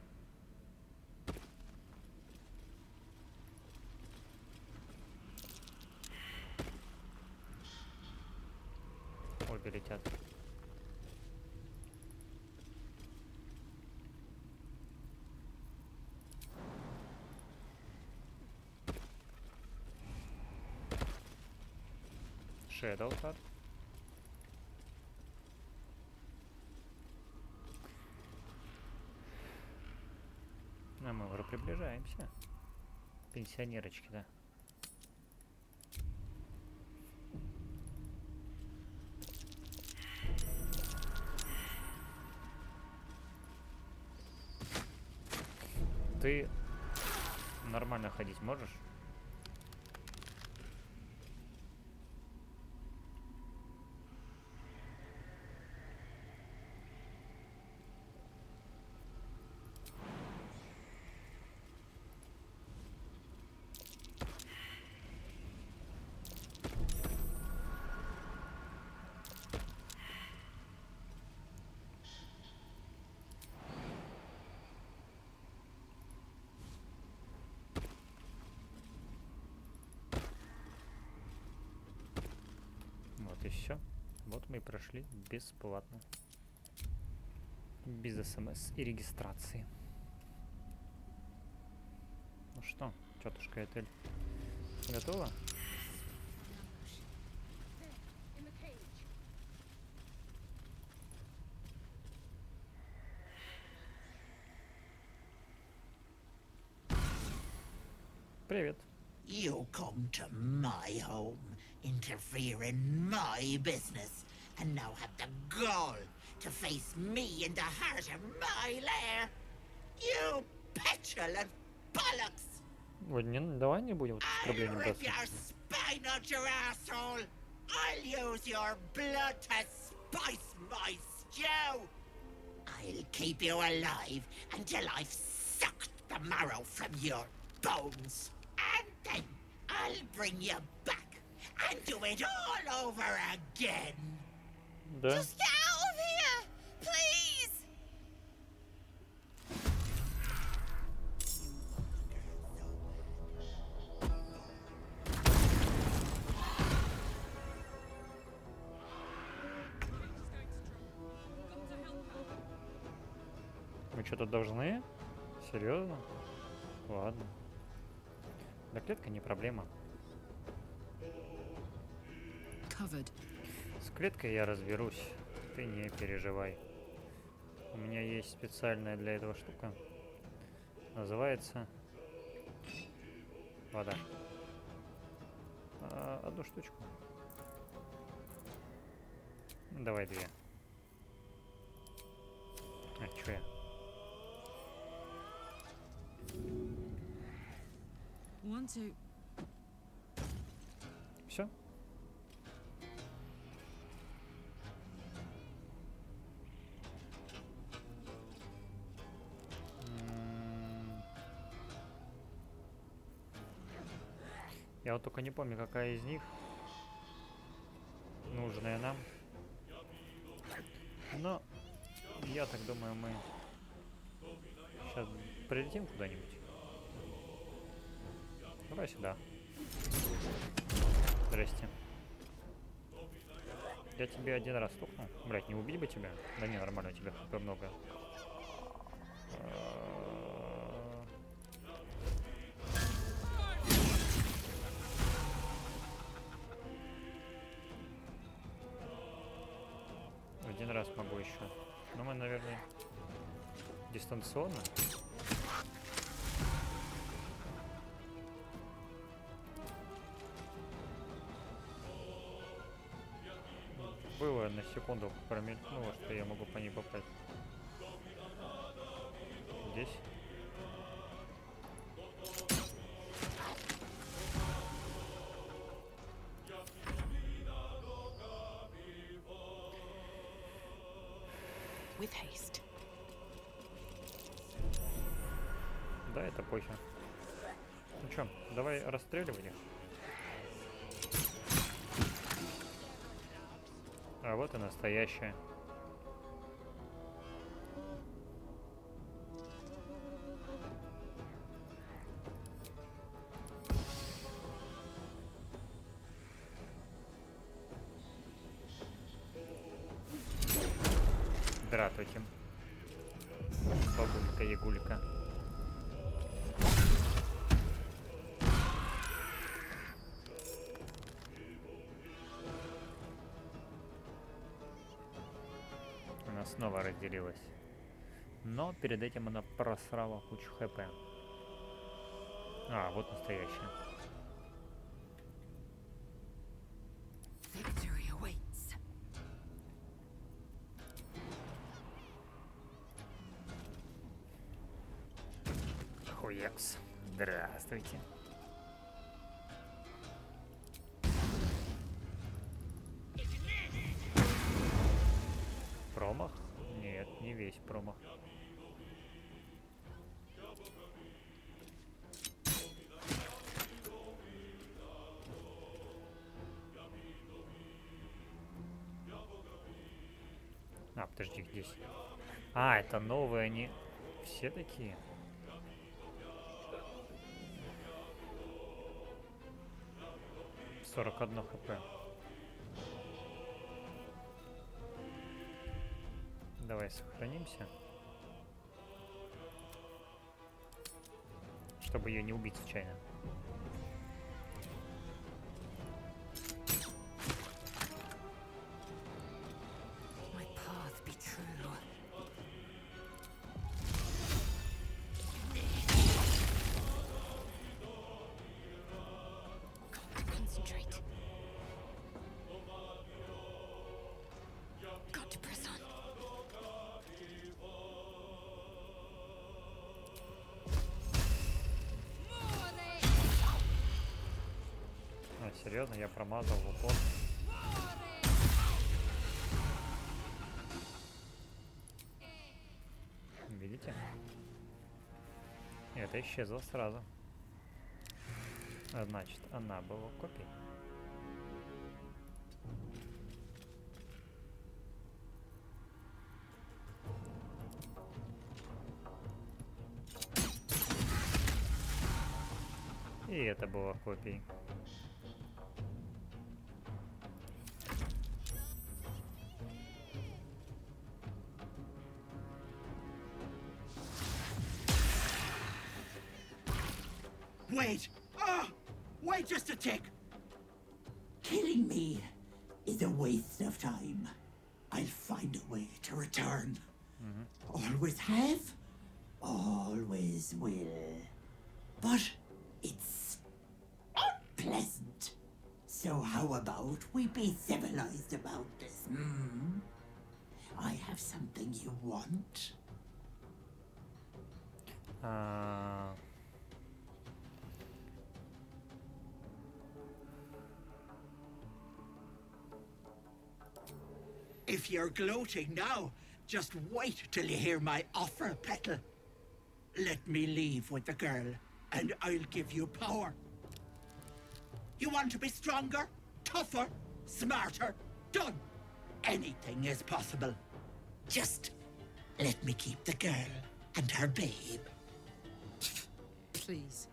Обе летят. Shadow Cut. А мы уже приближаемся. Пенсионерочки, да. Ты нормально ходить можешь? Вот и все. Вот мы и прошли бесплатно. Без СМС и регистрации. Ну что, тетушка Этель, готова? Привет. You come to my home, interfere in my business, and now have the gall to face me in the heart of my lair. You petulant bollocks! Вот давай не будем вот оскорблением I'll rip браться. your spine out your asshole. I'll use your blood to spice my stew. I'll keep you alive until I've sucked the marrow from your bones. And then I'll bring you back and do it all over again. Да. Just get out of here! Please! Мы что-то должны? Серьезно? Ладно. Да клетка не проблема. Covered. С клеткой я разберусь. Ты не переживай. У меня есть специальная для этого штука. Называется вода. Одну штучку. Давай две. А, чё я? One, two. Все? Я вот только не помню, какая из них нужная нам. Но я так думаю, мы сейчас прилетим куда-нибудь. Давай сюда. Здрасте. Я тебе один раз стукнул. Блять, не убить бы тебя? Да не, нормально, у тебя хп много. Один раз могу еще. Но мы, наверное, дистанционно. Было на секунду промелькнуло, что я могу по ней попасть. Здесь. With haste. Да, это похер. Ну чё, давай расстреливай их. А вот и настоящая. Здравствуйте. Бабулька-ягулька. Она снова разделилась. Но перед этим она просрала кучу хп. А, вот настоящая. Victory awaits. Векс. Здравствуйте. Промах? Нет, не весь промах. А, подожди, здесь. А, это новые, они все такие. — 41 хп. Давай сохранимся. Чтобы ее не убить случайно. My path be true. Concentrate. Got to press on. А, серьезно, я промазал в упор. Видите? И это исчезло сразу. А значит, она была копией. И это было копией. Wait! Ah! Wait just a tick! Killing me is a waste of time. I'll find a way to return. Always have, always will. But it's unpleasant. So how about we be civilized about this, hmm? I have something you want. If you're gloating now, just wait till you hear my offer, Petal. Let me leave with the girl, and I'll give you power. You want to be stronger, tougher, smarter? Done. Anything is possible. Just let me keep the girl and her babe. Please.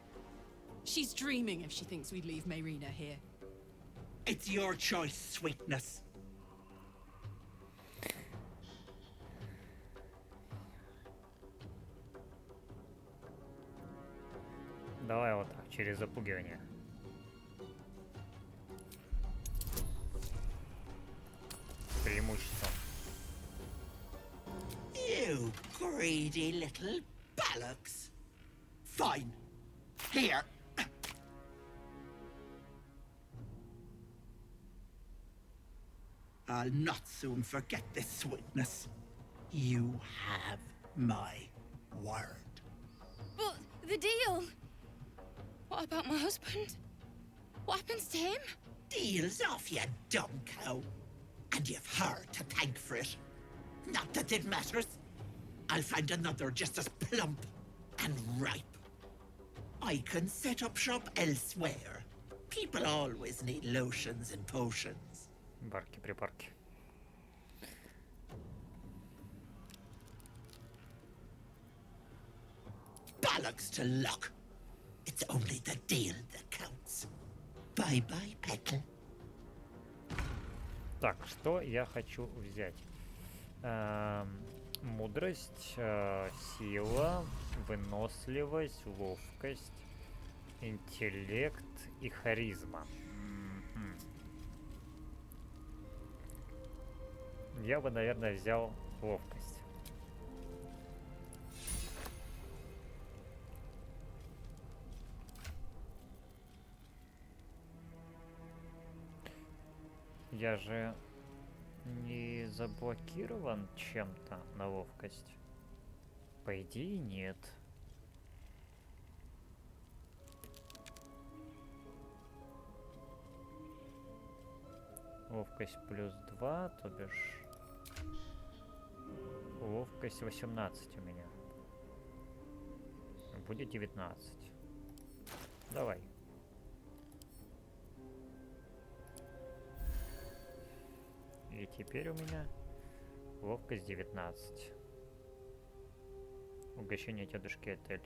She's dreaming if she thinks we'd leave Mayrina here. It's your choice, sweetness. Давай вот так, через запугивание. Преимущество. You greedy little bollocks. Fine. Here. I'll not soon forget this sweetness. You have my word. But the deal. What about my husband? What happens to him? Deal's off, you dumb cow. And you've her to thank for it. Not that it matters. I'll find another just as plump and ripe. I can set up shop elsewhere. People always need lotions and potions. Барки-припарки. Bollocks to luck. It's only the deal that counts. Bye-bye, Petal. Так, что я хочу взять? Мудрость, сила, выносливость, ловкость, интеллект и харизма. Я бы, наверное, взял ловкость. Я же не заблокирован чем-то на ловкость? По идее, нет. Ловкость плюс 2, то бишь... Ловкость 18 у меня. Будет 19. Давай. И теперь у меня ловкость 19. Угощение тетушки Этель.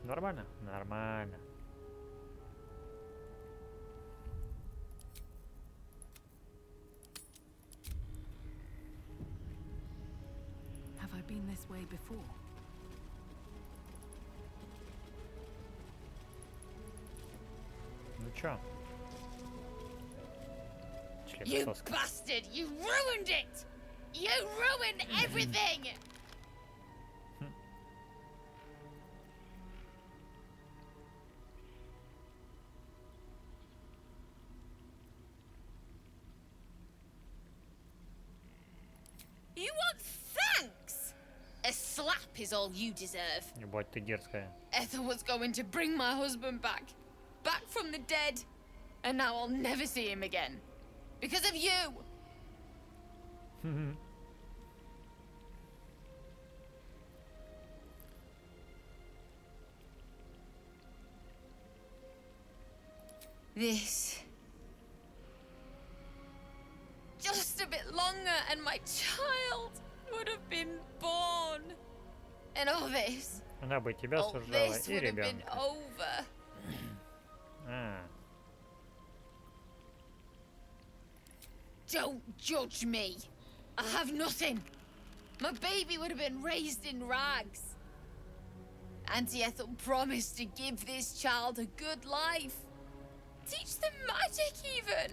Нормально? Нормально. Have I been this way before? Ну чё? You Член-соска. bastard! You ruined it! You ruined everything! You want thanks? A slap is all you deserve. Ебать, ты дерзкая. Ethel was going to bring my husband back. Back from the dead. And now I'll never see him again. Because of you! This. Just a bit longer and my child would have been born. And all this. Она бы тебя All сожрала this и would have been ребенка. over. А, Don't judge me. I have nothing. My baby would have been raised in rags. Auntie Ethel promised to give this child a good life. Teach them magic, even.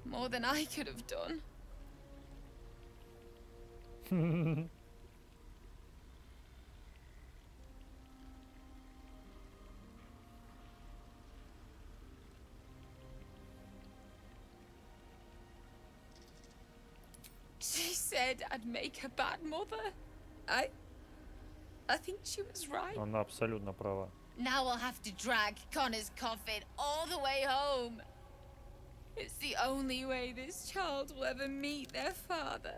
More than I could have done. She said I'd make a bad mother. I think she was right. она абсолютно права. Now I'll have to drag Connor's coffin all the way home. It's the only way this child will ever meet their father.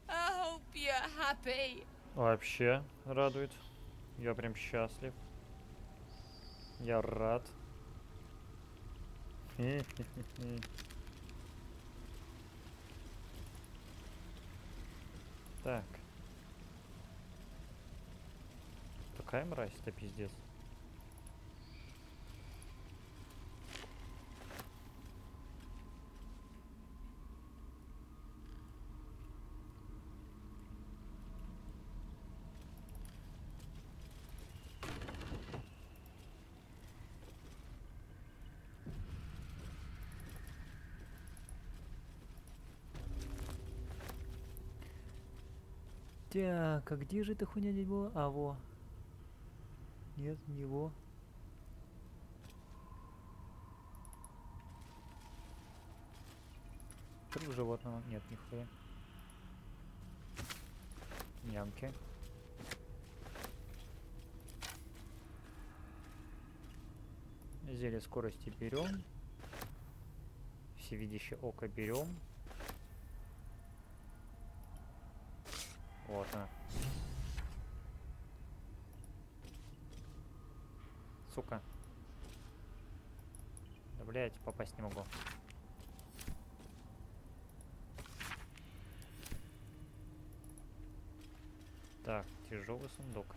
I hope you're happy. Вообще радует. Я прям счастлив. Я рад. Так. Такая мразь-то пиздец. Так, а где же эта хуйня здесь была? А, во. Нет, не его. Труп животного. Нет, нихуя. Нямки. Зелье скорости берем. Всевидящее око берем. Вот она. Сука. Да, блядь, попасть не могу. Так, тяжелый сундук.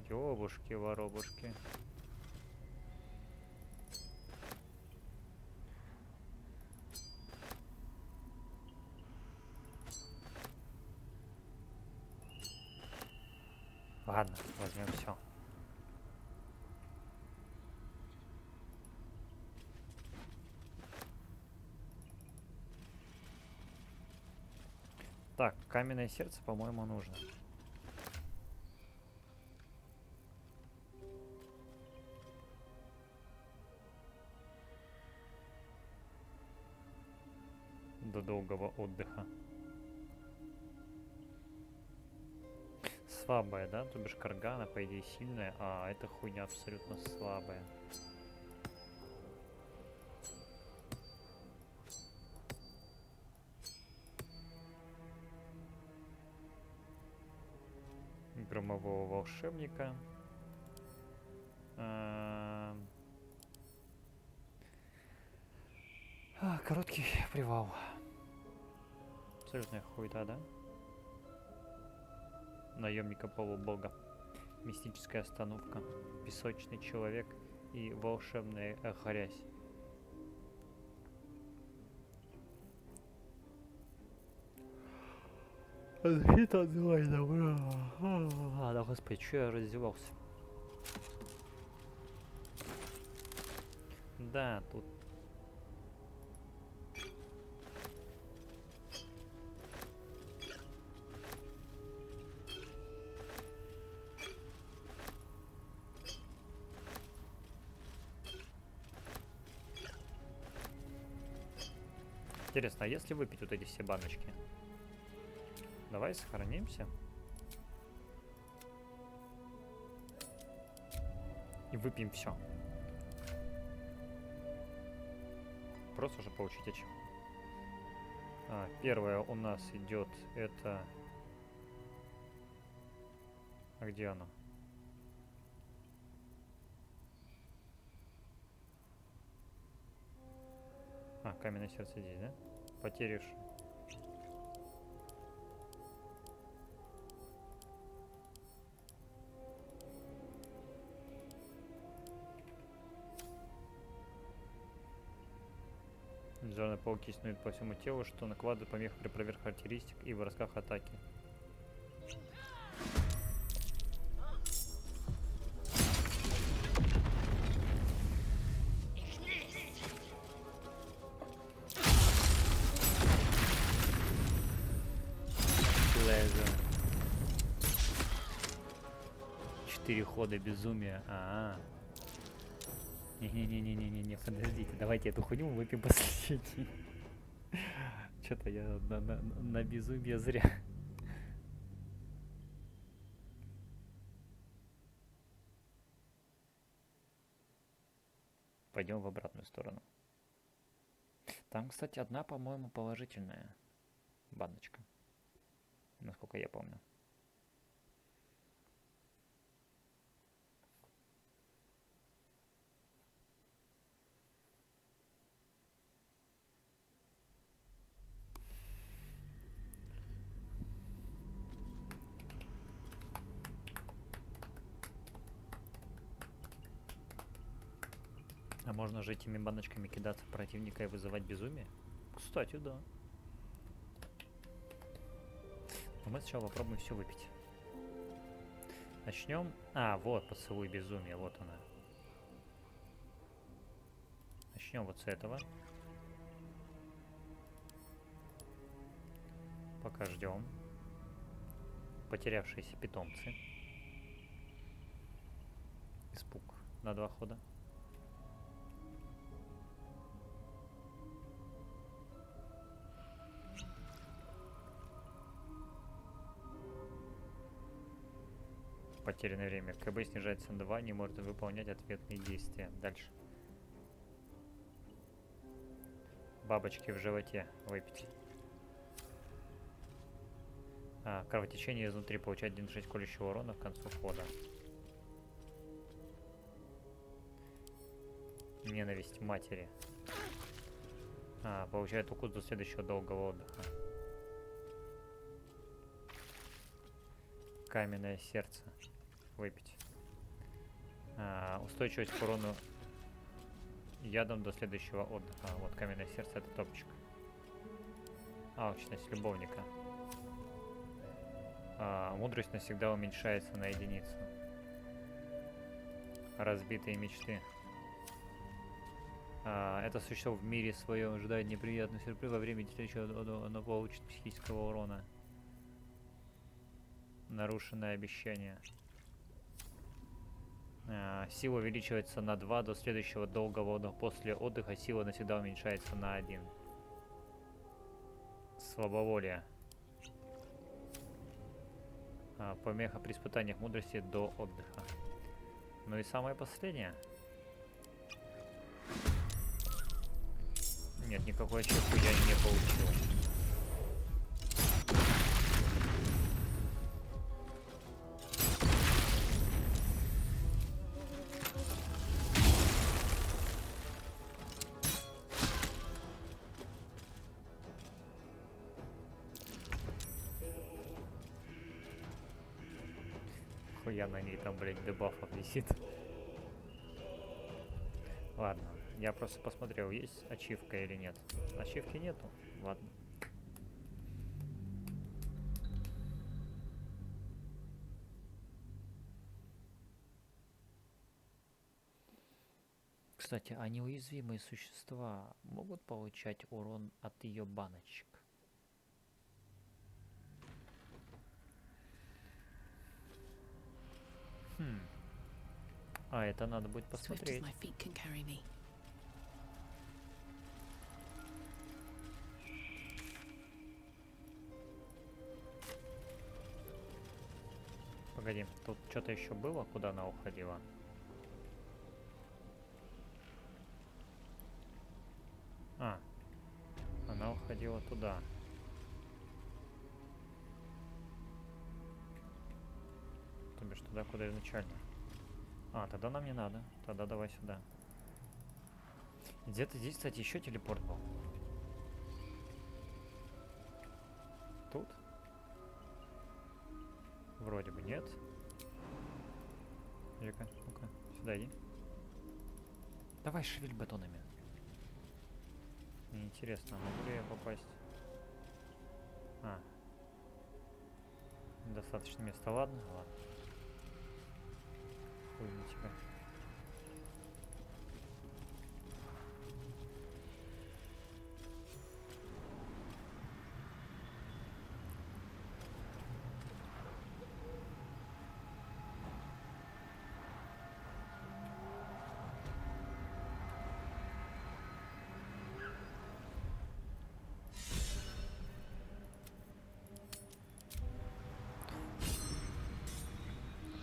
Ёбушки, воробушки. Ладно, возьмем все. Так, каменное сердце, по-моему, нужно. До долгого отдыха. слабая, да? То бишь каргана, по идее, сильная, а эта хуйня абсолютно слабая. Громового волшебника. Короткий привал. Абсолютная хуйта, да? Наемника полубога. Мистическая остановка. Песочный человек и волшебная грязь. Защита от зла и добра. Да, господи, что я раздевался? Да, тут. Интересно, а если выпить вот эти все баночки? Давай сохранимся. И выпьем все. Просто же получить очко. Первое у нас идет это... А где оно? Каменное сердце здесь, да? Потеряешь. Зеленые пауки снуют по всему телу, что накладывает помех при проверке характеристик и бросках атаки. Хода безумия. Не-не-не-не-не-не, подождите, давайте эту хуйню выпьем последний. Что-то я на безумие зря. Пойдем в обратную сторону. Там, кстати, одна, по-моему, положительная баночка. Насколько я помню. А можно же этими баночками кидаться в противника и вызывать безумие? Кстати, да. Но мы сначала попробуем все выпить. Начнем. Вот поцелуй безумия, вот она. Начнем вот с этого. Пока ждем. Потерявшиеся питомцы. Испуг на 2 хода. Потерянное время. КБ снижается на 2, не может выполнять ответные действия. Дальше. Бабочки в животе выпить. Кровотечение изнутри. Получать 1,6 колющего урона к концу хода. Ненависть матери. Получает укус до следующего долгого отдыха. Каменное сердце. Выпить. Устойчивость к урону ядом до следующего отдыха. Вот каменное сердце, это топчик. Алчность любовника. Мудрость навсегда уменьшается на 1. Разбитые мечты. Это существо в мире своем ожидает неприятный сюрприз. Во время следующего оно получит психического урона. Нарушенное обещание. Сила увеличивается на 2 до следующего долгого отдыха. После отдыха сила навсегда уменьшается на 1. Слабоволие. Помеха при испытаниях мудрости до отдыха. Ну и самое последнее. Нет, никакой ачивку я не получил. Хуя на ней там, блядь, дебафов висит. Ладно, я просто посмотрел, есть ачивка или нет. Ачивки нету. Ладно. Кстати, а неуязвимые существа могут получать урон от ее баночек? А это надо будет посмотреть. Погоди, тут что-то еще было, куда она уходила? А, она уходила туда. То бишь туда, куда изначально. А, тогда нам не надо. Тогда давай сюда. Где-то здесь, кстати, еще телепорт был. Тут? Вроде бы нет. Ну-ка, сюда иди. Давай шевель батонами. Мне интересно, могу ли я попасть? А. Достаточно места, ладно? Ладно. Хуй на тебя.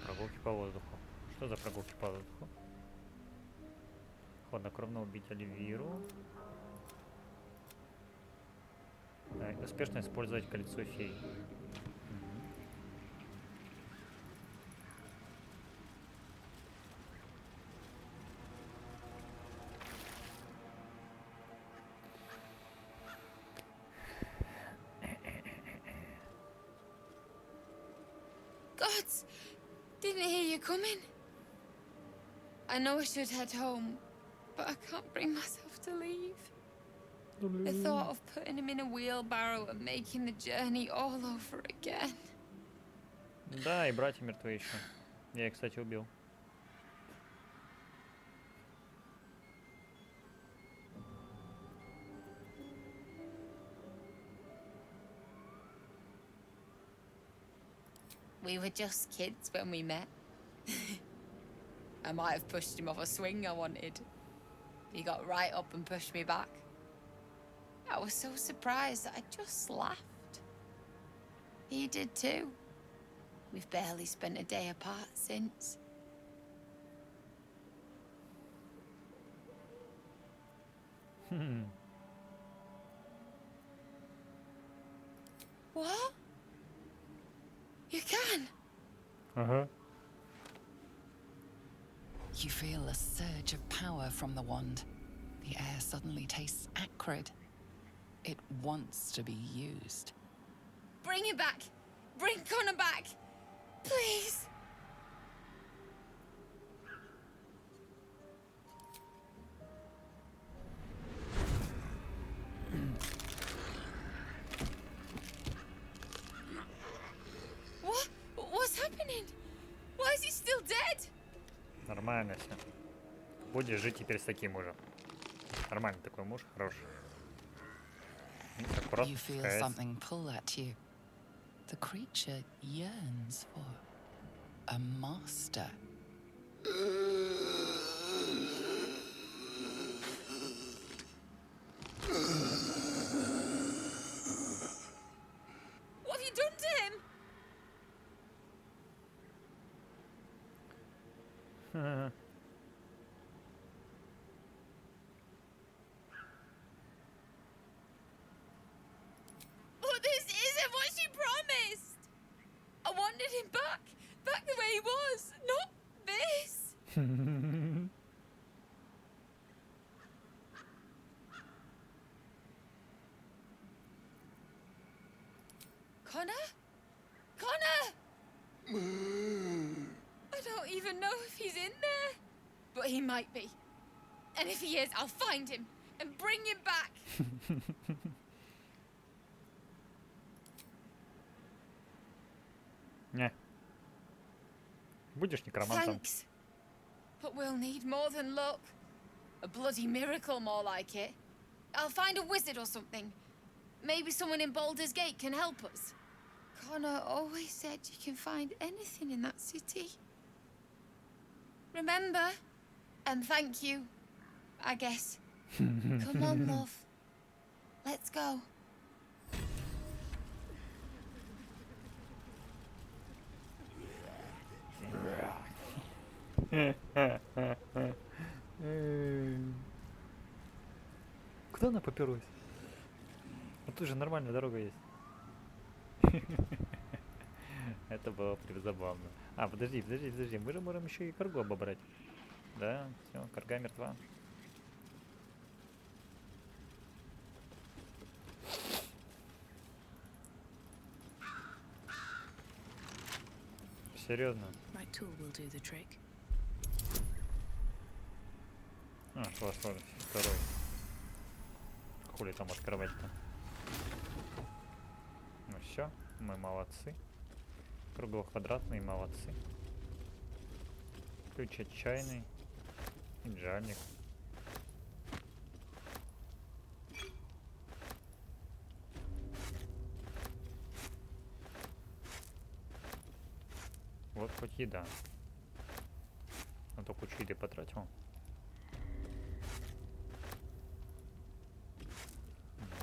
Прогулки по воздуху. Что за прогулки по воздуху? Хладнокровно убить Оливиру. Да, успешно использовать кольцо фей. Gods! Didn't hear you coming. I know I should head home, but I can't bring myself to leave. The thought of putting him in a wheelbarrow and making the journey all over again. Да, и братья мертвы еще. Я их, кстати, убил. We were just kids when we met. I might have pushed him off a swing I wanted. He got right up and pushed me back. I was so surprised that I just laughed. He did too. We've barely spent a day apart since. What? You can? Uh-huh. You feel a surge of power from the wand. The air suddenly tastes acrid. It wants to be used. Bring it back! Bring Connor back! Please! What? What's happening? Why is he still dead? Нормально все. Будешь жить теперь с таким мужем. Нормальный такой муж, хороший. Аккуратно You feel спускается. something pull at you. The creature yearns for a master. What have you done to him? But this isn't what she promised. I wanted him back the way he was, not this. Connor? Connor! I don't even know if he's in there. But he might be. And if he is, I'll find him and bring him back. Не. Будешь некромантом. Thanks. But we'll need more than luck. A bloody miracle, more like it. I'll find a wizard or something. Maybe someone in Baldur's Gate can help us. Connor always said you can find anything in that city. Remember? And thank you, I guess. Come on, love. Let's go. Куда она поперлась? А тут же нормальная дорога есть. Это было призабавно. А, подожди. Мы же можем еще и каргу обобрать. Да, все, карга мертва. Серьезно? My tool will do the trick. А, класс, ладно, второй. Хули там открывать-то? Ну все, мы молодцы. Круглоквадратные молодцы. Ключ отчаянный. И джальник. Вот хоть еда. А то кучу еды потратил.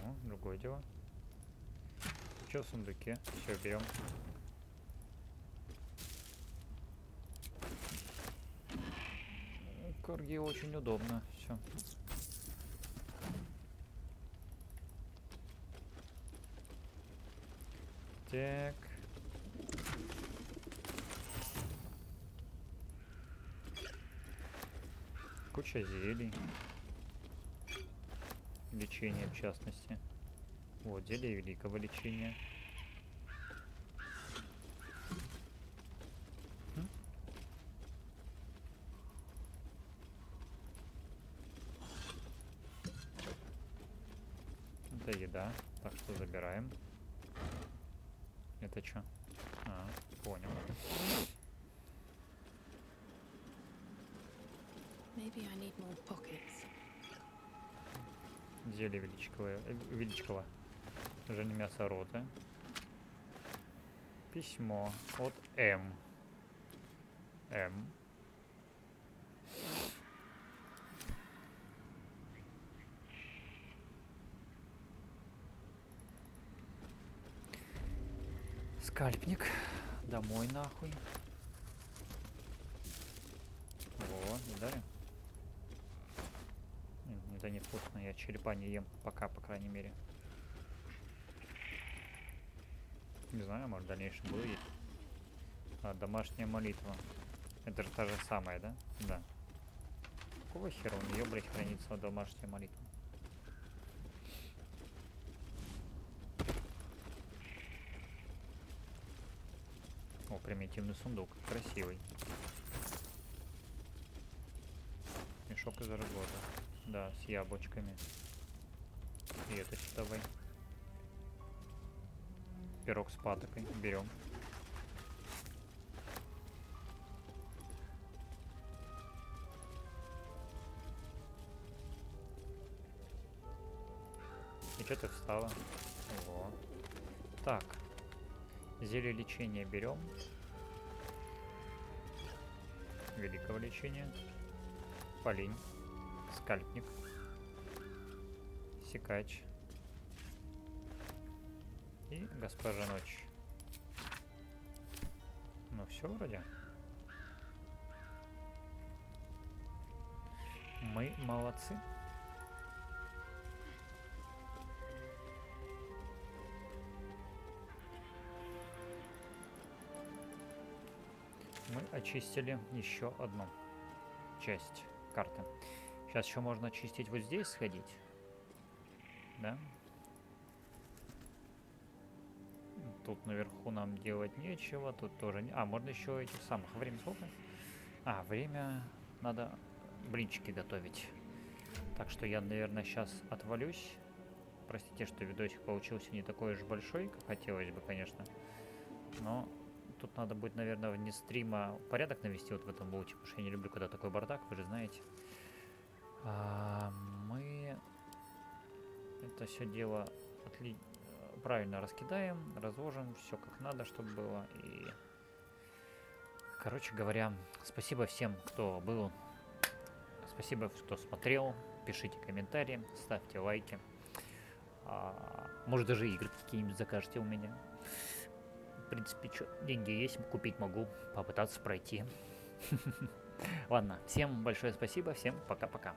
Ну, другое дело. Что в сундуке? Все, берем. Корги очень удобно. Все. Так. Куча зелий. Лечение в частности. Вот, зелье великого лечения. Это еда, так что забираем. Это что? А, понял. Maybe I need more pockets. Зелье величковое. Уже не мясо роты. Письмо от М. Скальпник. Домой нахуй. Во, не дали? Это невкусно, я черепа не ем пока, по крайней мере. Не знаю, может в дальнейшем буду есть. А, домашняя молитва. Это же та же самая, да? Да. Какого хера у нее, блядь, хранится домашняя молитва? О, примитивный сундук. Красивый. Мешок из аргоза. Да, с яблочками. И это что, давай. Пирог с патокой. Берем. И что ты встала? Во. Так. Зелье лечения берем. Великого лечения. Полинь. Скальпник. Секач. И госпожа ночь. Ну все вроде. Мы молодцы. Мы очистили еще одну часть карты. Сейчас еще можно очистить вот здесь, сходить. Да? Тут наверху нам делать нечего. Тут тоже не... А, можно еще этих самых. Время сколько? А, время... Надо блинчики готовить. Так что я, наверное, сейчас отвалюсь. Простите, что видосик получился не такой уж большой, как хотелось бы, конечно. Но тут надо будет, наверное, вне стрима порядок навести вот в этом луте, потому что я не люблю, когда такой бардак, вы же знаете. Мы это все дело правильно раскидаем, разложим, все как надо, чтобы было. И, короче говоря, спасибо всем, кто был. Спасибо, кто смотрел. Пишите комментарии, ставьте лайки. Может, даже игры какие-нибудь закажете у меня. В принципе, деньги есть, купить могу, попытаться пройти. Ладно, всем большое спасибо, всем пока-пока.